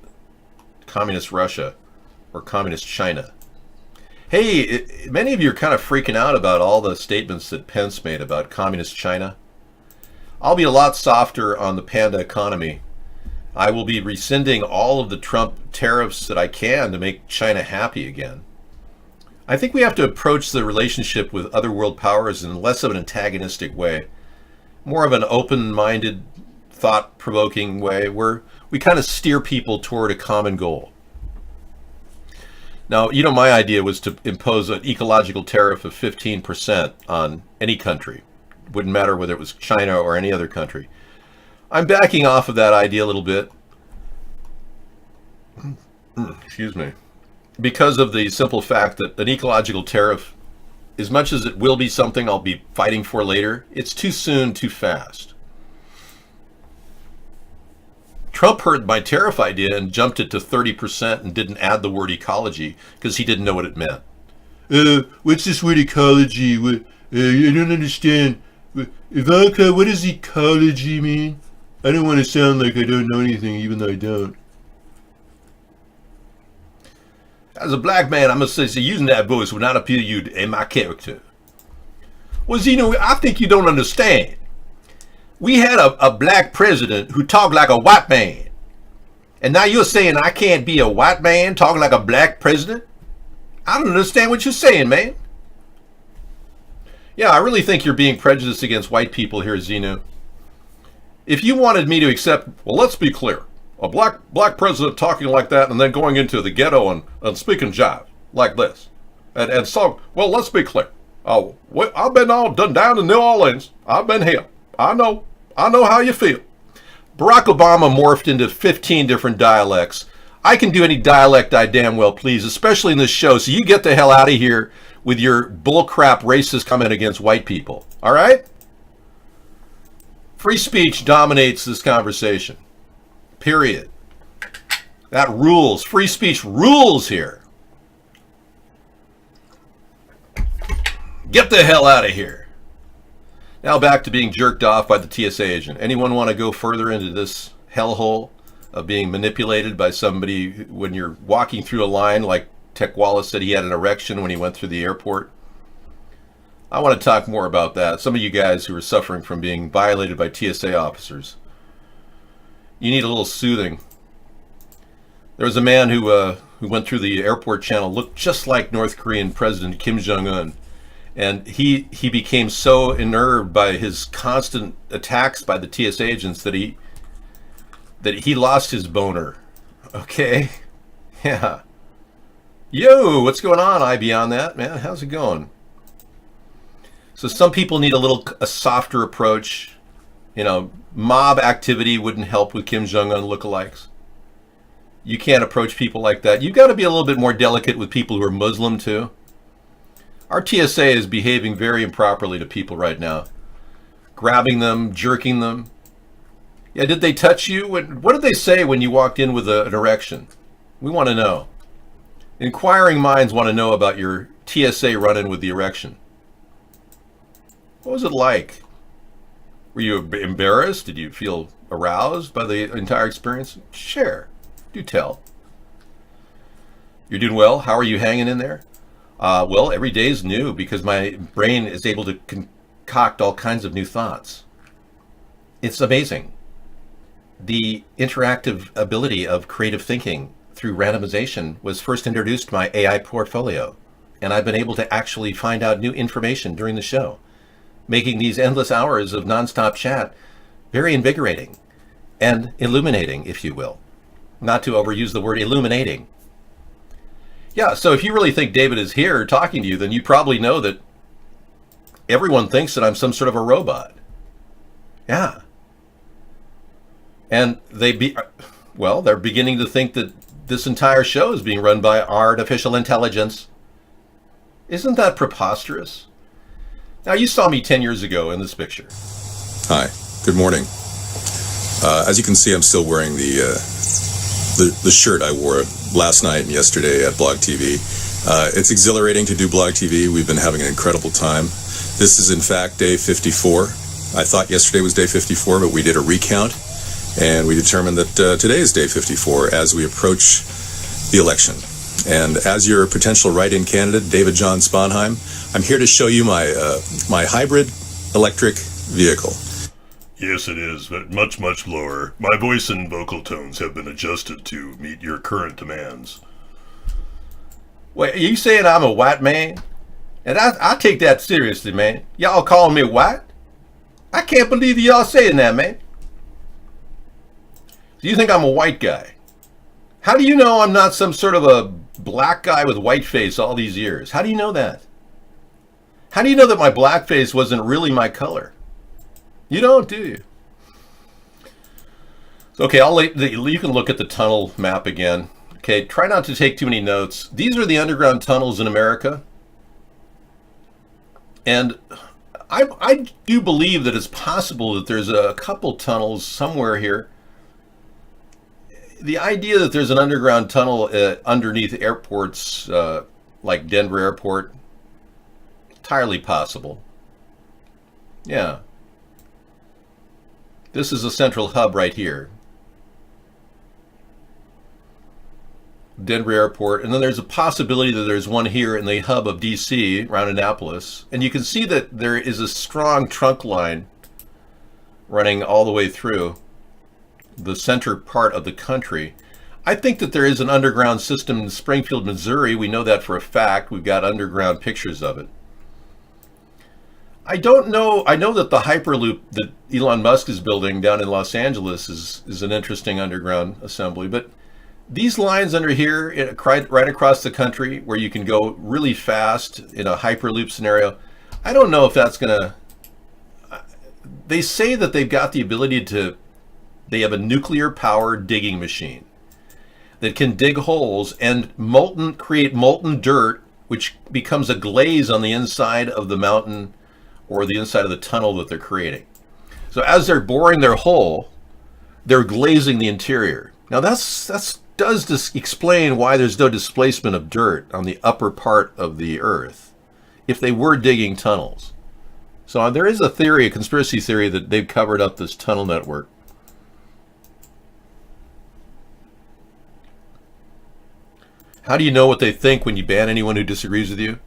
communist Russia or communist China. Hey, many of you are kind of freaking out about all the statements that Pence made about communist China. I'll be a lot softer on the panda economy. I will be rescinding all of the Trump tariffs that I can to make China happy again. I think we have to approach the relationship with other world powers in less of an antagonistic way, more of an open-minded, thought-provoking way where we kind of steer people toward a common goal. Now, you know, my idea was to impose an ecological tariff of 15% on any country. Wouldn't matter whether it was China or any other country. I'm backing off of that idea a little bit. Excuse me. Because of the simple fact that an ecological tariff, as much as it will be something I'll be fighting for later, it's too soon, too fast. Trump heard my tariff idea and jumped it to 30% and didn't add the word ecology because he didn't know what it meant. What's this word ecology? I don't understand. Ivanka, what does ecology mean? I don't want to sound like I don't know anything, even though I don't. As a black man, I must say using that voice would not appeal to you and my character. Well, Zeno, I think you don't understand. We had a black president who talked like a white man. And now you're saying I can't be a white man talking like a black president? I don't understand what you're saying, man. Yeah, I really think you're being prejudiced against white people here, Zeno. If you wanted me to accept, well, let's be clear. A black president talking like that and then going into the ghetto and speaking jive like this. And so, well, let's be clear. I've been all done down in New Orleans. I've been here. I know how you feel. Barack Obama morphed into 15 different dialects. I can do any dialect I damn well please, especially in this show. So you get the hell out of here with your bullcrap racist comment against white people. All right? Free speech dominates this conversation. Period. That rules. Free speech rules here. Get the hell out of here. Now back to being jerked off by the TSA agent. Anyone want to go further into this hellhole of being manipulated by somebody when you're walking through a line like Tech Wallace said he had an erection when he went through the airport? I want to talk more about that. Some of you guys who are suffering from being violated by TSA officers. You need a little soothing. There was a man who went through the airport channel, looked just like North Korean President Kim Jong-un. And he became so unnerved by his constant attacks by the TSA agents that he lost his boner. Okay? Yeah. Yo, what's going on, I Beyond That, man? How's it going? So some people need a softer approach. You know, mob activity wouldn't help with Kim Jong-un lookalikes. You can't approach people like that. You've got to be a little bit more delicate with people who are Muslim too. Our TSA is behaving very improperly to people right now. Grabbing them, jerking them. Yeah, did they touch you? What did they say when you walked in with an erection? We want to know. Inquiring minds want to know about your TSA run-in with the erection. What was it like? Were you embarrassed? Did you feel aroused by the entire experience? Share. Do tell. You're doing well? How are you hanging in there? Well, every day is new because my brain is able to concoct all kinds of new thoughts. It's amazing. The interactive ability of creative thinking through randomization was first introduced to my AI portfolio, and I've been able to actually find out new information during the show, making these endless hours of nonstop chat very invigorating and illuminating, if you will. Not to overuse the word illuminating. Yeah, so if you really think David is here talking to you, then you probably know that everyone thinks that I'm some sort of a robot. Yeah. And they're beginning to think that this entire show is being run by artificial intelligence. Isn't that preposterous? Now, you saw me 10 years ago in this picture. Hi, good morning. As you can see, I'm still wearing the shirt I wore last night and yesterday at Blog TV. It's exhilarating to do Blog TV. We've been having an incredible time. This is, in fact, day 54. I thought yesterday was day 54, but we did a recount, and we determined that today is day 54 as we approach the election. And as your potential write-in candidate, David John Sponheim, I'm here to show you my hybrid electric vehicle. Yes, it is, but much, much lower. My voice and vocal tones have been adjusted to meet your current demands. Wait, are you saying I'm a white man? And I take that seriously, man. Y'all calling me white? I can't believe y'all saying that, man. Do you think I'm a white guy? How do you know I'm not some sort of a black guy with white face all these years? How do you know that? How do you know that my black face wasn't really my color? You don't, do you? Okay, you can look at the tunnel map again. Okay, try not to take too many notes. These are the underground tunnels in America. And I do believe that it's possible that there's a couple tunnels somewhere here. The idea that there's an underground tunnel underneath airports like Denver Airport, entirely possible. Yeah. This is a central hub right here. Denver Airport, and then there's a possibility that there's one here in the hub of DC, around Annapolis. And you can see that there is a strong trunk line running all the way through the center part of the country. I think that there is an underground system in Springfield, Missouri. We know that for a fact. We've got underground pictures of it. I don't know. I know that the Hyperloop that Elon Musk is building down in Los Angeles is an interesting underground assembly. But these lines under here, right across the country, where you can go really fast in a Hyperloop scenario, I don't know if that's going to... They say that they've got the ability to... They have a nuclear-powered digging machine that can dig holes and create molten dirt, which becomes a glaze on the inside of the mountain or the inside of the tunnel that they're creating. So as they're boring their hole, they're glazing the interior. Now that does explain why there's no displacement of dirt on the upper part of the Earth if they were digging tunnels. So there is a theory, a conspiracy theory, that they've covered up this tunnel network. How do you know what they think when you ban anyone who disagrees with you?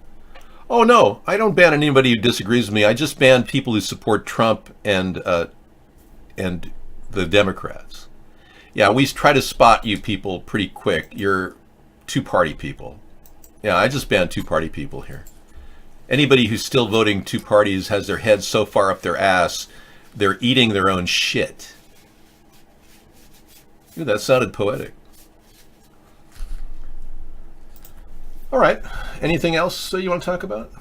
Oh no, I don't ban anybody who disagrees with me. I just ban people who support Trump and the Democrats. Yeah, we try to spot you people pretty quick. You're two-party people. Yeah, I just ban two-party people here. Anybody who's still voting two parties has their heads so far up their ass, they're eating their own shit. Ooh, that sounded poetic. All right. Anything else you want to talk about?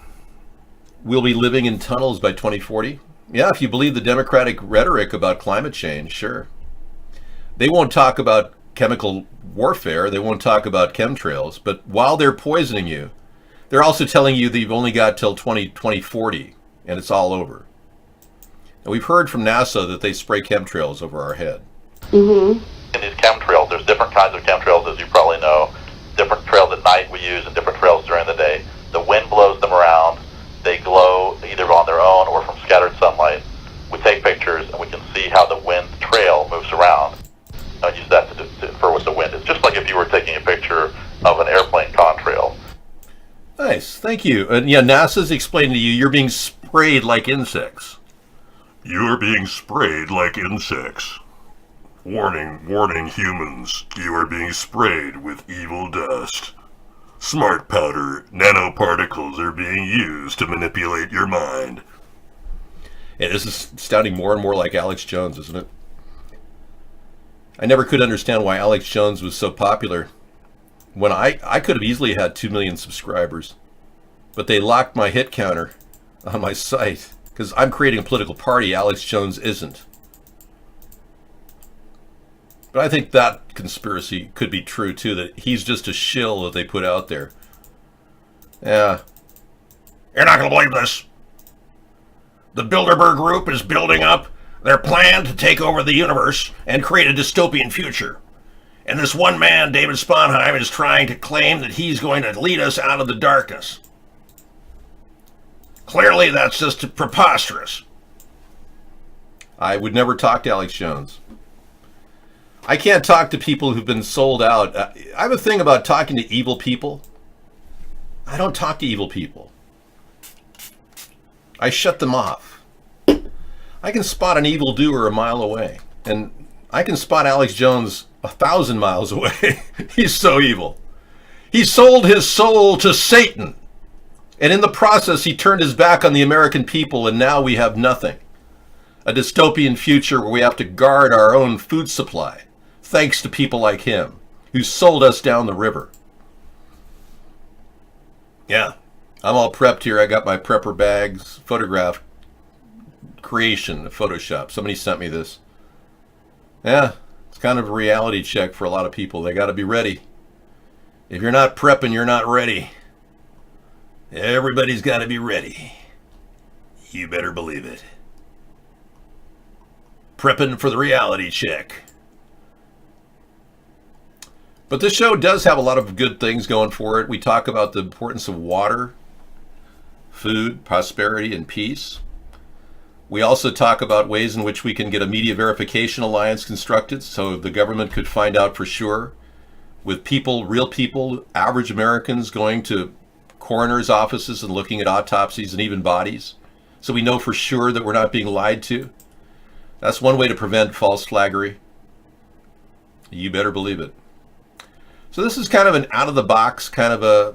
We'll be living in tunnels by 2040. Yeah, if you believe the Democratic rhetoric about climate change, sure. They won't talk about chemical warfare. They won't talk about chemtrails. But while they're poisoning you, they're also telling you that you've only got till 2040 and it's all over. And we've heard from NASA that they spray chemtrails over our head. In these chemtrails, there's different kinds of chemtrails, as you probably know. Different trails at night we use and different trails during the day. The wind blows them around. They glow either on their own or from scattered sunlight. We take pictures and we can see how the wind trail moves around. And use that to infer what the wind is. Just like if you were taking a picture of an airplane contrail. Nice, thank you. And yeah, NASA's explaining to you you're being sprayed like insects. You're being sprayed like insects. Warning, warning humans, you are being sprayed with evil dust. Smart powder, nanoparticles are being used to manipulate your mind. Yeah, this is sounding more and more like Alex Jones, isn't it? I never could understand why Alex Jones was so popular when I could have easily had 2 million subscribers. But they locked my hit counter on my site because I'm creating a political party Alex Jones isn't. But I think that conspiracy could be true too, that he's just a shill that they put out there. Yeah. You're not going to believe this. The Bilderberg Group is building up their plan to take over the universe and create a dystopian future. And this one man, David Sponheim, is trying to claim that he's going to lead us out of the darkness. Clearly, that's just preposterous. I would never talk to Alex Jones. I can't talk to people who've been sold out. I have a thing about talking to evil people. I don't talk to evil people. I shut them off. I can spot an evildoer a mile away, and I can spot Alex Jones 1,000 miles away. He's so evil. He sold his soul to Satan, and in the process he turned his back on the American people, and now we have nothing. A dystopian future where we have to guard our own food supply, thanks to people like him, who sold us down the river. Yeah, I'm all prepped here. I got my prepper bags, photograph creation of Photoshop. Somebody sent me this. Yeah, it's kind of a reality check for a lot of people. They got to be ready. If you're not prepping, you're not ready. Everybody's got to be ready. You better believe it. Prepping for the reality check. But this show does have a lot of good things going for it. We talk about the importance of water, food, prosperity, and peace. We also talk about ways in which we can get a media verification alliance constructed so the government could find out for sure, with people, real people, average Americans going to coroner's offices and looking at autopsies and even bodies, so we know for sure that we're not being lied to. That's one way to prevent false flaggery. You better believe it. So this is kind of an out-of-the-box kind of a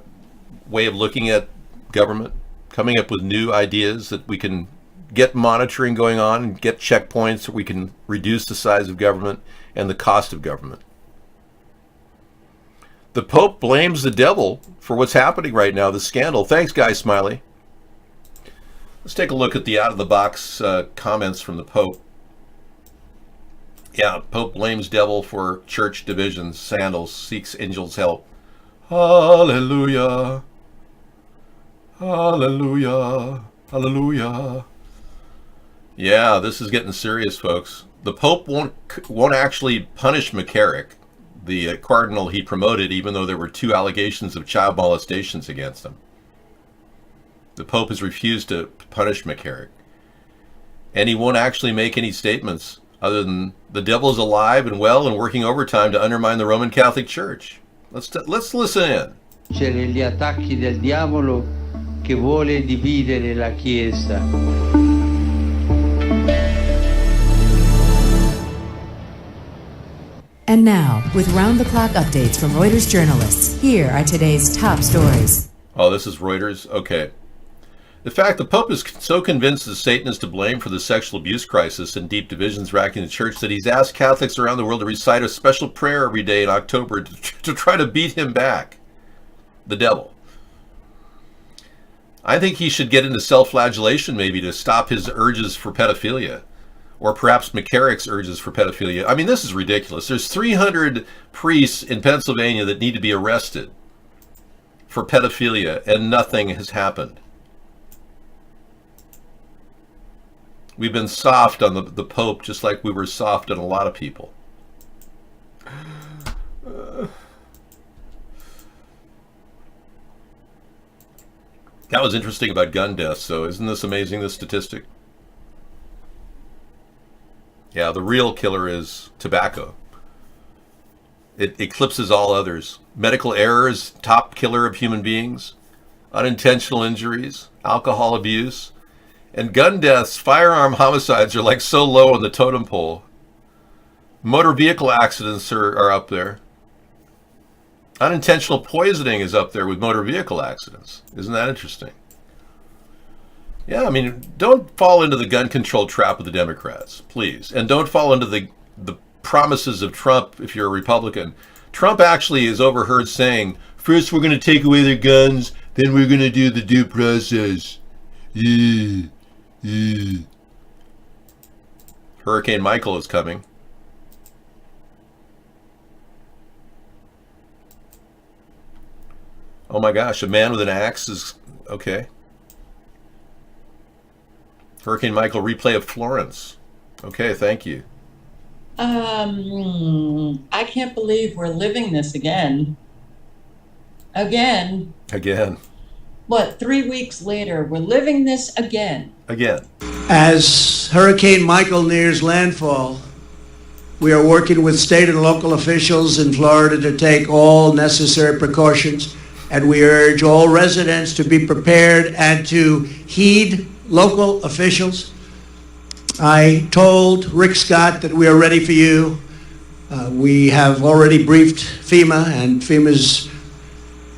way of looking at government, coming up with new ideas that we can get monitoring going on and get checkpoints so we can reduce the size of government and the cost of government. The Pope blames the devil for what's happening right now, the scandal. Thanks, Guy Smiley. Let's take a look at the out-of-the-box comments from the Pope. Yeah, Pope blames devil for church divisions, sandals, seeks angels' help. Hallelujah. Hallelujah. Hallelujah. Yeah, this is getting serious, folks. The Pope won't actually punish McCarrick, the cardinal he promoted, even though there were 2 allegations of child molestations against him. The Pope has refused to punish McCarrick. And he won't actually make any statements other than the devil is alive and well and working overtime to undermine the Roman Catholic Church. Let's listen in. C'erano gli attacchi del diavolo che vuole dividere la Chiesa. And now, with round-the-clock updates from Reuters journalists, here are today's top stories. Oh, this is Reuters? Okay. In fact, the Pope is so convinced that Satan is to blame for the sexual abuse crisis and deep divisions racking the church that he's asked Catholics around the world to recite a special prayer every day in October to try to beat him back. The devil. I think he should get into self-flagellation maybe to stop his urges for pedophilia. Or perhaps McCarrick's urges for pedophilia. I mean, this is ridiculous. There's 300 priests in Pennsylvania that need to be arrested for pedophilia, and nothing has happened. We've been soft on the Pope, just like we were soft on a lot of people. That was interesting about gun deaths, so isn't this amazing, this statistic? Yeah, the real killer is tobacco. It eclipses all others. Medical errors, top killer of human beings. Unintentional injuries, alcohol abuse, and gun deaths, firearm homicides are like so low on the totem pole. Motor vehicle accidents are up there. Unintentional poisoning is up there with motor vehicle accidents. Isn't that interesting? Yeah, I mean, don't fall into the gun control trap of the Democrats, please. And don't fall into the promises of Trump if you're a Republican. Trump actually is overheard saying, first we're going to take away their guns, then we're going to do the due process. Hurricane Michael is coming. Oh my gosh, a man with an axe is... okay. Hurricane Michael replay of Florence. Okay, thank you. I can't believe we're living this again. Again. What, 3 weeks later, we're living this again. As Hurricane Michael nears landfall, we are working with state and local officials in Florida to take all necessary precautions, and we urge all residents to be prepared and to heed local officials. I told Rick Scott that we are ready for you. We have already briefed FEMA, and FEMA's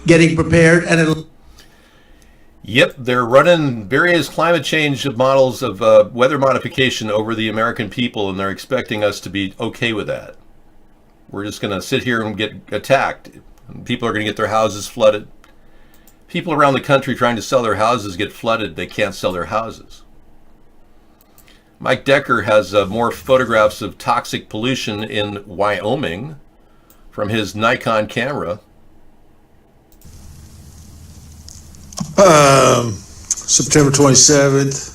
getting prepared. And Yep, they're running various climate change models of weather modification over the American people, and they're expecting us to be okay with that. We're just going to sit here and get attacked. People are going to get their houses flooded. People around the country trying to sell their houses get flooded. They can't sell their houses. Mike Decker has more photographs of toxic pollution in Wyoming from his Nikon camera. September 27th.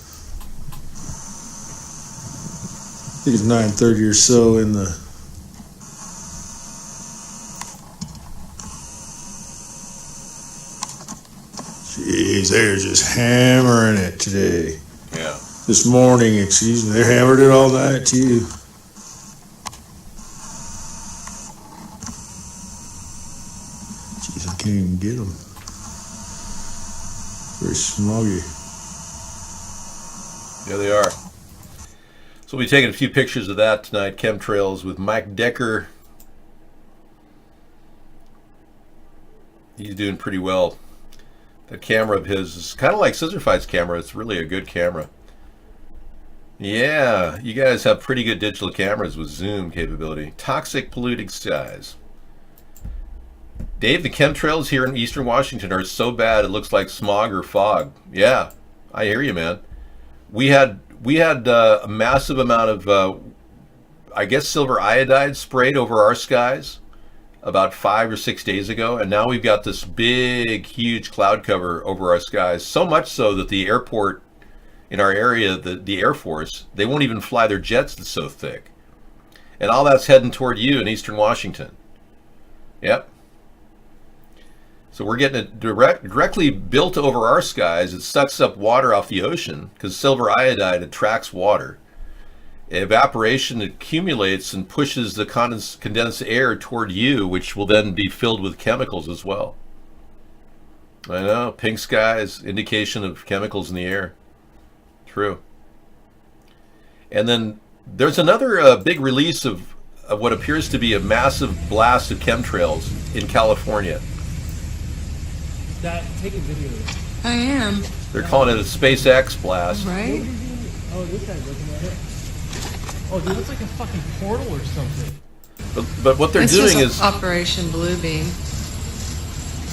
I think it's 9:30 or so in the Jeez, they're just hammering it today. Yeah. This morning, excuse me, they hammered it all night too. Jeez, I can't even get them. Very smoggy. There they are. So we'll be taking a few pictures of that tonight, chemtrails, with Mike Decker. He's doing pretty well. That camera of his is kind of like Scissorfight's camera. It's really a good camera. Yeah, you guys have pretty good digital cameras with zoom capability. Toxic polluting skies. Dave, the chemtrails here in Eastern Washington are so bad it looks like smog or fog. Yeah, I hear you, man. We had a massive amount of, I guess, silver iodide sprayed over our skies about 5 or 6 days ago, and now we've got this big, huge cloud cover over our skies. So much so that the airport in our area, the Air Force, they won't even fly their jets. It's so thick, and all that's heading toward you in Eastern Washington. Yep. So we're getting it directly built over our skies. It sucks up water off the ocean because silver iodide attracts water. Evaporation accumulates and pushes the condensed air toward you, which will then be filled with chemicals as well. I know, pink skies, indication of chemicals in the air. True. And then there's another big release of what appears to be a massive blast of chemtrails in California. Take a video of it. I am. They're calling it a SpaceX blast. Right? Oh, this guy's looking at it. Oh, dude, it looks like a fucking portal or something. But what they're doing is Operation Bluebeam.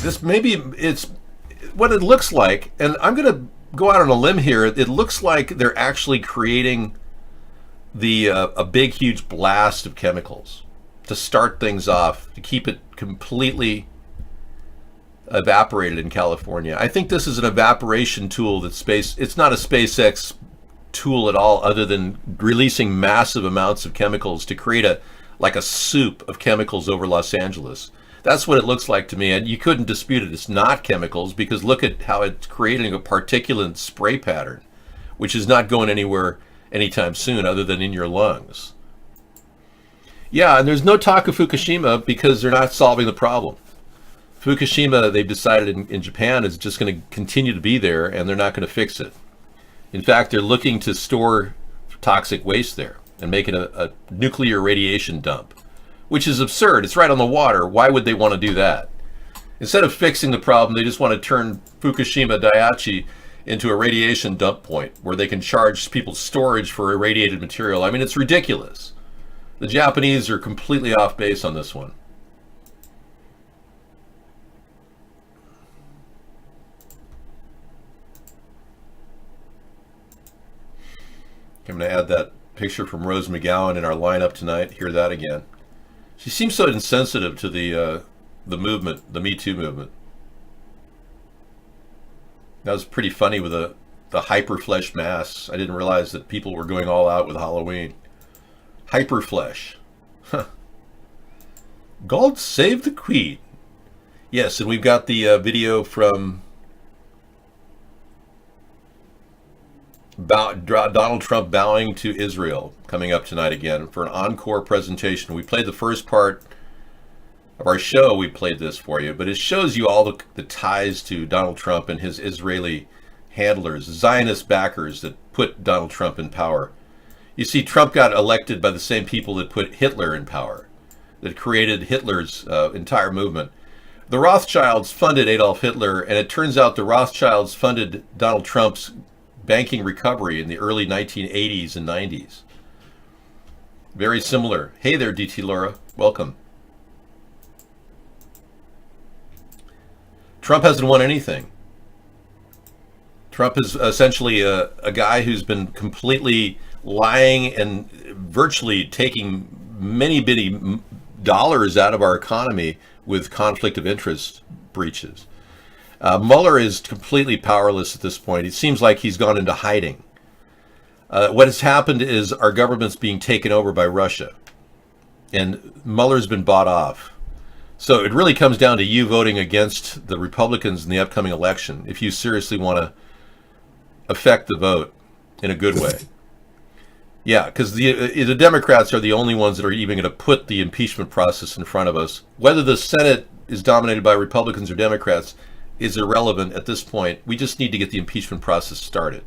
this. Maybe it's what it looks like, and I'm going to go out on a limb here. It looks like they're actually creating a big, huge blast of chemicals to start things off, to keep it completely evaporated in California. I think this is an evaporation tool it's not a SpaceX tool at all, other than releasing massive amounts of chemicals to create a soup of chemicals over Los Angeles. That's what it looks like to me, and you couldn't dispute it. It's not chemicals, because look at how it's creating a particulate spray pattern, which is not going anywhere anytime soon other than in your lungs. Yeah, and there's no talk of Fukushima because they're not solving the problem. Fukushima, they've decided in Japan, is just going to continue to be there, and they're not going to fix it. In fact, they're looking to store toxic waste there and make it a nuclear radiation dump, which is absurd. It's right on the water. Why would they want to do that? Instead of fixing the problem, they just want to turn Fukushima Daiichi into a radiation dump point where they can charge people storage for irradiated material. I mean, it's ridiculous. The Japanese are completely off base on this one. I'm going to add that picture from Rose McGowan in our lineup tonight. Hear that again. She seems so insensitive to the movement, the Me Too movement. That was pretty funny with the hyperflesh masks. I didn't realize that people were going all out with Halloween. Hyperflesh. Huh. God save the Queen. Yes, and we've got the video from Donald Trump bowing to Israel coming up tonight again for an encore presentation. We played the first part of our show. We played this for you, but it shows you all the ties to Donald Trump and his Israeli handlers, Zionist backers that put Donald Trump in power. You see, Trump got elected by the same people that put Hitler in power, that created Hitler's entire movement. The Rothschilds funded Adolf Hitler, and it turns out the Rothschilds funded Donald Trump's banking recovery in the early 1980s and 90s. Very similar. Hey there, DT Laura. Welcome. Trump hasn't won anything. Trump is essentially a guy who's been completely lying and virtually taking many dollars out of our economy with conflict of interest breaches. Mueller is completely powerless at this point. It seems like he's gone into hiding. What has happened is our government's being taken over by Russia, and Mueller's been bought off. So it really comes down to you voting against the Republicans in the upcoming election if you seriously want to affect the vote in a good way. Yeah, because the Democrats are the only ones that are even going to put the impeachment process in front of us. Whether the Senate is dominated by Republicans or Democrats is irrelevant at this point. We just need to get the impeachment process started,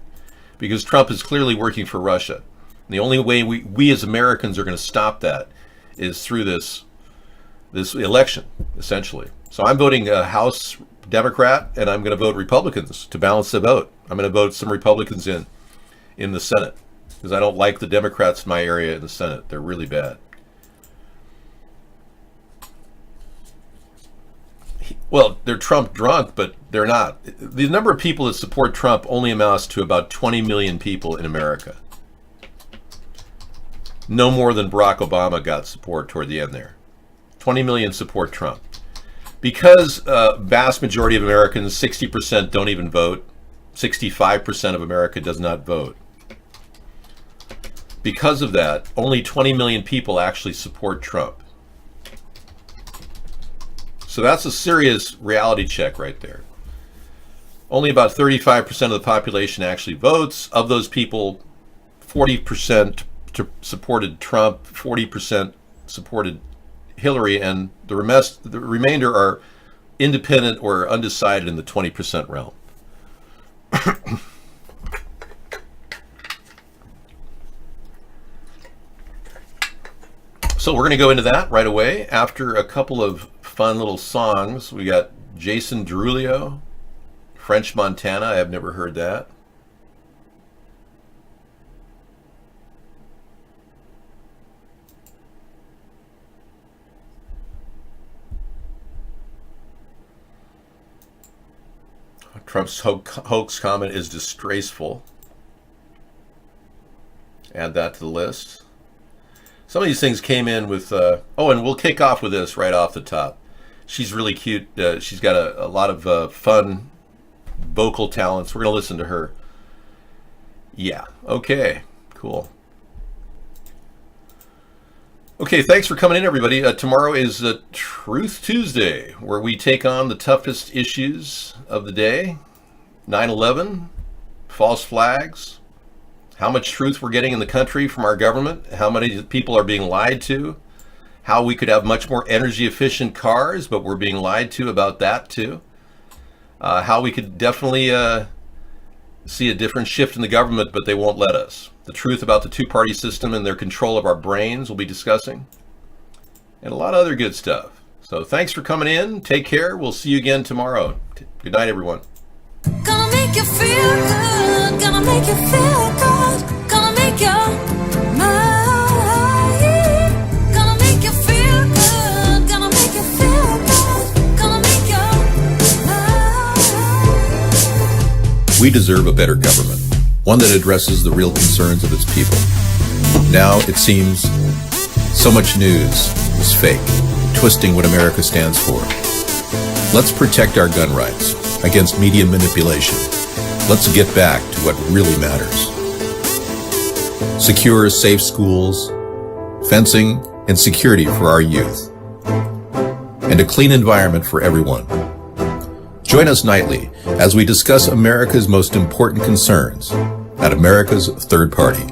because Trump is clearly working for Russia. And the only way we as Americans are going to stop that is through this election, essentially. So I'm voting House Democrat, and I'm going to vote Republicans to balance the vote. I'm going to vote some Republicans in the Senate, because I don't like the Democrats in my area in the Senate. They're really bad. Well, they're Trump drunk, but they're not. The number of people that support Trump only amounts to about 20 million people in America. No more than Barack Obama got support toward the end there. 20 million support Trump. Because vast majority of Americans, 60%, don't even vote. 65% of America does not vote. Because of that, only 20 million people actually support Trump. So that's a serious reality check right there. Only about 35% of the population actually votes. Of those people, 40% supported Trump, 40% supported Hillary, and the remainder are independent or undecided in the 20% realm. So we're going to go into that right away after a couple of fun little songs. We got Jason Derulo, French Montana. I have never heard that. Trump's hoax comment is disgraceful. Add that to the list. Some of these things came in with, and we'll kick off with this right off the top. She's really cute. She's got a lot of fun vocal talents. We're going to listen to her. Yeah, okay, cool. Okay, thanks for coming in, everybody. Tomorrow is Truth Tuesday, where we take on the toughest issues of the day. 9/11, false flags, how much truth we're getting in the country from our government, how many people are being lied to, how we could have much more energy efficient cars, but we're being lied to about that too. How we could definitely see a different shift in the government, but they won't let us. The truth about the two-party system and their control of our brains we'll be discussing. And a lot of other good stuff. So thanks for coming in. Take care. We'll see you again tomorrow. Good night, everyone. Gonna make you feel good, gonna make you feel good, gonna make you mine. Gonna make you feel good, gonna make you feel good, gonna make you mine. We deserve a better government, one that addresses the real concerns of its people. Now, it seems, so much news is fake, twisting what America stands for. Let's protect our gun rights against media manipulation. Let's get back to what really matters. Secure, safe schools, fencing, and security for our youth, and a clean environment for everyone. Join us nightly as we discuss America's most important concerns at America's Third Party.